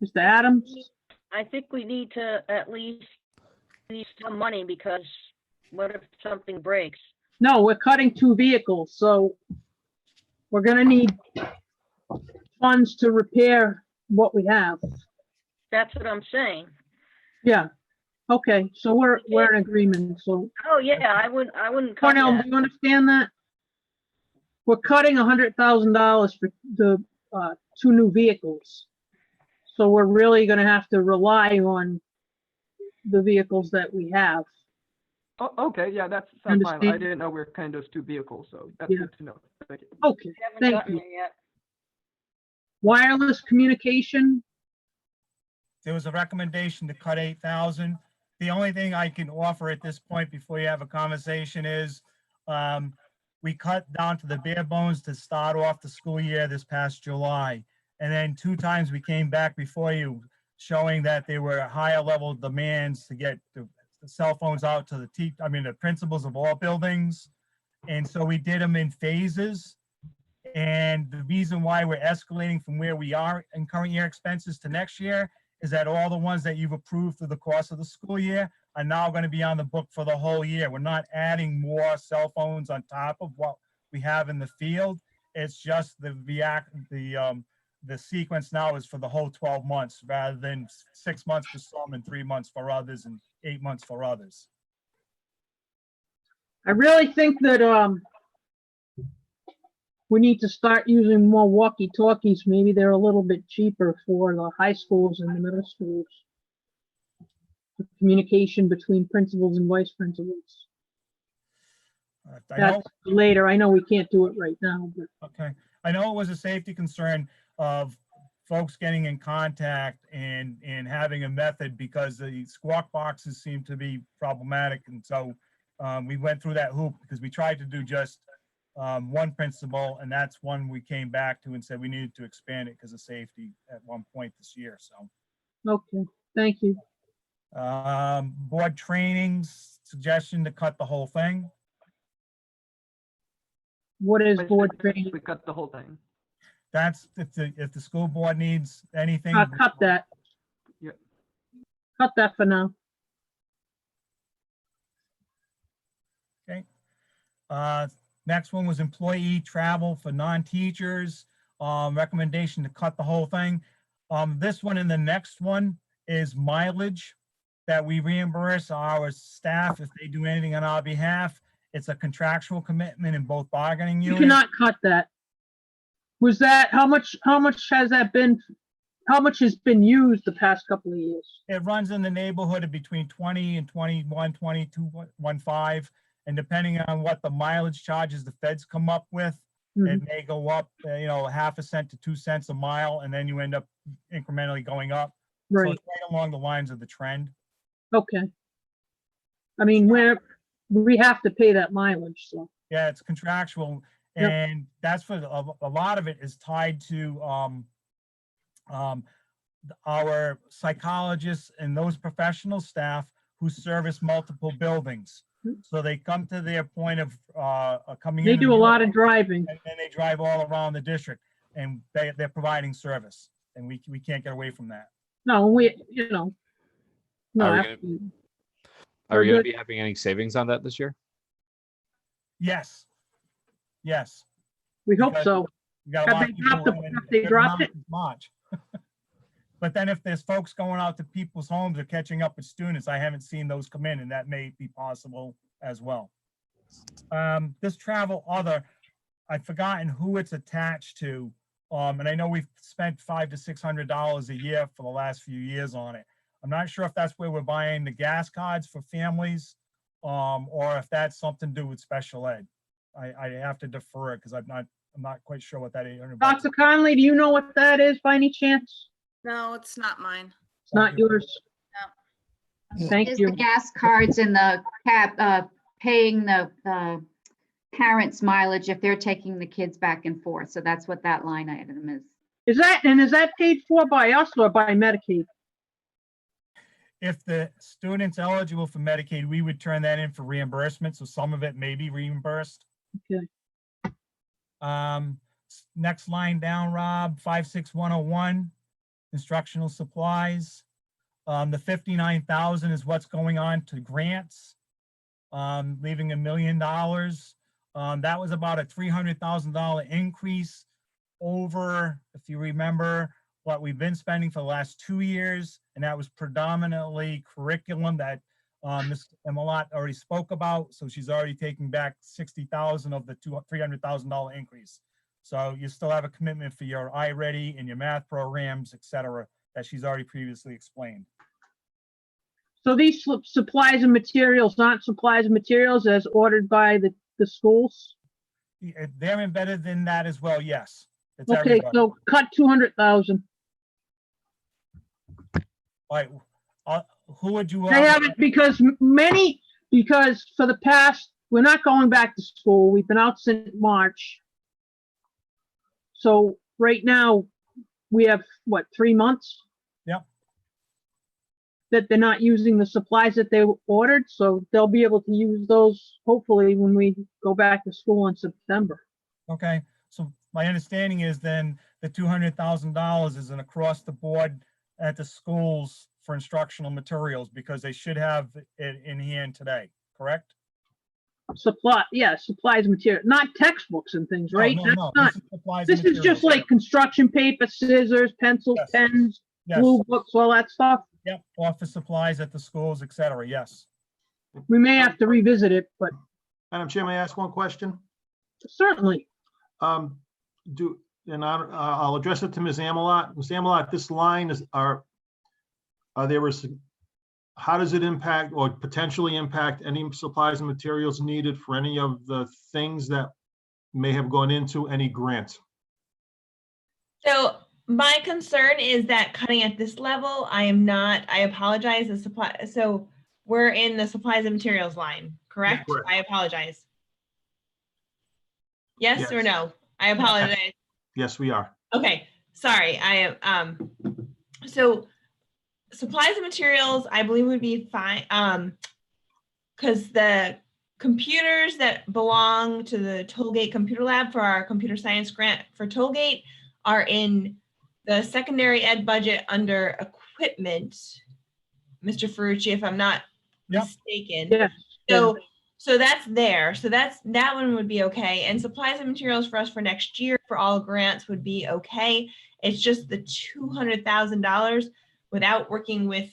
Mr. Adams? I think we need to at least use some money, because what if something breaks? No, we're cutting two vehicles, so we're gonna need funds to repair what we have. That's what I'm saying. Yeah. Okay, so we're in agreement, so. Oh, yeah, I wouldn't cut Cornell, that. do you understand that? We're cutting $100,000 for the two new vehicles. So we're really gonna have to rely on the vehicles that we have. Oh, okay, yeah, that's fine. I Understand. didn't know we were cutting those two vehicles, so that's Yeah. good to know. Thank you. Okay, We haven't thank gotten you. there yet. Wireless communication, There was a recommendation to cut 8,000. The only thing I can offer at this point before you have a conversation is we cut down to the bare bones to start off the school year this past July. And then 2 times we came back before you showing that there were higher level demands to get the cell phones out to the principals of all buildings. And so we did them in phases. And the reason why we're escalating from where we are in current year expenses to next year is that all the ones that you've approved through the course of the school year are now going to be on the book for the whole year. We're not adding more cell phones on top of what we have in the field. It's just the sequence now is for the whole 12 months rather than 6 months for some and 3 months for others and 8 months for others. I really think that we need to start using more walkie-talkies. Maybe they're a little bit cheaper for the high schools and the middle schools. The communication between principals and vice principals. I know, That's later. I know we can't do it right now, but okay. I know it was a safety concern for folks getting in contact and having a method, because the squawk boxes seem to be problematic. And so we went through that hoop because we tried to do just one principal, and that's one we came back to and said we needed to expand it because of safety at one point this year. So Okay, thank you. board trainings, suggestion to cut the whole thing. What is I board said training? We cut the whole thing. That's if the school board needs anything. Cut that. Yep. Cut that for now. Okay. Next one was employee travel for non-teachers. Recommendation to cut the whole thing. This one and the next one is mileage that we reimburse our staff if they do anything on our behalf. It's a contractual commitment in both bargaining You units. cannot cut that. Was that, how much has that been, how much has been used the past couple of years? It runs in the neighborhood of between 20 and 21, 22.15. And depending on what the mileage charges the feds come up with, it may go up, half a cent to 2 cents a mile, and then you end up incrementally going up. So Right. it's right along the lines of the trend. Okay. I mean, we have to pay that mileage, so. Yeah, it's contractual, Yep. and that's for a lot of it is tied to our psychologists and those professional staff who service multiple buildings. So they come to their point of coming in. They do a lot of driving. And then they drive all around the district, and they're providing service, and we can't get away from that. No, no, Are we gonna- absolutely. Are we We're going to good. be having any savings on that this year? Yes. Yes. We hope Because so. We got a Have lot they of people dropped in have they good dropped amounts it? of March. But then if there's folks going out to people's homes or catching up with students, I haven't seen those come in, and that may be possible as well. This travel other, I've forgotten who it's attached to. And I know we've spent $500 to $600 a year for the last few years on it. I'm not sure if that's where we're buying the gas cards for families, or if that's something to do with special ed. I have to defer it because I'm not quite sure what that $800 Dr. Conley, do you know what that is by any chance? No, it's not mine. It's not yours. Thank Is you. the gas cards and the paying the parents' mileage if they're taking the kids back and forth. So that's what that line item is. Is that paid for by us or by Medicaid? If the student's eligible for Medicaid, we would turn that in for reimbursement, so some of it may be reimbursed. Okay. Next line down, Rob, 56101, instructional supplies. The 59,000 is what's going on to grants, leaving $1 million. That was about a $300,000 increase over, if you remember, what we've been spending for the last 2 years, and that was predominantly curriculum that Ms. Emilat already spoke about. So she's already taking back 60,000 of the $300,000 increase. So you still have a commitment for your iReady and your math programs, et cetera, that she's already previously explained. So these supplies and materials aren't supplies and materials as ordered by the schools? They're embedded in that as well, yes. It's Okay, everybody. so cut 200,000. All right, who would you? They haven't, because for the past, we're not going back to school. We've been out since March. So right now, we have, what, 3 months? Yep. That they're not using the supplies that they ordered, so they'll be able to use those hopefully when we go back to school in September. Okay, so my understanding is then the $200,000 is an across the board at the schools for instructional materials, because they should have it in hand today, correct? Supplies, material, not textbooks and things, right? No, That's no, not, this is supplies and this is just materials. like construction paper, scissors, pencils, Yes. pens, Yes. blue books, all that stuff. Yep, office supplies at the schools, et cetera, yes. We may have to revisit it, but Madam Chair, may I ask one question? certainly. I'll address it to Ms. Amelot. Ms. Amelot, this line is, how does it impact or potentially impact any supplies and materials needed for any of the things that may have gone into any grant? So my concern is that cutting at this level, I apologize, the supply, so we're in the supplies and materials line, correct? correct. I apologize. Yes or Yes. no? I apologize. Yes, we are. Okay, sorry, so supplies and materials, I believe would be fine, because the computers that belong to the Tollgate Computer Lab for our computer science grant for Tollgate are in the secondary ed budget under equipment, Mr. Ferrucci, if I'm not mistaken. Yes. So that's there. So that one would be okay. And supplies and materials for us for next year for all grants would be okay. It's just the $200,000 without working with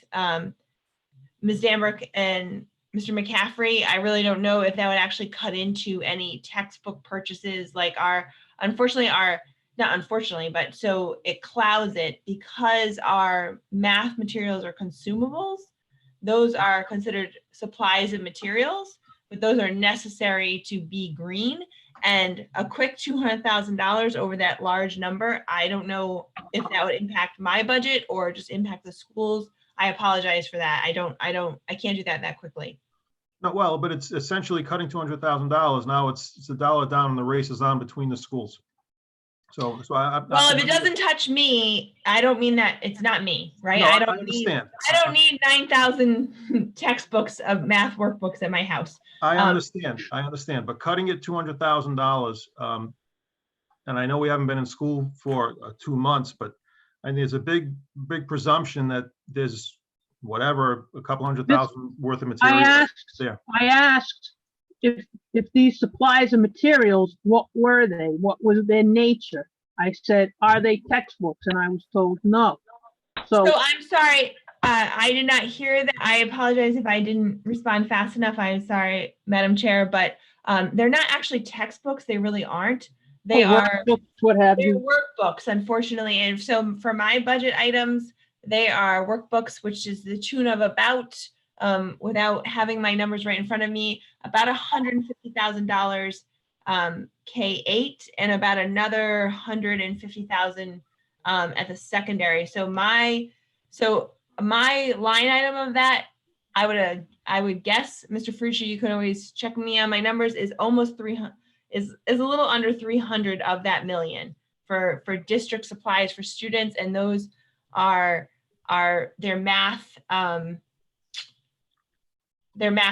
Ms. Dambrook and Mr. McCaffrey. I really don't know if that would actually cut into any textbook purchases, like not unfortunately, but so it clouds it because our math materials are consumables. Those are considered supplies and materials, but those are necessary to be green. And a quick $200,000 over that large number, I don't know if that would impact my budget or just impact the schools. I apologize for that. I can't do that quickly. No, well, but it's essentially cutting $200,000. Now it's a dollar down and the race is on between the schools. So well, if it doesn't touch me, I don't mean that it's not me, right? No, I I don't need 9,000 textbooks of math workbooks at my house. I understand, but cutting it $200,000, and I know we haven't been in school for 2 months, but there's a big presumption that there's whatever, a couple $100,000 worth of material there. I asked if these supplies and materials, what were they? What was their nature? I said, are they textbooks? And I was told no. So I'm sorry, I did not hear that. I apologize if I didn't respond fast enough. I'm sorry, Madam Chair, but they're not actually textbooks. They really aren't. They are what have they're you? workbooks, unfortunately. And so for my budget items, they are workbooks, which is the tune of about, without having my numbers right in front of me, about $150,000 K-8 and about another 150,000 at the secondary. So my line item of that, I would guess, Mr. Ferrucci, you can always check me on my numbers, is almost 300, is a little under 300 of that million for district supplies for students, and those are their math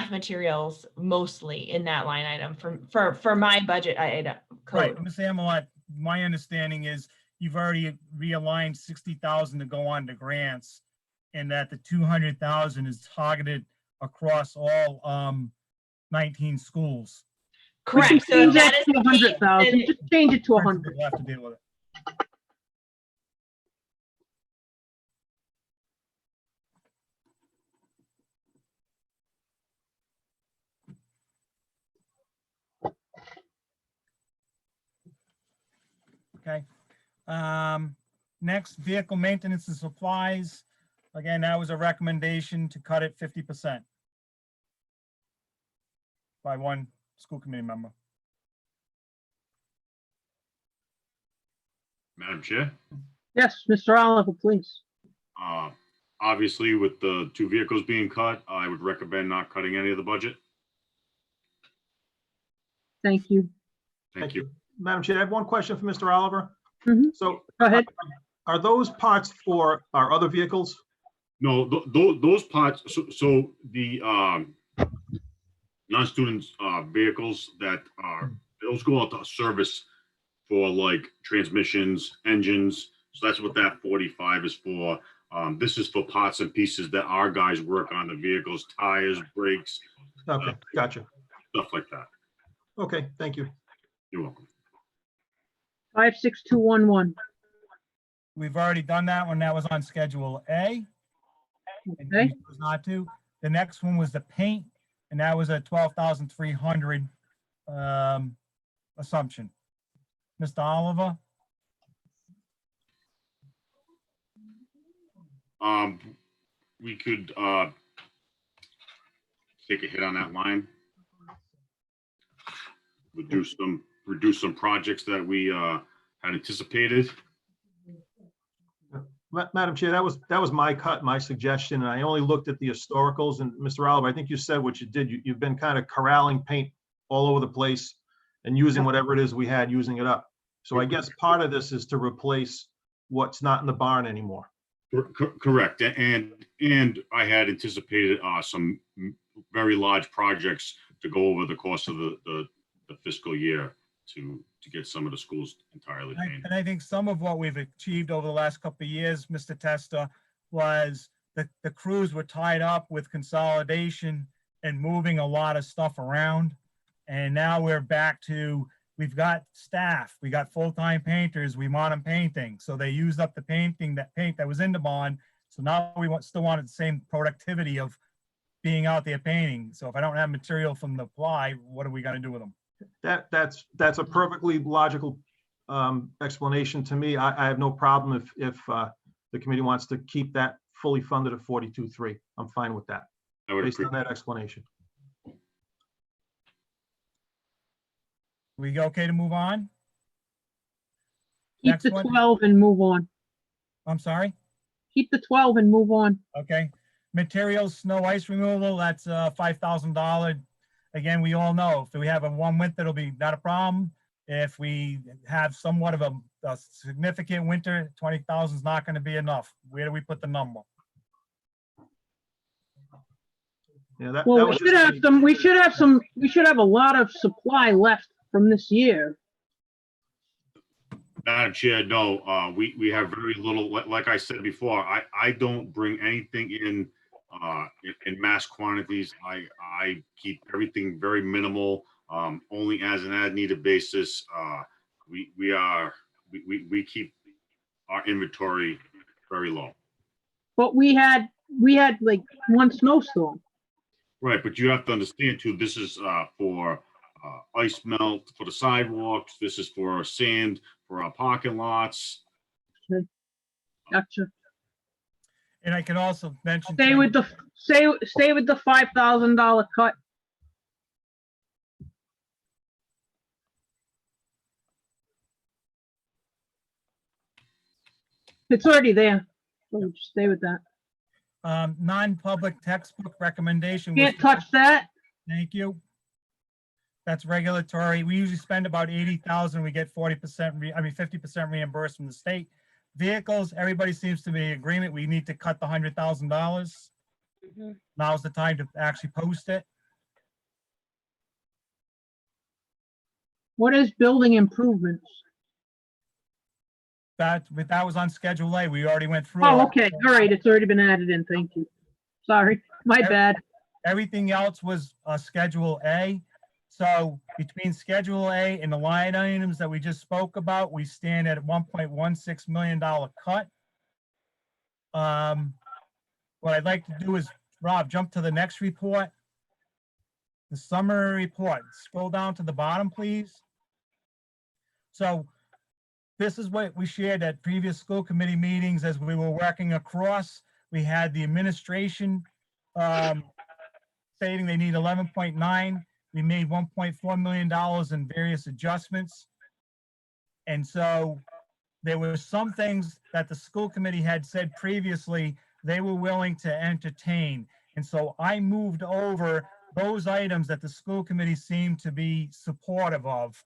materials mostly in that line item for my budget item code. Right, Ms. Amelot, my understanding is you've already realigned 60,000 to go on to grants, and that the 200,000 is targeted across all 19 schools. Correct. So that is 100,000. Just change it to 100. We'll have to deal with it. Okay. Next, vehicle maintenance and supplies. Again, that was a recommendation to cut it 50% by one school committee member. Madam Chair, Yes, Mr. Oliver, please. obviously with the 2 vehicles being cut, I would recommend not cutting any of the budget. Thank you. Thank you. Madam Chair, I have one question for Mr. Oliver. Mhm. So Go ahead. are those parts for our other vehicles? No, those parts, so the non-students vehicles that are, those go out to service for like transmissions, engines. So that's what that 45 is for. This is for parts and pieces that our guys work on the vehicles, tires, brakes. Okay, gotcha. Stuff like that. Okay, thank you. You're welcome. 56211. We've already done that one. That was on Schedule A. And Okay. you chose not to. The next one was the paint, and that was a 12,300 assumption. Mr. Oliver? We could take a hit on that line. Reduce some projects that we had anticipated. Madam Chair, that was my cut, my suggestion, and I only looked at the historicals. And Mr. Oliver, I think you said what you did. You've been kind of corralling paint all over the place and using whatever it is we had, using it up. So I guess part of this is to replace what's not in the barn anymore. Correct. And I had anticipated some very large projects to go over the course of the fiscal year to get some of the schools entirely painted. And I think some of what we've achieved over the last couple of years, Mr. Testa, was the crews were tied up with consolidation and moving a lot of stuff around. And now we're back to, we've got staff, we got full-time painters, we want them painting. So they used up the paint that was in the bond. So now we still wanted the same productivity of being out there painting. So if I don't have material from the ply, what are we gonna do with them? That's a perfectly logical explanation to me. I have no problem if the committee wants to keep that fully funded at 42.3. I'm fine with that, based on that explanation. We okay to move on? Keep Next the one. 12 and move on. I'm sorry? Keep the 12 and move on. Okay. Materials, snow, ice removal, that's $5,000. Again, we all know if we have a warm winter, it'll be not a problem. If we have somewhat of a significant winter, 20,000 is not going to be enough. Where do we put the number? Yeah, Well, we should have a lot of supply left from this year. Madam Chair, no, we have very little, like I said before, I don't bring anything in mass quantities. I keep everything very minimal, only as an as needed basis. We keep our inventory very low. But we had like one snowstorm. Right, but you have to understand too, this is for ice melt for the sidewalks. This is for sand for our parking lots. Gotcha. And I can also mention. Stay with the $5,000 cut. It's already there. So we'll just stay with that. Non-public textbook recommendation. Can't touch that. Thank you. That's regulatory. We usually spend about 80,000. We get 50% reimbursed from the state. Vehicles, everybody seems to be in agreement. We need to cut the $100,000. Now's the time to actually post it. What is building improvements? That was on Schedule A. We already went through. Oh, it. okay. All right. It's already been added in. Thank you. Sorry. My bad. Everything else was Schedule A. So between Schedule A and the line items that we just spoke about, we stand at $1.16 million cut. What I'd like to do is, Rob, jump to the next report. The summary report. Scroll down to the bottom, please. So this is what we shared at previous school committee meetings as we were working across. We had the administration stating they need 11.9. We made $1.4 million in various adjustments. And so there were some things that the school committee had said previously they were willing to entertain. And so I moved over those items that the school committee seemed to be supportive of,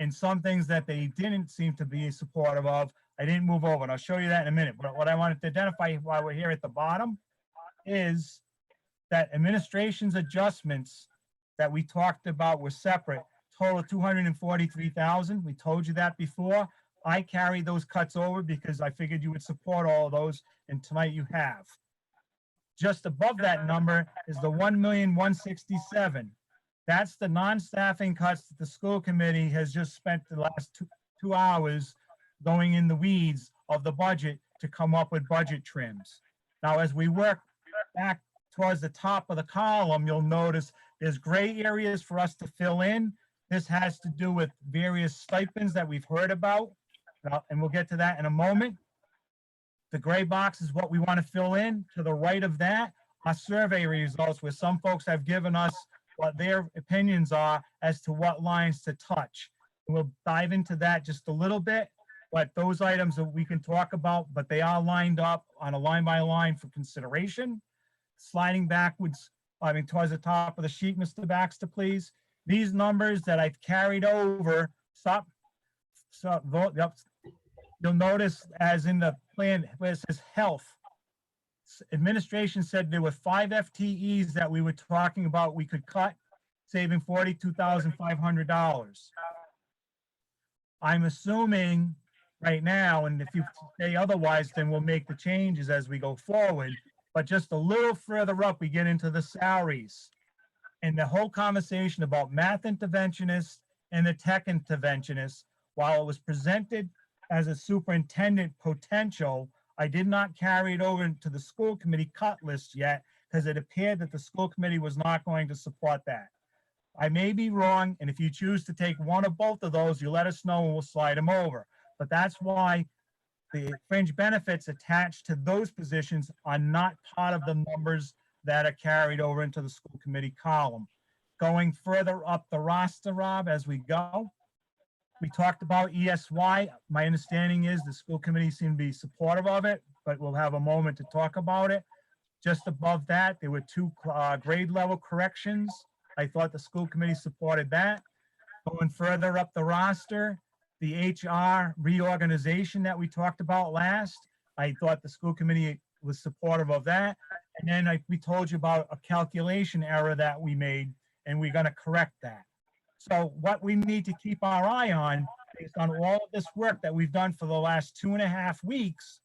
and some things that they didn't seem to be supportive of, I didn't move over. And I'll show you that in a minute. But what I wanted to identify while we're here at the bottom is that administration's adjustments that we talked about were separate, total $243,000. We told you that before. I carried those cuts over because I figured you would support all of those, and tonight you have. Just above that number is the $1,167,000. That's the non-staffing cuts that the school committee has just spent the last two hours going in the weeds of the budget to come up with budget trims. Now, as we work back towards the top of the column, you'll notice there's gray areas for us to fill in. This has to do with various stipends that we've heard about, and we'll get to that in a moment. The gray box is what we want to fill in. To the right of that are survey results where some folks have given us what their opinions are as to what lines to touch. We'll dive into that just a little bit. But those items that we can talk about, but they are lined up on a line by line for consideration. Sliding backwards, I mean, towards the top of the sheet, Mr. Baxter, please. These numbers that I've carried over, yep. You'll notice as in the plan where it says health, administration said there were 5 FTEs that we were talking about we could cut, saving $42,500. I'm assuming right now, and if you say otherwise, then we'll make the changes as we go forward. But just a little further up, we get into the salaries. And the whole conversation about math interventionists and the tech interventionists, while it was presented as a superintendent potential, I did not carry it over into the school committee cut list yet because it appeared that the school committee was not going to support that. I may be wrong, and if you choose to take one or both of those, you let us know and we'll slide them over. But that's why the fringe benefits attached to those positions are not part of the numbers that are carried over into the school committee column. Going further up the roster, Rob, as we go, we talked about ESY. My understanding is the school committee seemed to be supportive of it, but we'll have a moment to talk about it. Just above that, there were 2 grade level corrections. I thought the school committee supported that. Going further up the roster, the HR reorganization that we talked about last, I thought the school committee was supportive of that. And then we told you about a calculation error that we made, and we're going to correct that. So what we need to keep our eye on, based on all of this work that we've done for the last 2.5 weeks,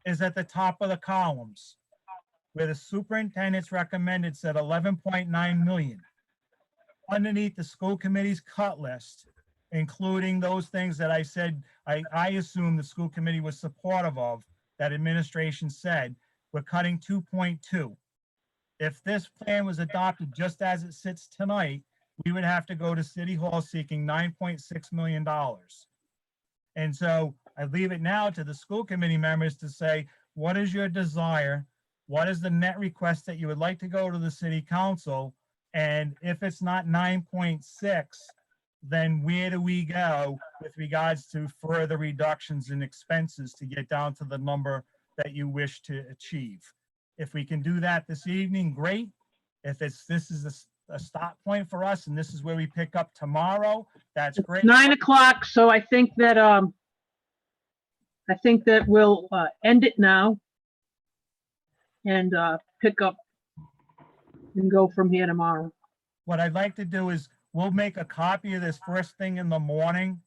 is at the top of the columns, where the superintendent's recommended said 11.9 million. Underneath the school committee's cut list, including those things that I said, I assume the school committee was supportive of, that administration said, we're cutting 2.2. If this plan was adopted just as it sits tonight, we would have to go to City Hall seeking $9.6 million. And so I leave it now to the school committee members to say, what is your desire? What is the net request that you would like to go to the city council? And if it's not 9.6, then where do we go with regards to further reductions in expenses to get down to the number that you wish to achieve? If we can do that this evening, great. If this is a stop point for us and this is where we pick up tomorrow, that's great. 9 o'clock, so I think that we'll end it now and pick up and go from here tomorrow. What I'd like to do is we'll make a copy of this first thing in the morning,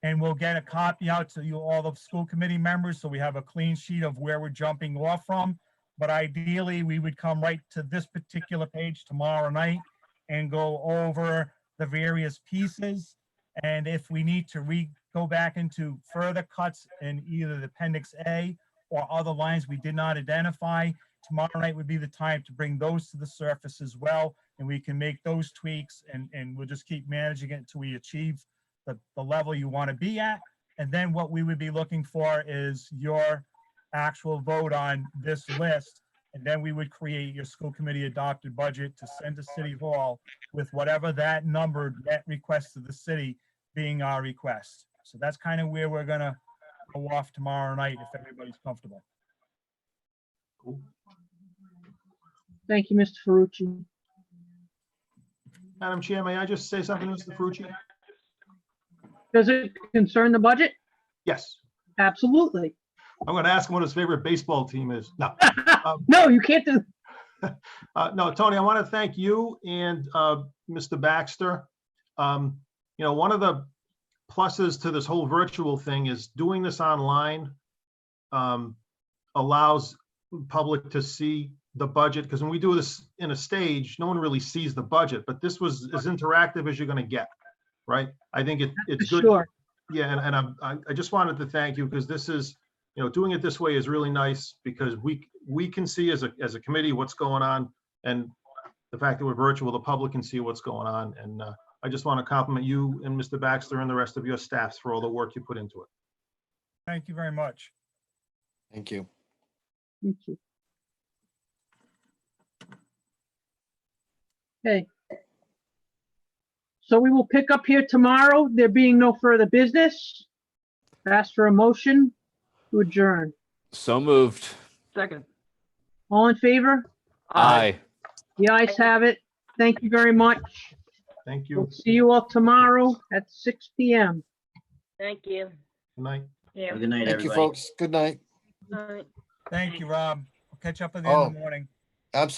and we'll get a copy out to you, all the school committee members, so we have a clean sheet of where we're jumping off from. But ideally, we would come right to this particular page tomorrow night and go over the various pieces. And if we need to go back into further cuts in either the Appendix A or other lines we did not identify, tomorrow night would be the time to bring those to the surface as well. And we can make those tweaks, and we'll just keep managing it until we achieve the level you want to be at. And then what we would be looking for is your actual vote on this list. And then we would create your school committee adopted budget to send to City Hall with whatever that numbered net request to the city being our request. So that's kind of where we're gonna go off tomorrow night if everybody's comfortable. Thank you, Mr. Ferrucci. Madam Chair, may I just say something, Mr. Ferrucci? Does it concern the budget? Yes. Absolutely. I'm going to ask him what his favorite baseball team is. No. No, you can't do. No, Tony, I want to thank you and Mr. Baxter. You know, one of the pluses to this whole virtual thing is doing this online allows public to see the budget, because when we do this in a stage, no one really sees the budget, but this was as interactive as you're going to get, right? I think it's good. Sure. Yeah, and I just wanted to thank you, because this is, you know, doing it this way is really nice, because we can see as a committee what's going on, and the fact that we're virtual, the public can see what's going on. And I just want to compliment you and Mr. Baxter and the rest of your staffs for all the work you put into it. Thank you very much. Thank you. Thank you. Okay. So we will pick up here tomorrow, there being no further business. Ask for a motion to adjourn. So moved. Second. All in favor? Aye. The ayes have it. Thank you very much. Thank you. We'll see you all tomorrow at 6 p.m. Thank you. Good night. Have a good night, Thank you, everybody. folks. Good night. All right. Thank you, Rob. We'll catch up with you in the Oh. morning.